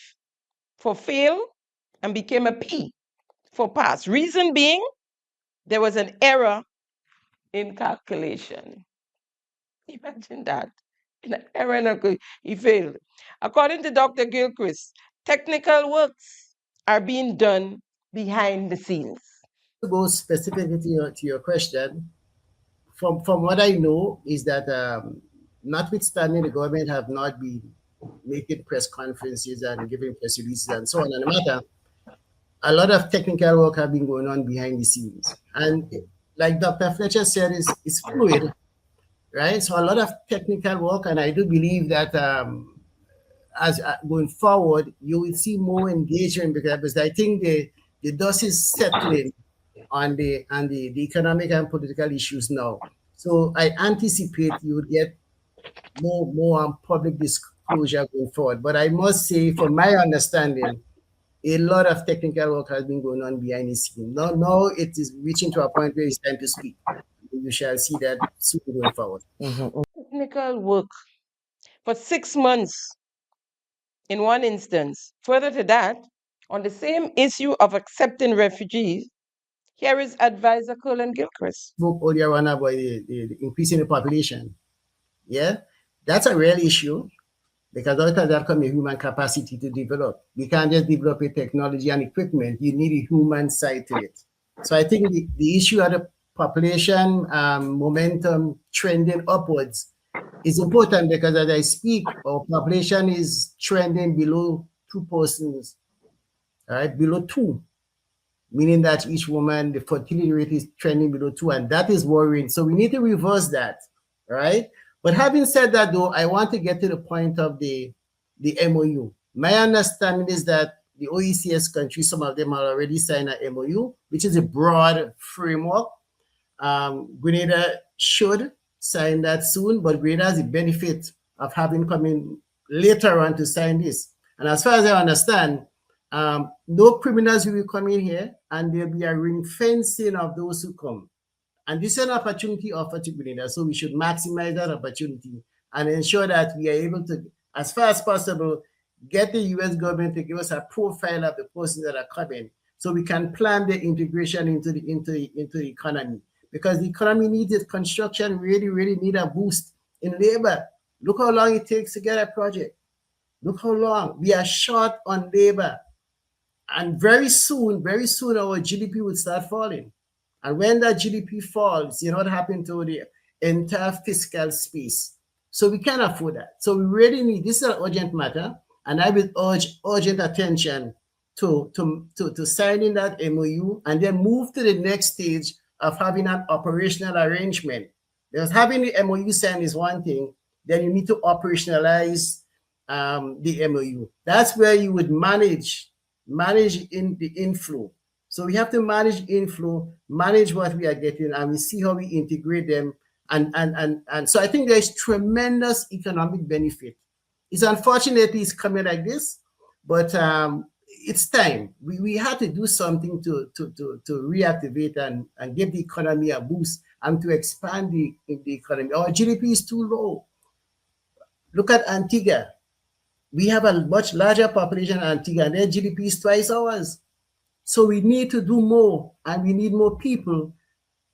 for fail and became a P for pass. Reason being, there was an error in calculation. Imagine that. An error in he failed. According to Dr. Gilchrist, technical works are being done behind the scenes. To go specifically to your question, from what I know is that notwithstanding the government have not been making press conferences and giving press releases and so on and the matter, a lot of technical work have been going on behind the scenes. And like Dr. Fletcher said, it's fluid, right? So a lot of technical work, and I do believe that as going forward, you will see more engagement because I think the dust is settling on the economic and political issues now. So I anticipate you would get more public disclosure going forward. But I must say, from my understanding, a lot of technical work has been going on behind the scenes. Now it is reaching to a point where it's time to speak. You shall see that soon going forward. Technical work for 6 months in one instance. Further to that, on the same issue of accepting refugees, here is advisor Cullen Gilchrist. Spoke earlier on about the increasing the population. Yeah, that's a real issue because out of that comes a human capacity to develop. We can't just develop a technology and equipment. You need a human side to it. So I think the issue of the population momentum trending upwards is important because as I speak, our population is trending below 2 persons, right? Below 2. Meaning that each woman, the fertility rate is trending below 2, and that is worrying. So we need to reverse that, right? But having said that, though, I want to get to the point of the MOU. My understanding is that the OECS countries, some of them have already signed an MOU, which is a broad framework. Grenada should sign that soon, but Grenada has the benefit of having come in later on to sign this. And as far as I understand, no criminals will be coming here, and there'll be a ring fencing of those who come. And this is an opportunity offered to Grenada, so we should maximize that opportunity and ensure that we are able to, as far as possible, get the U.S. government to give us a profile of the persons that are coming, so we can plan the integration into the economy. Because the economy needs it, construction really need a boost in labor. Look how long it takes to get a project. Look how long we are short on labor. And very soon, our GDP will start falling. And when that GDP falls, you know what happened to the entire fiscal space. So we can't afford that. So we really need, this is an urgent matter, and I will urge urgent attention to signing that MOU and then move to the next stage of having an operational arrangement. Because having the MOU signed is one thing, then you need to operationalize the MOU. That's where you would manage in the inflow. So we have to manage inflow, manage what we are getting, and we see how we integrate them. And so I think there's tremendous economic benefit. It's unfortunate it's coming like this, but it's time. We had to do something to reactivate and give the economy a boost and to expand the economy. Our GDP is too low. Look at Antigua. We have a much larger population in Antigua, and their GDP is twice ours. So we need to do more, and we need more people,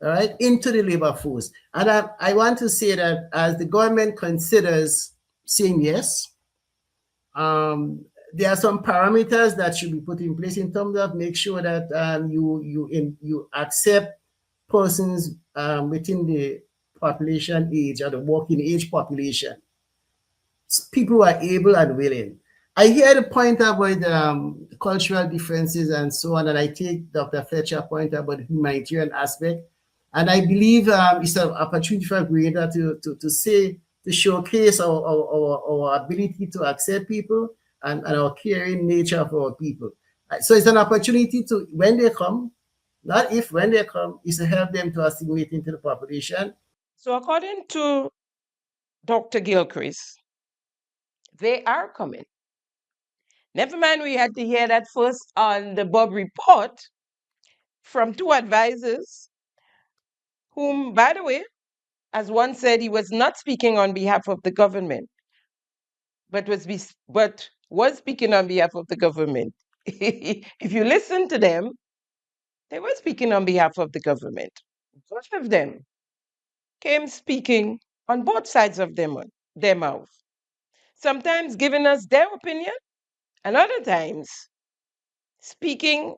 all right, into the labor force. And I want to say that as the government considers saying yes, there are some parameters that should be put in place in terms of make sure that you accept persons within the population age or the working age population. People who are able and willing. I hear the point about cultural differences and so on, and I take Dr. Fletcher's point about the humanitarian aspect. And I believe it's an opportunity for Grenada to showcase our ability to accept people and our caring nature of our people. So it's an opportunity to, when they come, not if, when they come, is to help them to assimilate into the population. So according to Dr. Gilchrist, they are coming. Never mind, we had to hear that first on the Bob report from two advisors, whom, by the way, as one said, he was not speaking on behalf of the government, but was speaking on behalf of the government. If you listen to them, they were speaking on behalf of the government. Both of them came speaking on both sides of their mouth, sometimes giving us their opinion, and other times speaking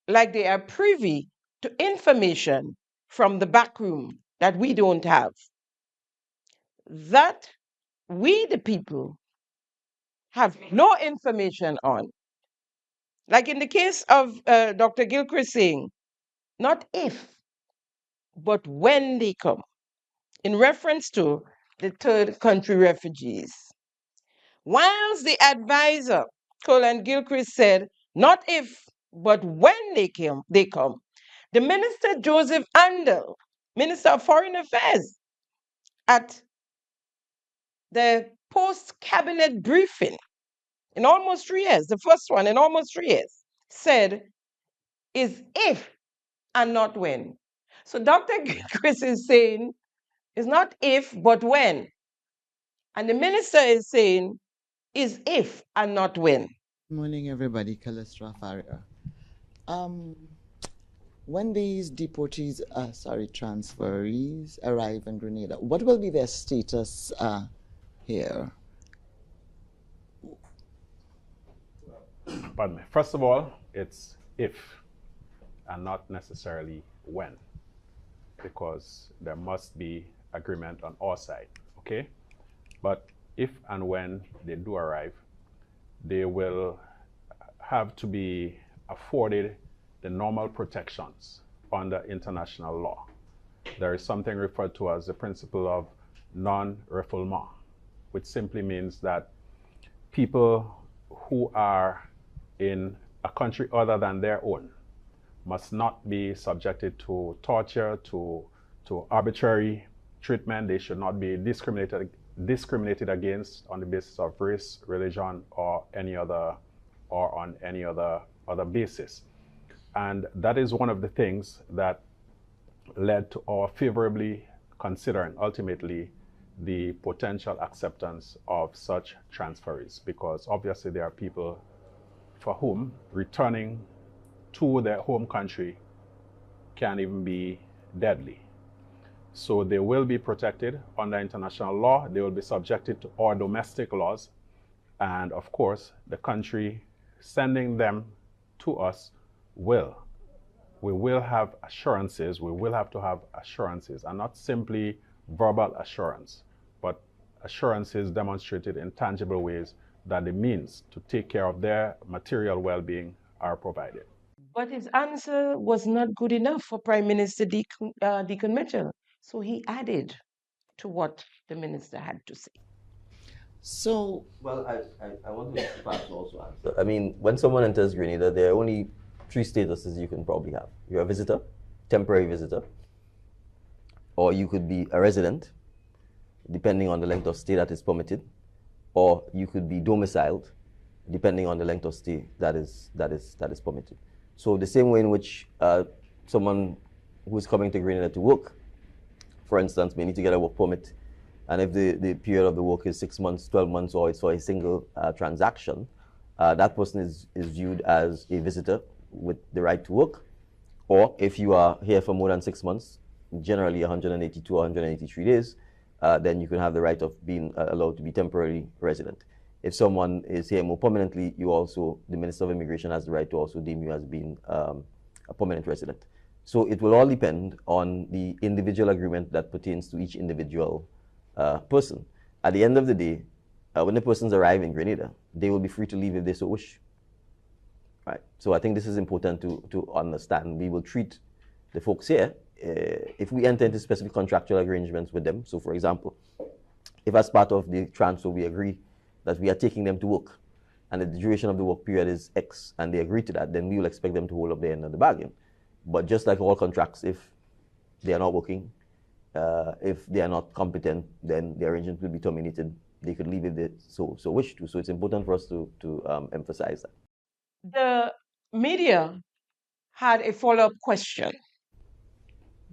like they are privy to information from the back room that we don't have, that we, the people, have no information on. Like in the case of Dr. Gilchrist saying, not if, but when they come, in reference to the third country refugees. Whilst the advisor, Colin Gilchrist, said, not if, but when they come, the Minister Joseph Andel, Minister of Foreign Affairs, at the post-cabinet briefing in almost 3 years, the first one in almost 3 years, said, is if and not when. So Dr. Gilchrist is saying, it's not if, but when. And the minister is saying, is if and not when. Good morning, everybody. Kalestra Faria. When these transferees arrive in Grenada, what will be their status here? Pardon me. First of all, it's if and not necessarily when, because there must be agreement on our side, okay? But if and when they do arrive, they will have to be afforded the normal protections under international law. There is something referred to as the principle of non-refoulement, which simply means that people who are in a country other than their own must not be subjected to torture, to arbitrary treatment. They should not be discriminated against on the basis of race, religion, or on any other basis. And that is one of the things that led to our favorably considering ultimately the potential acceptance of such transferees, because obviously there are people for whom returning to their home country can even be deadly. So they will be protected under international law. They will be subjected to our domestic laws. And of course, the country sending them to us we will have assurances, we will have to have assurances, and not simply verbal assurance, but assurances demonstrated in tangible ways that the means to take care of their material well-being are provided. But his answer was not good enough for Prime Minister Deacon Mitchell. So he added to what the minister had to say. So, well, I want to perhaps also answer. I mean, when someone enters Grenada, there are only 3 statuses you can probably have. You're a visitor, temporary visitor, or you could be a resident, depending on the length of stay that is permitted, or you could be domiciled, depending on the length of stay that is permitted. So the same way in which someone who is coming to Grenada to work, for instance, may need to get a work permit, and if the period of the work is 6 months, 12 months, or it's for a single transaction, that person is viewed as a visitor with the right to work. Or if you are here for more than 6 months, generally 182 or 183 days, then you can have the right of being allowed to be temporarily resident. If someone is here more permanently, the Minister of Immigration has the right to also deem you as being a permanent resident. So it will all depend on the individual agreement that pertains to each individual person. At the end of the day, when the persons arrive in Grenada, they will be free to leave if they so wish. Right. So I think this is important to understand. We will treat the folks here, if we enter into specific contractual arrangements with them. So for example, if as part of the transfer we agree that we are taking them to work and the duration of the work period is X and they agree to that, then we will expect them to hold up their end of the bargain. But just like all contracts, if they are not working, if they are not competent, then the arrangement will be terminated. They could leave if they so wish to. So it's important for us to emphasize that. The media had a follow-up question.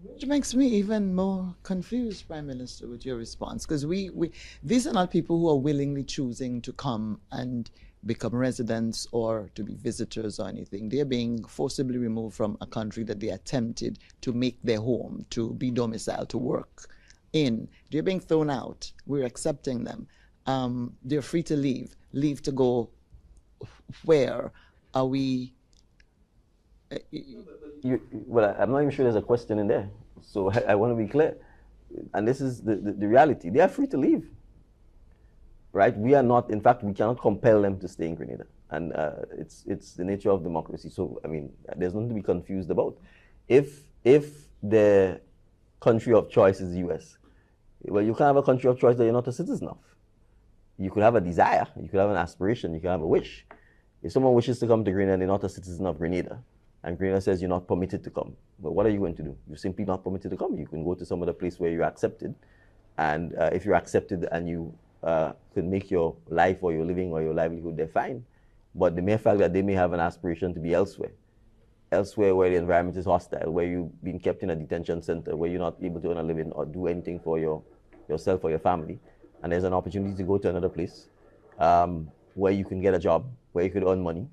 Which makes me even more confused, Prime Minister, with your response, because these are not people who are willingly choosing to come and become residents or to be visitors or anything. They are being forcibly removed from a country that they attempted to make their home, to be domiciled, to work in. They're being thrown out. We're accepting them. They're free to leave. Leave to go where? Are we... Well, I'm not even sure there's a question in there. So I want to be clear. And this is the reality. They are free to leave. Right? We are not, in fact, we cannot compel them to stay in Grenada. And it's the nature of democracy. So, I mean, there's nothing to be confused about. If the country of choice is the US, well, you can't have a country of choice that you're not a citizen of. You could have a desire, you could have an aspiration, you could have a wish. If someone wishes to come to Grenada and they're not a citizen of Grenada, and Grenada says you're not permitted to come, well, what are you going to do? You're simply not permitted to come. You can go to some other place where you're accepted. And if you're accepted and you can make your life or your living or your livelihood, they're fine. But the mere fact that they may have an aspiration to be elsewhere where the environment is hostile, where you've been kept in a detention center, where you're not able to earn a living or do anything for yourself or your family, and there's an opportunity to go to another place where you can get a job, where you could earn money,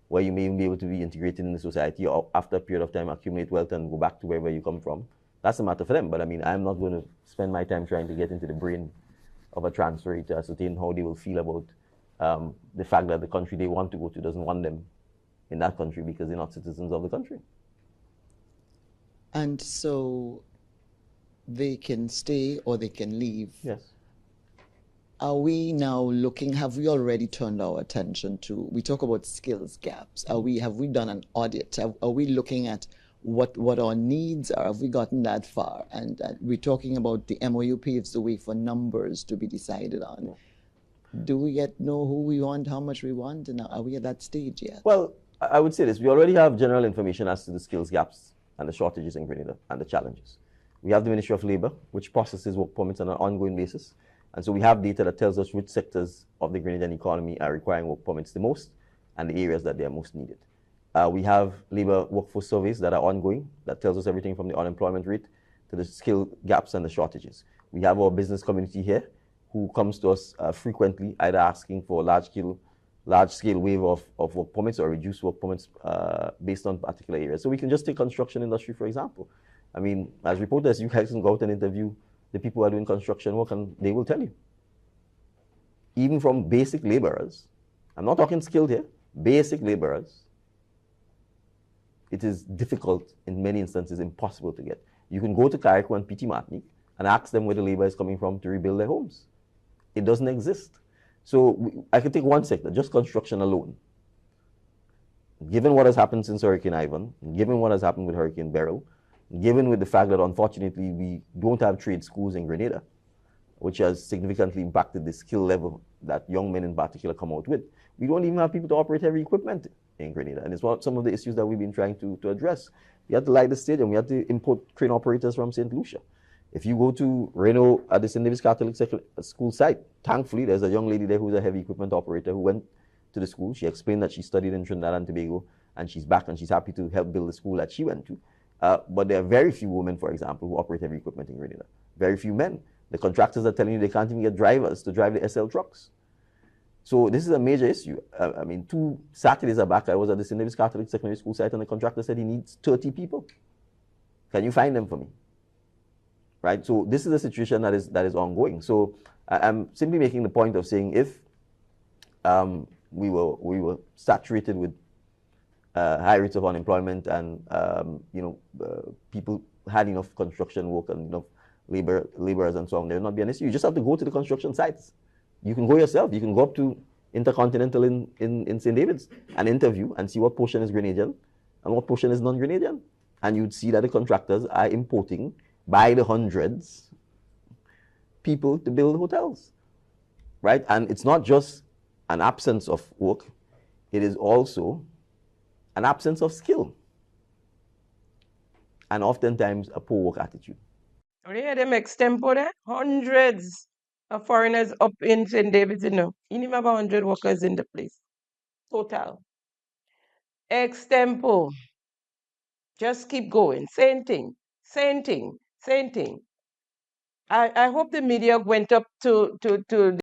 where you may even be able to be integrated in the society or after a period of time accumulate wealth and go back to wherever you come from. That's a matter for them. But I mean, I'm not going to spend my time trying to get into the brain of a transferee to ascertain how they will feel about the fact that the country they want to go to doesn't want them in that country because they're not citizens of the country. And so they can stay or they can leave. Yes. Are we now looking, have we already turned our attention to, we talk about skills gaps. Have we done an audit? Are we looking at what our needs are? Have we gotten that far? And we're talking about the MOU paves the way for numbers to be decided on. Do we yet know who we want, how much we want? And are we at that stage yet? Well, I would say this. We already have general information as to the skills gaps and the shortages in Grenada and the challenges. We have the Ministry of Labour, which processes work permits on an ongoing basis. And so we have data that tells us which sectors of the Grenadian economy are requiring work permits the most and the areas that they are most needed. We have labour workforce surveys that are ongoing that tells us everything from the unemployment rate to the skill gaps and the shortages. We have our business community here who comes to us frequently, either asking for a large-scale waiver of work permits or reduced work permits based on particular areas. So we can just take construction industry, for example. I mean, as reporters, you guys can go out and interview the people who are doing construction work and they will tell you. Even from basic laborers, I'm not talking skilled here, basic laborers, it is difficult, in many instances, impossible to get. You can go to Carriacou and Petit Martinique and ask them where the labor is coming from to rebuild their homes. It doesn't exist. So I could take one sector, just construction alone. Given what has happened since Hurricane Ivan, given what has happened with Hurricane Beryl, given with the fact that unfortunately we don't have trade schools in Grenada, which has significantly impacted the skill level that young men in particular come out with, we don't even have people to operate heavy equipment in Grenada. And it's some of the issues that we've been trying to address. We had to light the stadium, we had to import crane operators from St. Lucia. If you go to Reno at the St. David's Catholic School site, thankfully there's a young lady there who's a heavy equipment operator who went to the school. She explained that she studied in Trinidad and Tobago, and she's back and she's happy to help build the school that she went to. But there are very few women, for example, who operate heavy equipment in Grenada. Very few men. The contractors are telling you they can't even get drivers to drive the SL trucks. So this is a major issue. I mean, 2 Saturdays back, I was at the St. David's Catholic Secondary School site, and the contractor said he needs 30 people. Can you find them for me? Right? So this is a situation that is ongoing. So I'm simply making the point of saying if we were saturated with high rates of unemployment and people had enough construction work and enough laborers and so on, there would not be an issue. You just have to go to the construction sites. You can go yourself. You can go up to Intercontinental in St. David's and interview and see what portion is Grenadian and what portion is non-Grenadian. And you'd see that the contractors are importing by the hundreds people to build hotels, right? And it's not just an absence of work, it is also an absence of skill and oftentimes a poor work attitude. Oh, yeah, them extempo there? Hundreds of foreigners up in St. David's, you know. You need about 100 workers in the place. Total. Extempo. Just keep going. Same thing. Same thing. Same thing. I hope the media went up to the hotel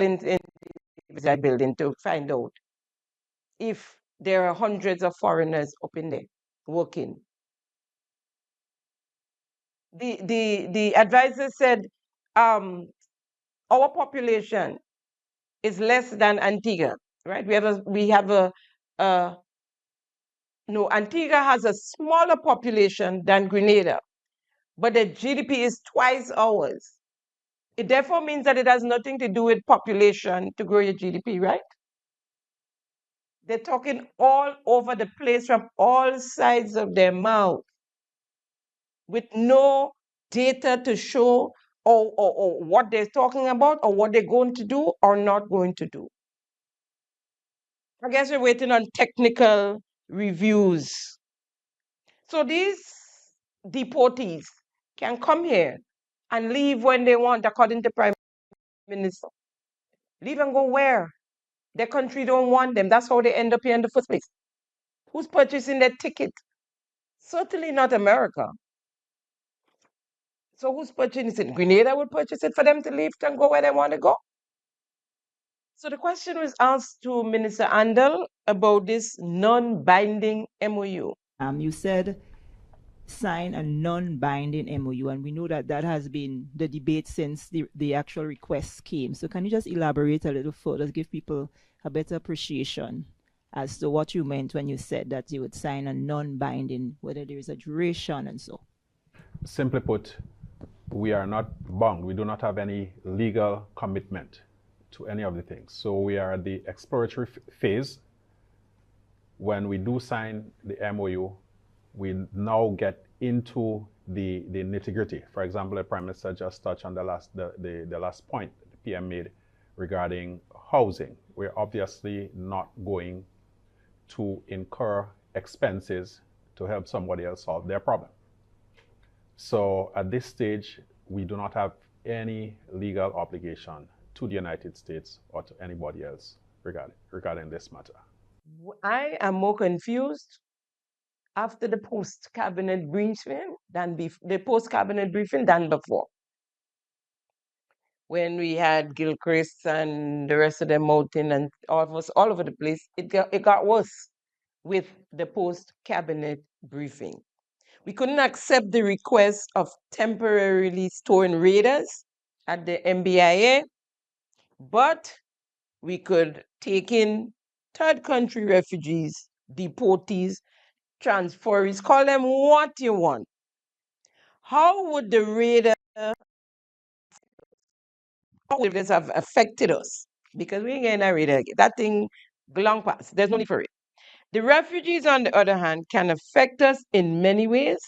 in the building to find out if there are hundreds of foreigners up in there working. The advisor said our population is less than Antigua, right? No, Antigua has a smaller population than Grenada, but the GDP is twice ours. It therefore means that it has nothing to do with population to grow your GDP, right? They're talking all over the place from all sides of their mouth with no data to show or what they're talking about or what they're going to do or not going to do. I guess we're waiting on technical reviews. So these deportees can come here and leave when they want, according to Prime Minister. Leave and go where? Their country don't want them. That's how they end up here in the first place. Who's purchasing their ticket? Certainly not America. So who's purchasing it? Grenada would purchase it for them to leave and go where they want to go. So the question was asked to Minister Andal about this non-binding MOU. You said sign a non-binding MOU, and we know that that has been the debate since the actual request came. So can you just elaborate a little further, give people a better appreciation as to what you meant when you said that you would sign a non-binding, whether there is a duration and so? Simply put, we are not bound. We do not have any legal commitment to any of the things. So we are at the exploratory phase. When we do sign the MOU, we now get into the nitty-gritty. For example, the Prime Minister just touched on the last point the PM made regarding housing. We're obviously not going to incur expenses to help somebody else solve their problem. So at this stage, we do not have any legal obligation to the United States or to anybody else regarding this matter. I am more confused after the post-cabinet briefing than before. When we had Gilchrist and the rest of them out in and almost all over the place, it got worse with the post-cabinet briefing. We couldn't accept the request of temporarily storing raiders at the MBIA, but we could take in third country refugees, deportees, transferees, call them what you want. How would the raider, how would this have affected us? Because we ain't getting a raider again. That thing long past. There's no need for it. The refugees, on the other hand, can affect us in many ways.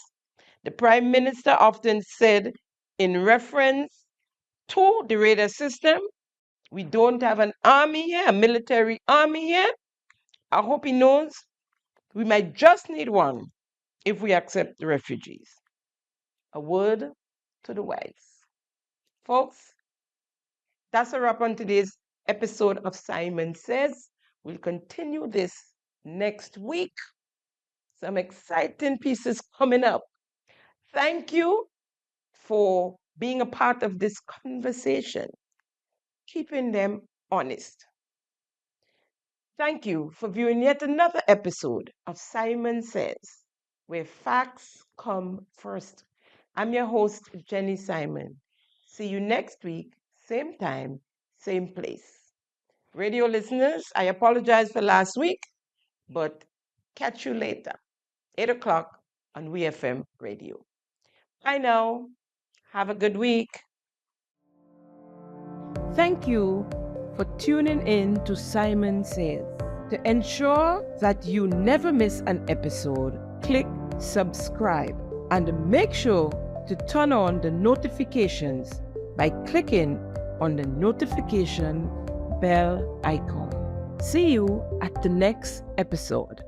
The Prime Minister often said, in reference to the raider system, we don't have an army here, a military army here. I hope he knows we might just need one if we accept the refugees. A word to the wise. Folks, that's a wrap on today's episode of Simon Says. We'll continue this next week. Some exciting pieces coming up. Thank you for being a part of this conversation, keeping them honest. Thank you for viewing yet another episode of Simon Says, where facts come first. I'm your host, Jenny Simon. See you next week, same time, same place. Radio listeners, I apologize for last week, but catch you later, 8 o'clock on WeFM Radio. Bye now. Have a good week. Thank you for tuning in to Simon Says. To ensure that you never miss an episode, click subscribe and make sure to turn on the notifications by clicking on the notification bell icon. See you at the next episode.